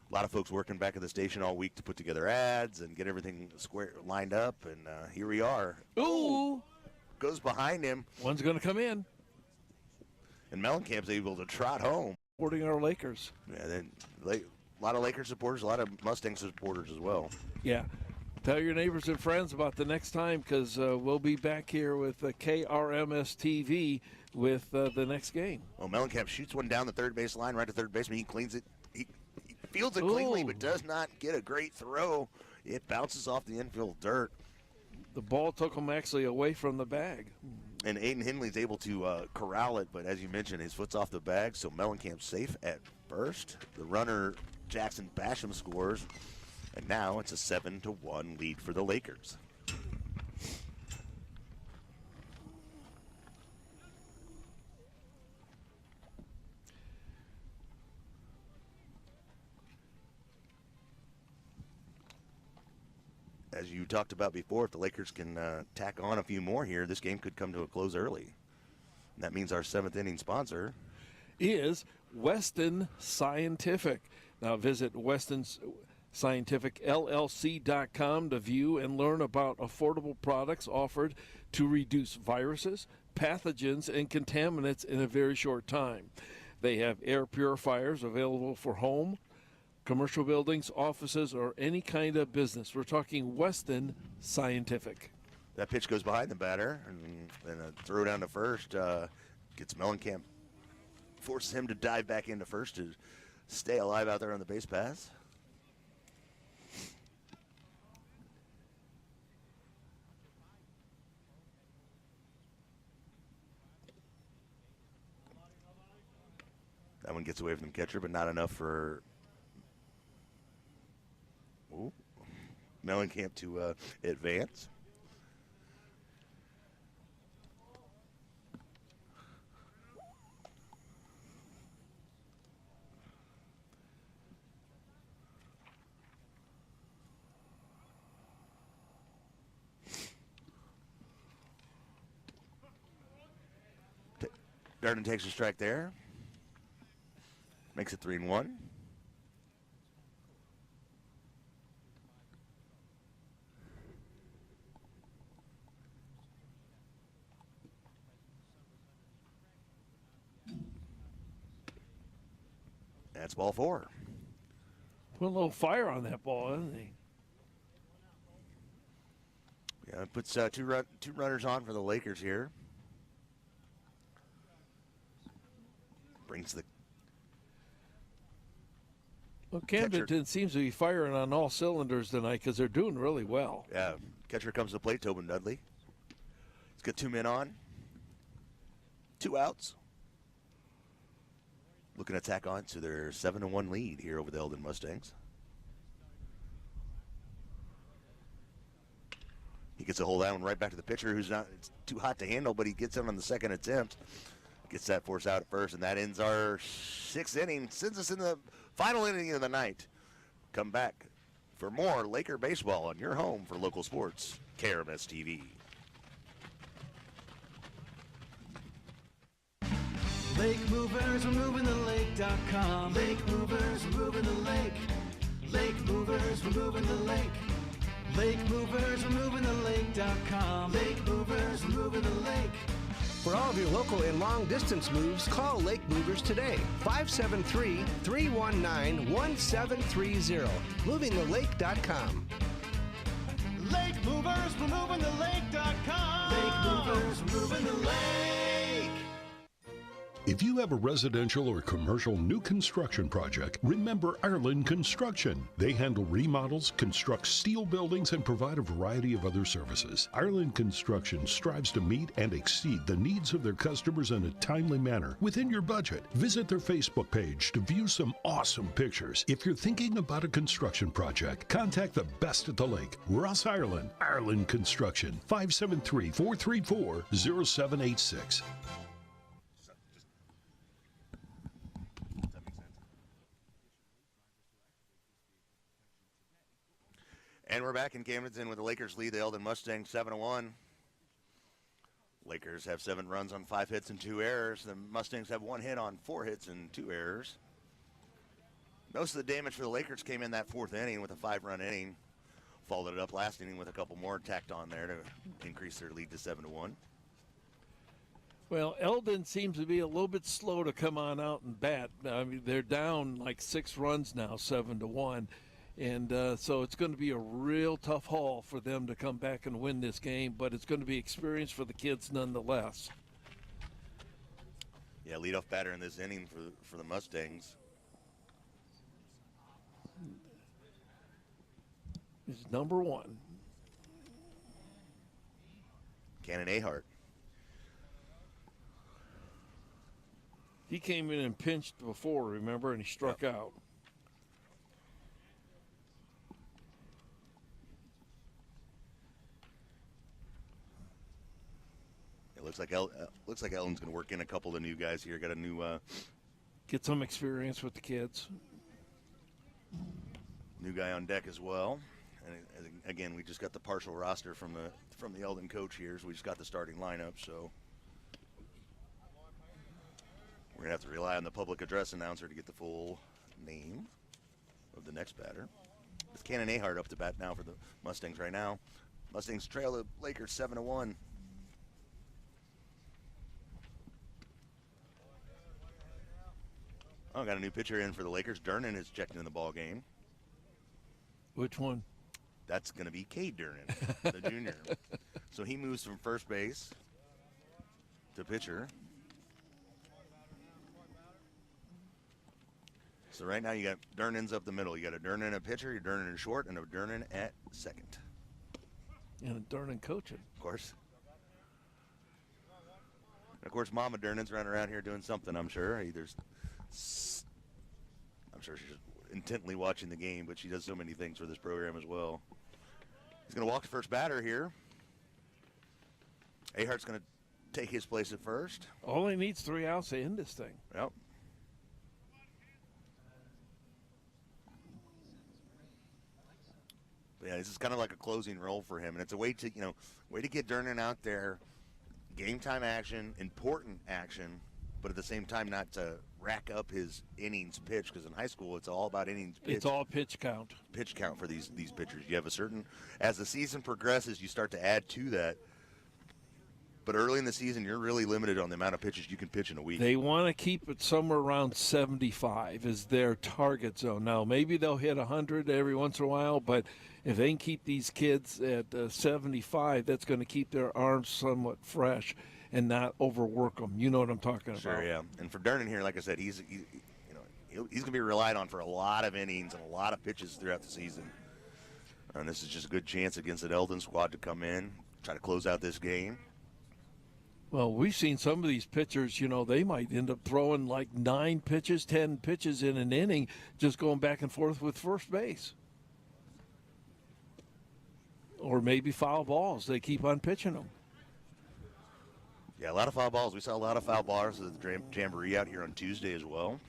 A lot of folks working back at the station all week to put together ads and get everything square lined up, and here we are. Ooh! Goes behind him. One's going to come in. And Mellencamp's able to trot home. Supporting our Lakers. Yeah, then a lot of Lakers supporters, a lot of Mustang supporters as well. Yeah. Tell your neighbors and friends about the next time, because we'll be back here with KRMS TV with the next game. Well, Mellencamp shoots one down the third base line, right to third baseman. He cleans it. He fields it cleanly, but does not get a great throw. It bounces off the infield dirt. The ball took him actually away from the bag. And Aiden Henley's able to corral it, but as you mentioned, his foot's off the bag, so Mellencamp's safe at first. The runner, Jackson Basham, scores, and now it's a 7-1 lead for the Lakers. As you talked about before, if the Lakers can tack on a few more here, this game could come to a close early. And that means our 7th inning sponsor is Weston Scientific. Now visit WestonScientificLLC.com to view and learn about affordable products offered to reduce viruses, pathogens, and contaminants in a very short time. They have air purifiers available for home, commercial buildings, offices, or any kind of business. We're talking Weston Scientific. That pitch goes behind the batter, and a throw down to first gets Mellencamp, forces him to dive back into first to stay alive out there on the base paths. That one gets away from the catcher, but not enough for Mellencamp to advance. Darden takes a strike there. Makes it 3-1. That's ball 4. Put a little fire on that ball, isn't he? Yeah, it puts two runners on for the Lakers here. Brings the Camdenton seems to be firing on all cylinders tonight because they're doing really well. Yeah, catcher comes to the plate, Tobin Dudley. He's got 2 men on. 2 outs. Looking to tack on to their 7-1 lead here over the Eldon Mustangs. He gets a hold that one right back to the pitcher, who's not it's too hot to handle, but he gets it on the second attempt. Gets that force out at first, and that ends our 6th inning. Sends us in the final inning of the night. Come back for more Laker baseball on your home for local sports, KRMS TV. Lake movers, we're moving the lake.com. Lake movers, we're moving the lake. Lake movers, we're moving the lake. Lake movers, we're moving the lake.com. Lake movers, we're moving the lake. For all of your local and long distance moves, call Lake Movers today. 573-319-1730. MovingTheLake.com. Lake movers, we're moving the lake.com. Lake movers, we're moving the lake. If you have a residential or commercial new construction project, remember Ireland Construction. They handle remodels, construct steel buildings, and provide a variety of other services. Ireland Construction strives to meet and exceed the needs of their customers in a timely manner within your budget. Visit their Facebook page to view some awesome pictures. If you're thinking about a construction project, contact the best at the lake, Ross Ireland, Ireland Construction, 573-434-0786. And we're back in Camdenton with the Lakers lead the Eldon Mustangs 7-1. Lakers have 7 runs on 5 hits and 2 errors. The Mustangs have 1 hit on 4 hits and 2 errors. Most of the damage for the Lakers came in that 4th inning with a 5-run inning. Followed it up last inning with a couple more tacked on there to increase their lead to 7-1. Well, Eldon seems to be a little bit slow to come on out and bat. I mean, they're down like 6 runs now, 7-1. And so it's going to be a real tough haul for them to come back and win this game, but it's going to be experience for the kids nonetheless. Yeah, leadoff batter in this inning for the Mustangs. Is number 1. Cannon Ahart. He came in and pinched before, remember, and he struck out. It looks like Eldon's going to work in a couple of new guys here. Got a new get some experience with the kids. New guy on deck as well. And again, we just got the partial roster from the Eldon coach here, so we just got the starting lineup. So we're gonna have to rely on the public address announcer to get the full name of the next batter. It's Cannon Ahart up to bat now for the Mustangs right now. Mustangs trail the Lakers 7-1. Oh, got a new pitcher in for the Lakers. Durnan is checked into the ball game. Which one? That's going to be Cade Durnan, the junior. So he moves from first base to pitcher. So right now you got Durnan's up the middle. You got a Durnan at pitcher, a Durnan at short, and a Durnan at second. And a Durnan coaching. Of course. And of course, Mama Durnan's running around here doing something, I'm sure. I'm sure she's intently watching the game, but she does so many things for this program as well. He's going to walk the first batter here. Ahart's going to take his place at first. Only needs 3 outs to end this thing. Yep. But yeah, this is kind of like a closing role for him, and it's a way to get Durnan out there, game time action, important action, but at the same time not to rack up his innings pitched, because in high school it's all about innings pitched. It's all pitch count. Pitch count for these pitchers. You have a certain, as the season progresses, you start to add to that. But early in the season, you're really limited on the amount of pitches you can pitch in a week. They want to keep it somewhere around 75 is their target zone. Now, maybe they'll hit 100 every once in a while, but if they can keep these kids at 75, that's going to keep their arms somewhat fresh and not overwork them. You know what I'm talking about. Sure, yeah. And for Durnan here, like I said, he's going to be relied on for a lot of innings and a lot of pitches throughout the season. And this is just a good chance against an Eldon squad to come in, try to close out this game. Well, we've seen some of these pitchers, they might end up throwing like 9 pitches, 10 pitches in an inning, just going back and forth with first base. Or maybe foul balls. They keep on pitching them. Yeah, a lot of foul balls. We saw a lot of foul balls at the Jamboree out here on Tuesday as well.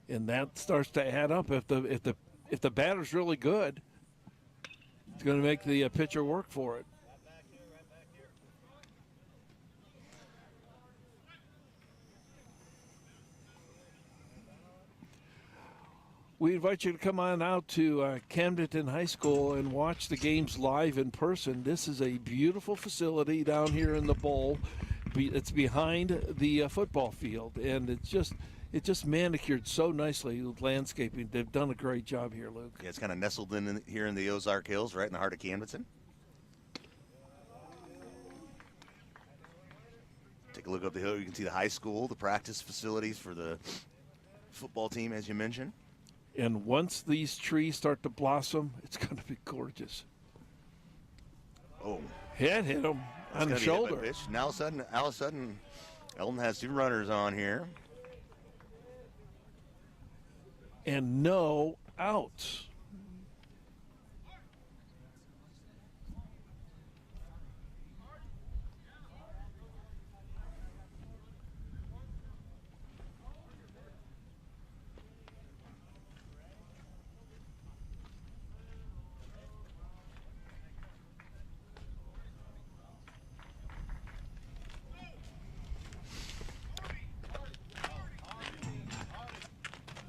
And that starts to add up. If the batter's really good, it's going to make the pitcher work for it. We invite you to come on out to Camdenton High School and watch the games live in person. This is a beautiful facility down here in the bowl. It's behind the football field, and it's just manicured so nicely with landscaping. They've done a great job here, Luke. Yeah, it's kind of nestled in here in the Ozark Hills, right in the heart of Camdenton. Take a look up the hill. You can see the high school, the practice facilities for the football team, as you mentioned. And once these trees start to blossom, it's going to be gorgeous. Oh. Hit him on the shoulder. Now all of a sudden, Eldon has 2 runners on here. And no outs.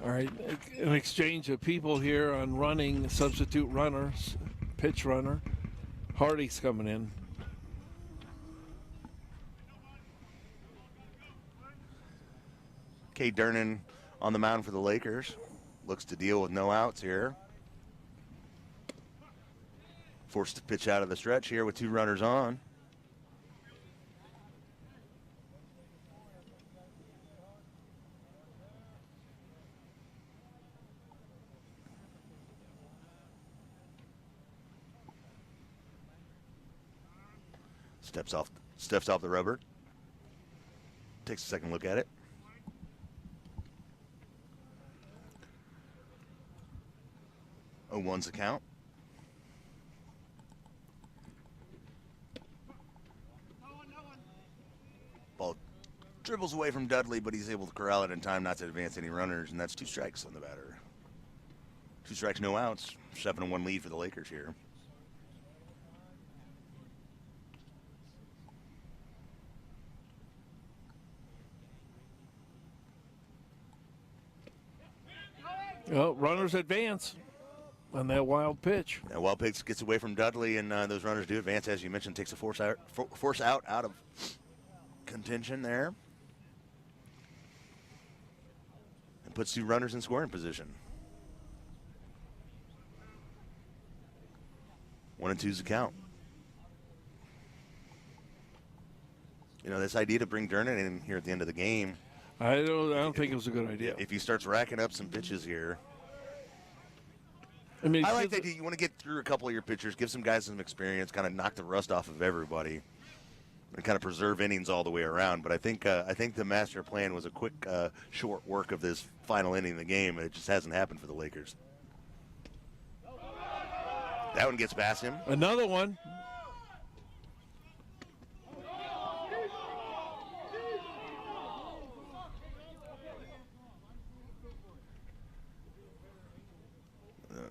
All right, an exchange of people here on running substitute runners, pitch runner. Hardy's coming in. Kay Durnan on the mound for the Lakers. Looks to deal with no outs here. Forced to pitch out of the stretch here with 2 runners on. Steps off the rubber. Takes a second look at it. Oh, 1's the count. Ball dribbles away from Dudley, but he's able to corral it in time not to advance any runners, and that's 2 strikes on the batter. 2 strikes, no outs. 7-1 lead for the Lakers here. Well, runners advance on that wild pitch. That wild pitch gets away from Dudley, and those runners do advance, as you mentioned. Takes a force out of contention there, and puts 2 runners in scoring position. 1 and 2's the count. This idea to bring Durnan in here at the end of the game. I don't think it was a good idea. If he starts racking up some pitches here. I like that you want to get through a couple of your pitchers, give some guys some experience, kind of knock the rust off of everybody, and kind of preserve innings all the way around. But I think the master plan was a quick, short work of this final inning of the game. It just hasn't happened for the Lakers. That one gets past him. Another one.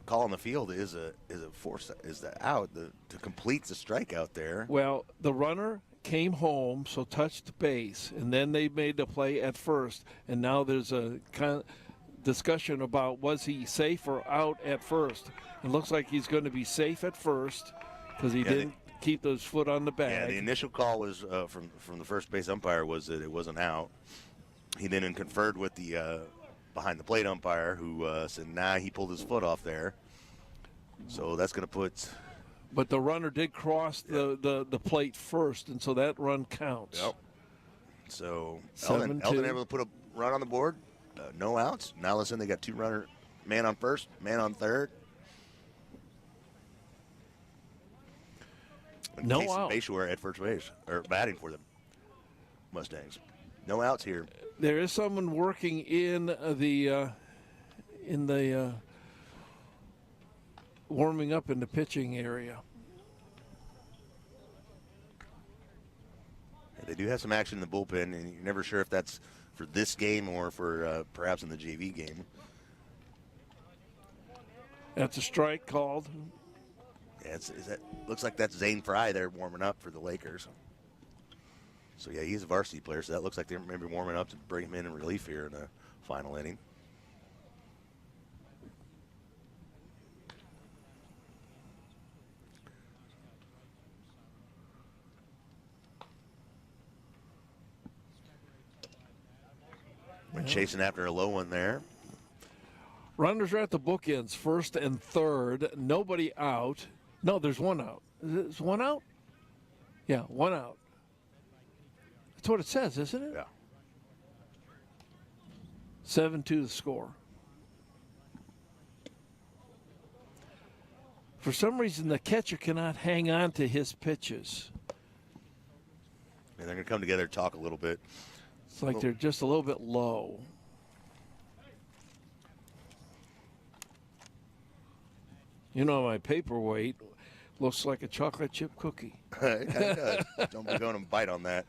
Call on the field is the out to complete the strikeout there. Well, the runner came home, so touched base, and then they made the play at first, and now there's a kind of discussion about was he safe or out at first. It looks like he's going to be safe at first because he didn't keep his foot on the bag. Yeah, the initial call was from the first base umpire was that it wasn't out. He then conferred with the behind the plate umpire who said, nah, he pulled his foot off there. So that's going to put... But the runner did cross the plate first, and so that run counts. Yep. So Eldon able to put a run on the board. No outs. Now listen, they got two runner, man on first, man on third. No out. Bayshore at first base, or batting for the Mustangs. No outs here. There is someone working in the warming up in the pitching area. Yeah, they do have some action in the bullpen, and you're never sure if that's for this game or for perhaps in the JV game. That's a strike called. Yeah, looks like that's Zane Fry there warming up for the Lakers. So, yeah, he's a varsity player, so that looks like they're maybe warming up to bring him in relief here in the final inning. We're chasing after a low one there. Runners are at the bookends, first and third. Nobody out. No, there's one out. Is one out? Yeah, one out. That's what it says, isn't it? Yeah. 7-2 the score. For some reason, the catcher cannot hang on to his pitches. And they're going to come together and talk a little bit. It's like they're just a little bit low. You know, my paperweight looks like a chocolate chip cookie. It kind of does. Don't be going and bite on that.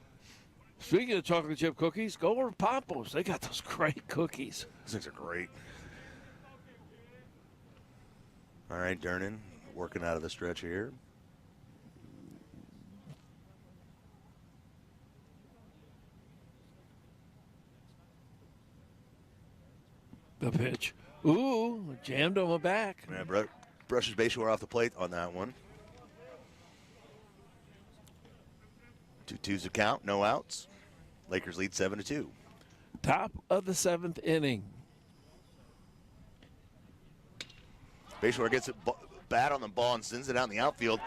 Speaking of chocolate chip cookies, go over to Papa's. They got those great cookies. These things are great. All right, Durnan working out of the stretch here. The pitch. Ooh, jammed on my back. Yeah, brushes Bayshore off the plate on that one. 2-2's the count, no outs. Lakers lead 7-2. Top of the seventh inning. Bayshore gets it bat on the ball and sends it out in the outfield.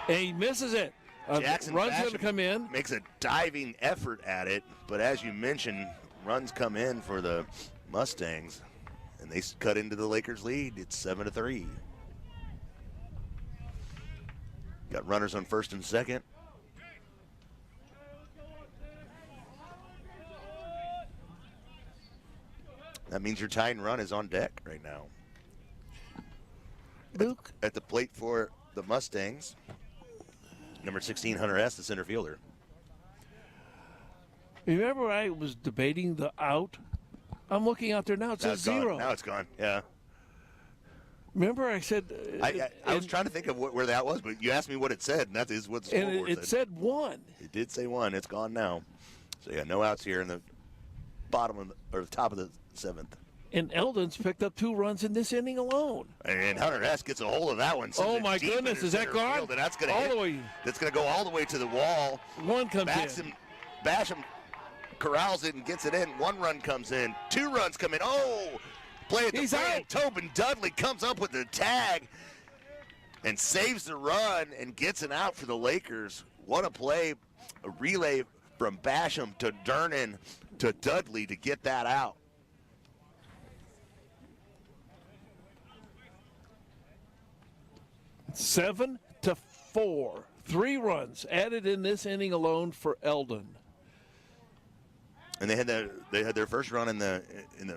And he misses it. Jackson run's going to come in. Makes a diving effort at it, but as you mentioned, runs come in for the Mustangs, and they cut into the Lakers' lead. It's 7-3. Got runners on first and second. That means your tying run is on deck right now. Luke? At the plate for the Mustangs, number 16, Hunter S., the center fielder. Remember I was debating the out? I'm looking out there now. It says 0. Now it's gone, yeah. Remember I said... I was trying to think of where that was, but you asked me what it said, and that is what the scoreboard said. It said 1. It did say 1. It's gone now. So, yeah, no outs here in the the top of the 7th. And Eldon's picked up 2 runs in this inning alone. And Hunter S. gets a hold of that one. Oh, my goodness. Is that gone? And that's going to go all the way to the wall. One comes in. Basham corrals it and gets it in. 1 run comes in. 2 runs come in. Oh, play at the plate. Tobin Dudley comes up with the tag and saves the run and gets an out for the Lakers. What a play. A relay from Basham to Durnan to Dudley to get that out. Seven to 4. 3 runs added in this inning alone for Eldon. And they had their first run in the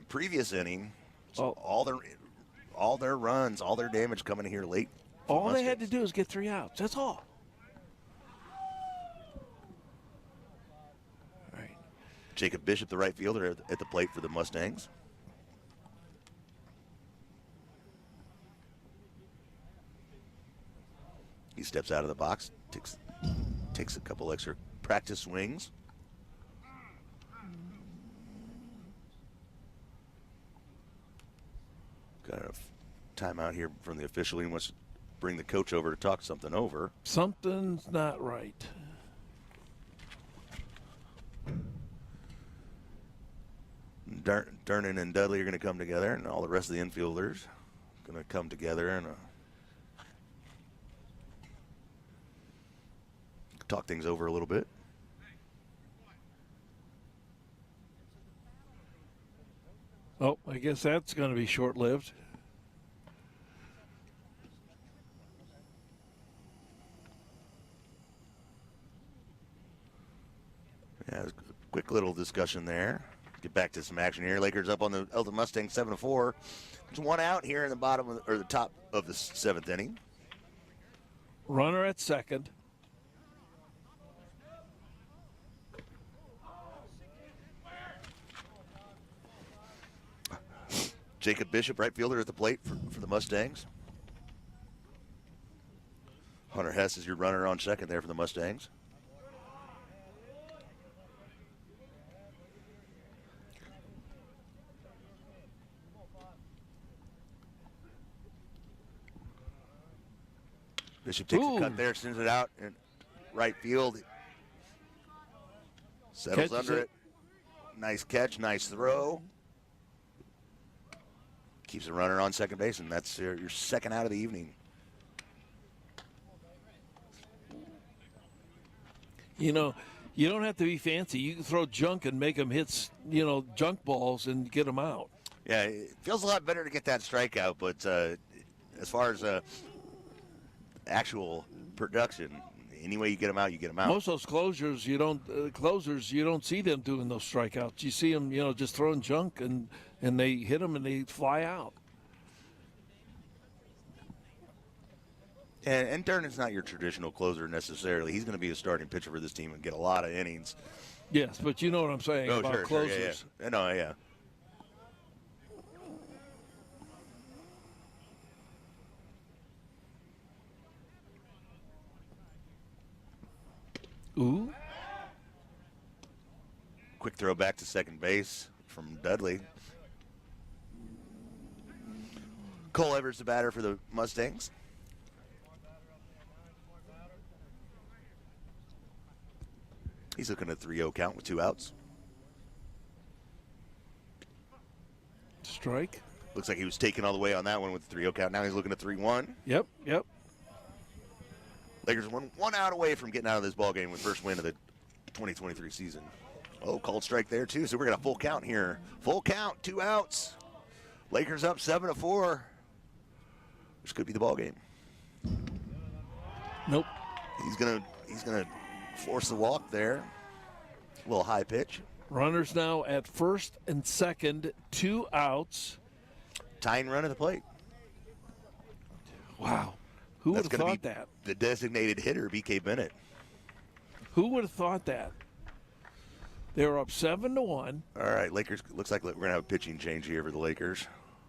previous inning. So all their runs, all their damage coming here late. All they had to do is get 3 outs. That's all. All right. Jacob Bishop, the right fielder, at the plate for the Mustangs. He steps out of the box, takes a couple extra practice swings. Got a timeout here from the official. He wants to bring the coach over to talk something over. Something's not right. Durnan and Dudley are going to come together, and all the rest of the infielders going to come together and talk things over a little bit. Oh, I guess that's going to be short-lived. Yeah, a quick little discussion there. Get back to some action here. Lakers up on the Eldon Mustangs 7-4. There's one out here in the bottom of, or the top of the seventh inning. Runner at second. Jacob Bishop, right fielder, at the plate for the Mustangs. Hunter Hess is your runner on second there for the Mustangs. Bishop takes a cut there, sends it out in right field. Settles under it. Nice catch, nice throw. Keeps the runner on second base, and that's your second out of the evening. You know, you don't have to be fancy. You can throw junk and make them hit, junk balls and get them out. Yeah, it feels a lot better to get that strikeout, but as far as actual production, any way you get them out, you get them out. Most of those closers, you don't see them doing those strikeouts. You see them, just throwing junk and they hit them and they fly out. And Durnan's not your traditional closer necessarily. He's going to be a starting pitcher for this team and get a lot of innings. Yes, but you know what I'm saying about closers. Yeah. No, yeah. Ooh. Quick throw back to second base from Dudley. Cole Evers, the batter for the Mustangs. He's looking at a 3-0 count with 2 outs. Strike. Looks like he was taken all the way on that one with the 3-0 count. Now he's looking at 3-1. Yep. Lakers one out away from getting out of this ball game with first win of the 2023 season. Oh, called strike there too. So we're gonna full count here. Full count, 2 outs. Lakers up 7-4. This could be the ball game. Nope. He's gonna force the walk there. A little high pitch. Runners now at first and second, 2 outs. Tying run at the plate. Wow. Who would have thought that? The designated hitter, BK Bennett. Who would have thought that? They were up 7-1. All right, Lakers. Looks like we're gonna have a pitching change here for the Lakers.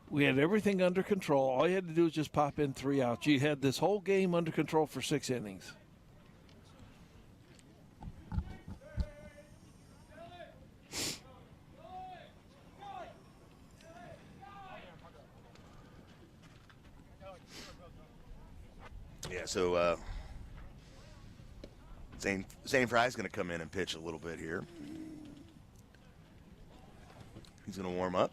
We had everything under control. All you had to do was just pop in 3 outs. You had this whole game under control for 6 innings. Yeah, so Zane Fry's going to come in and pitch a little bit here. He's going to warm up.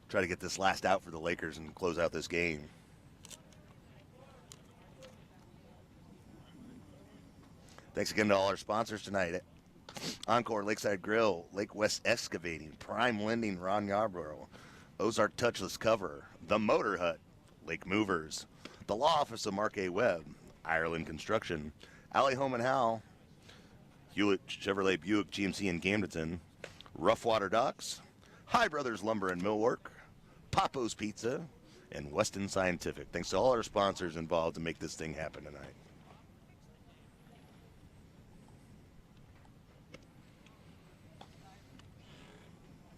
Try to get this last out for the Lakers and close out this game. Thanks again to all our sponsors tonight. Encore Lakeside Grill, Lake West Excavating, Prime Lending, Ron Yarborough, Ozark Touchless Cover, The Motor Hut, Lake Movers, The Law Office of Mark A. Webb, Ireland Construction, Alley Home and Howell, Hewlett Chevrolet Buick GMC in Camdenton, Rough Water Docks, High Brothers Lumber and Millwork, Papo's Pizza, and Weston Scientific. Thanks to all our sponsors involved to make this thing happen tonight.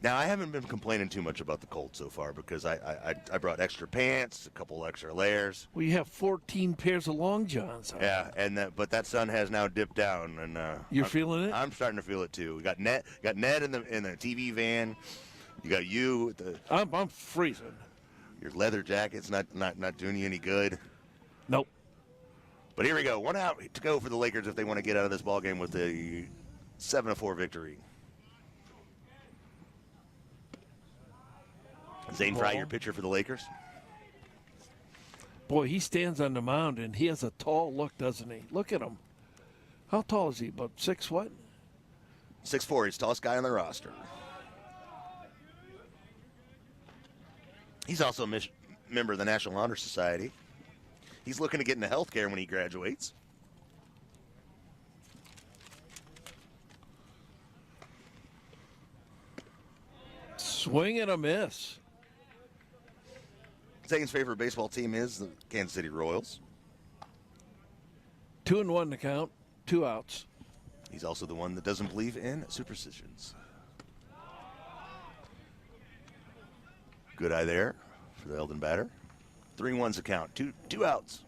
Now, I haven't been complaining too much about the cold so far because I brought extra pants, a couple extra layers. We have 14 pairs of long johns. Yeah, but that sun has now dipped down, and you're feeling it. I'm starting to feel it too. We got Ned in the TV van. You got you at the. I'm freezing. Your leather jacket's not doing you any good. Nope. But here we go. One out to go for the Lakers if they want to get out of this ball game with a 7-4 victory. Zane Fry, your pitcher for the Lakers. Boy, he stands on the mound, and he has a tall look, doesn't he? Look at him. How tall is he? About 6 what? 6'4". He's the tallest guy on the roster. He's also a member of the National Honor Society. He's looking to get into healthcare when he graduates. Swing and a miss. Zane's favorite baseball team is the Kansas City Royals. 2-1 to count, 2 outs. He's also the one that doesn't believe in superstitions. Good eye there for the Eldon batter. 3-1's a count, two outs.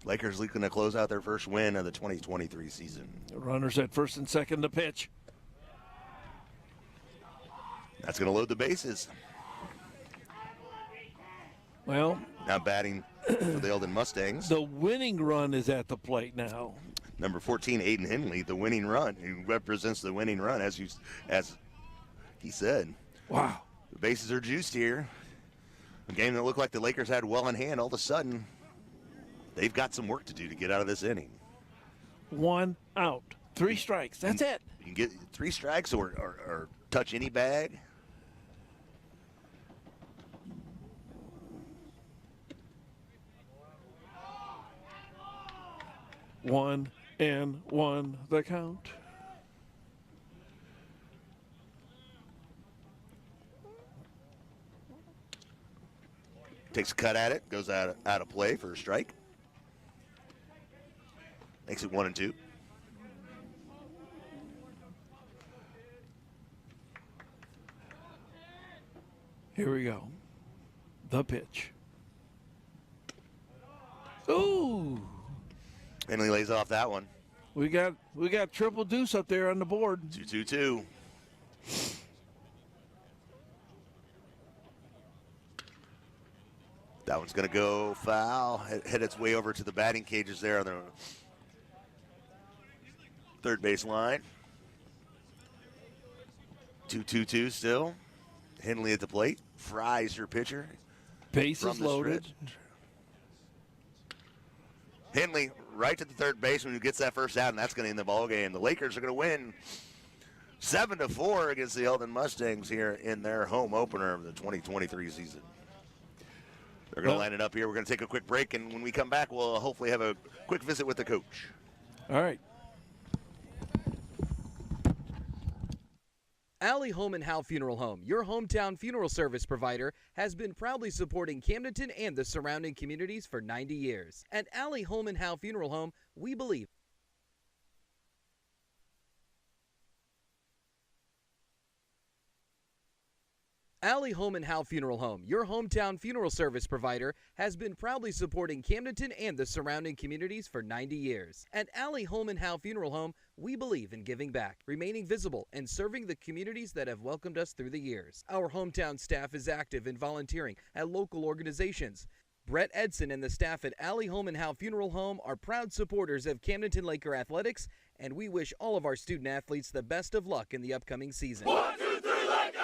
Lakers looking to close out their first win of the 2023 season. The runners at first and second to pitch. That's going to load the bases. Well, now batting for the Eldon Mustangs. The winning run is at the plate now. Number 14, Aiden Henley, the winning run. He represents the winning run, as he said. Wow. The bases are juiced here. A game that looked like the Lakers had well in hand, all of a sudden, they've got some work to do to get out of this inning. 1 out, 3 strikes. That's it. You can get 3 strikes or touch any bag. One and 1 the count. Takes a cut at it, goes out of play for a strike. Makes it 1-2. Here we go. The pitch. Ooh. Henley lays off that one. We got triple deuce up there on the board. 2-2-2. That one's going to go foul. Head its way over to the batting cages there on the third base line. 2-2-2 still. Henley at the plate. Fry's your pitcher. Bases loaded. Henley right to the third baseman who gets that first out, and that's going to end the ball game. The Lakers are going to win 7-4 against the Eldon Mustangs here in their home opener of the 2023 season. They're going to line it up here. We're going to take a quick break, and when we come back, we'll hopefully have a quick visit with the coach. All right. Alley Home and Howe Funeral Home, your hometown funeral service provider, has been proudly supporting Camdenton and the surrounding communities for 90 years. At Alley Home and Howe Funeral Home, we believe Alley Home and Howe Funeral Home, your hometown funeral service provider, has been proudly supporting Camdenton and the surrounding communities for 90 years. At Alley Home and Howe Funeral Home, we believe in giving back, remaining visible, and serving the communities that have welcomed us through the years. Our hometown staff is active in volunteering at local organizations. Brett Edson and the staff at Alley Home and Howe Funeral Home are proud supporters of Camdenton Laker Athletics, and we wish all of our student athletes the best of luck in the upcoming season. 1, 2, 3, Lakers!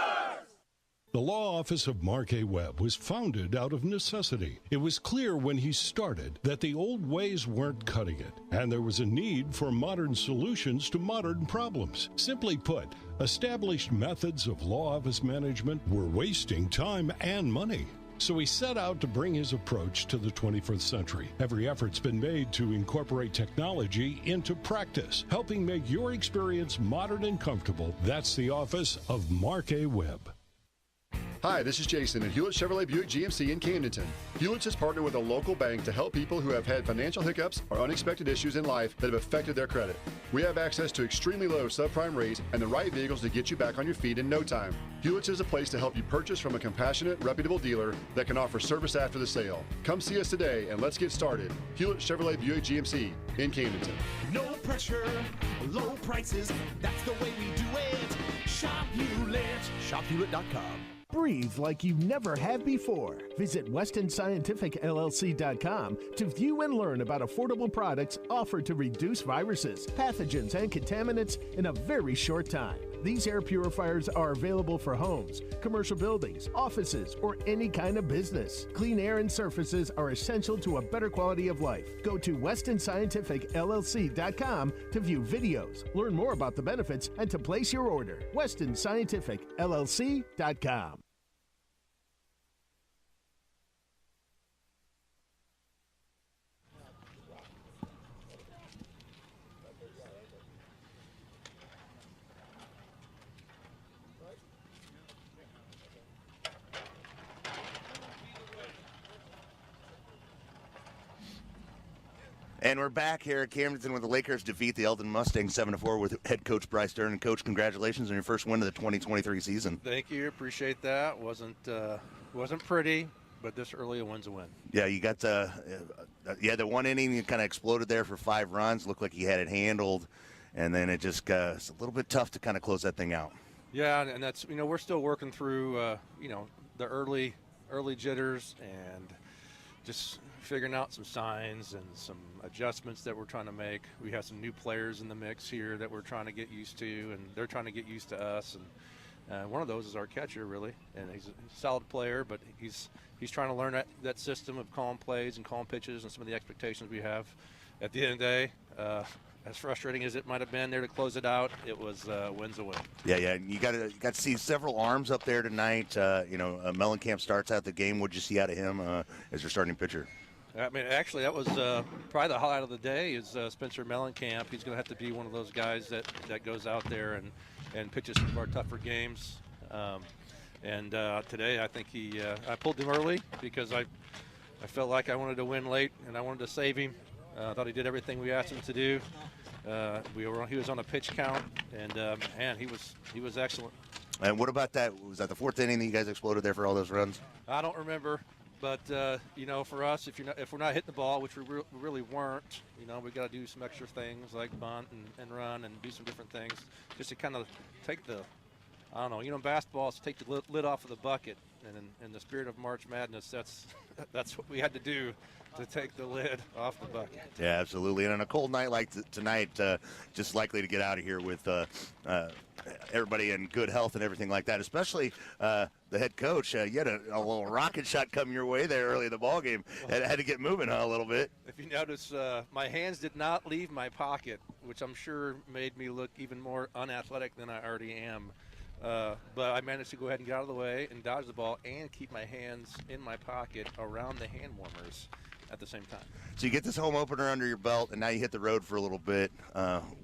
The law office of Mark A. Webb was founded out of necessity. It was clear when he started that the old ways weren't cutting it, and there was a need for modern solutions to modern problems. Simply put, established methods of law office management were wasting time and money. So he set out to bring his approach to the 21st century. Every effort's been made to incorporate technology into practice, helping make your experience modern and comfortable. That's the office of Mark A. Webb. Hi, this is Jason at Hewlett Chevrolet Buick GMC in Camdenton. Hewlett's has partnered with a local bank to help people who have had financial hiccups or unexpected issues in life that have affected their credit. We have access to extremely low subprime rates and the right vehicles to get you back on your feet in no time. Hewlett's is a place to help you purchase from a compassionate, reputable dealer that can offer service after the sale. Come see us today and let's get started. Hewlett Chevrolet Buick GMC in Camdenton. No pressure, low prices. That's the way we do it. Shop Hewlett. ShopHewlett.com. Breathe like you never have before. Visit WestonScientificLLC.com to view and learn about affordable products offered to reduce viruses, pathogens, and contaminants in a very short time. These air purifiers are available for homes, commercial buildings, offices, or any kind of business. Clean air and surfaces are essential to a better quality of life. Go to WestonScientificLLC.com to view videos, learn more about the benefits, and to place your order. WestonScientificLLC.com. And we're back here at Camdenton with the Lakers defeat the Eldon Mustangs 7-4 with head coach Bryce Stern. And Coach, congratulations on your first win of the 2023 season. Thank you, appreciate that. Wasn't pretty, but this early a win's a win. Yeah, you got the one inning. You kind of exploded there for 5 runs. Looked like you had it handled, and then it just it's a little bit tough to kind of close that thing out. Yeah, and that's we're still working through the early jitters and just figuring out some signs and some adjustments that we're trying to make. We have some new players in the mix here that we're trying to get used to, and they're trying to get used to us. And one of those is our catcher, really, and he's a solid player, but he's trying to learn that system of calling plays and calling pitches and some of the expectations we have. At the end of the day, as frustrating as it might have been there to close it out, it was win's a win. Yeah. You got to see several arms up there tonight. Mellencamp starts out the game. What'd you see out of him as your starting pitcher? I mean, actually, that was probably the highlight of the day is Spencer Mellencamp. He's going to have to be one of those guys that goes out there and pitches some of our tougher games. Today, I think I pulled him early because I felt like I wanted to win late and I wanted to save him. I thought he did everything we asked him to do. He was on a pitch count, and he was excellent. And what about that? Was that the 4th inning that you guys exploded there for all those runs? I don't remember. But, for us, if we're not hitting the ball, which we really weren't, we got to do some extra things like bunt and run and do some different things just to kind of take the, basketball is to take the lid off of the bucket. And in the spirit of March Madness, that's what we had to do to take the lid off the bucket. Yeah, absolutely. And on a cold night like tonight, just likely to get out of here with everybody in good health and everything like that, especially the head coach. You had a little rocket shot come your way there early in the ball game. Had to get moving a little bit. If you notice, my hands did not leave my pocket, which I'm sure made me look even more unathletic than I already am. But I managed to go ahead and get out of the way and dodge the ball and keep my hands in my pocket around the hand warmers at the same time. So you get this home opener under your belt, and now you hit the road for a little bit.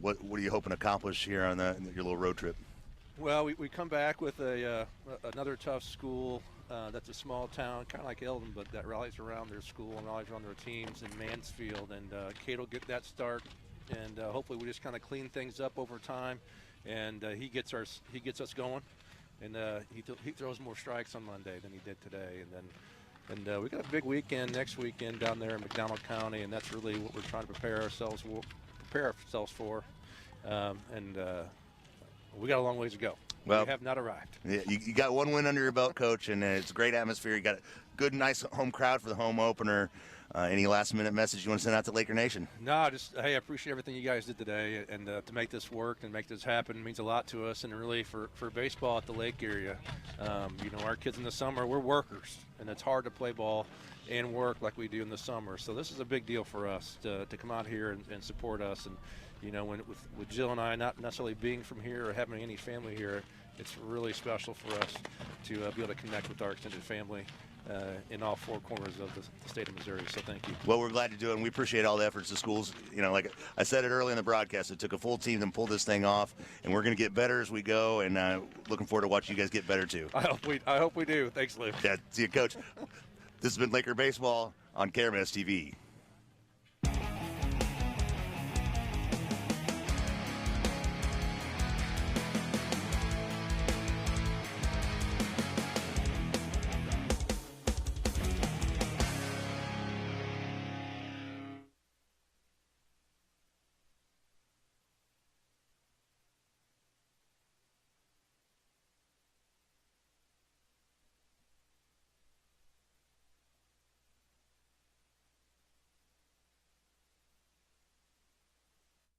What are you hoping to accomplish here on your little road trip? Well, we come back with another tough school that's a small town, kind of like Eldon, but that rallies around their school and rallies around their teams in Mansfield. And Kate will get that start, and hopefully we just kind of clean things up over time. And he gets us going, and he throws more strikes on Monday than he did today. And we got a big weekend next weekend down there in McDonald County, and that's really what we're trying to prepare ourselves for. We got a long ways to go. Well, we have not arrived. Yeah, you got one win under your belt, Coach, and it's a great atmosphere. You got a good, nice home crowd for the home opener. Any last-minute message you want to send out to Laker Nation? No, I appreciate everything you guys did today, and to make this work and make this happen means a lot to us, and really for baseball at the Lake area. Our kids in the summer, we're workers, and it's hard to play ball and work like we do in the summer. So this is a big deal for us to come out here and support us. And with Jill and I not necessarily being from here or having any family here, it's really special for us to be able to connect with our extended family in all four corners of the state of Missouri. So thank you. Well, we're glad to do it, and we appreciate all the efforts the schools. You know, like I said it early in the broadcast, it took a full team to pull this thing off, and we're going to get better as we go, and looking forward to watching you guys get better too. I hope we do. Thanks, Luke. Yeah, see you, Coach. This has been Laker Baseball on KRMS TV.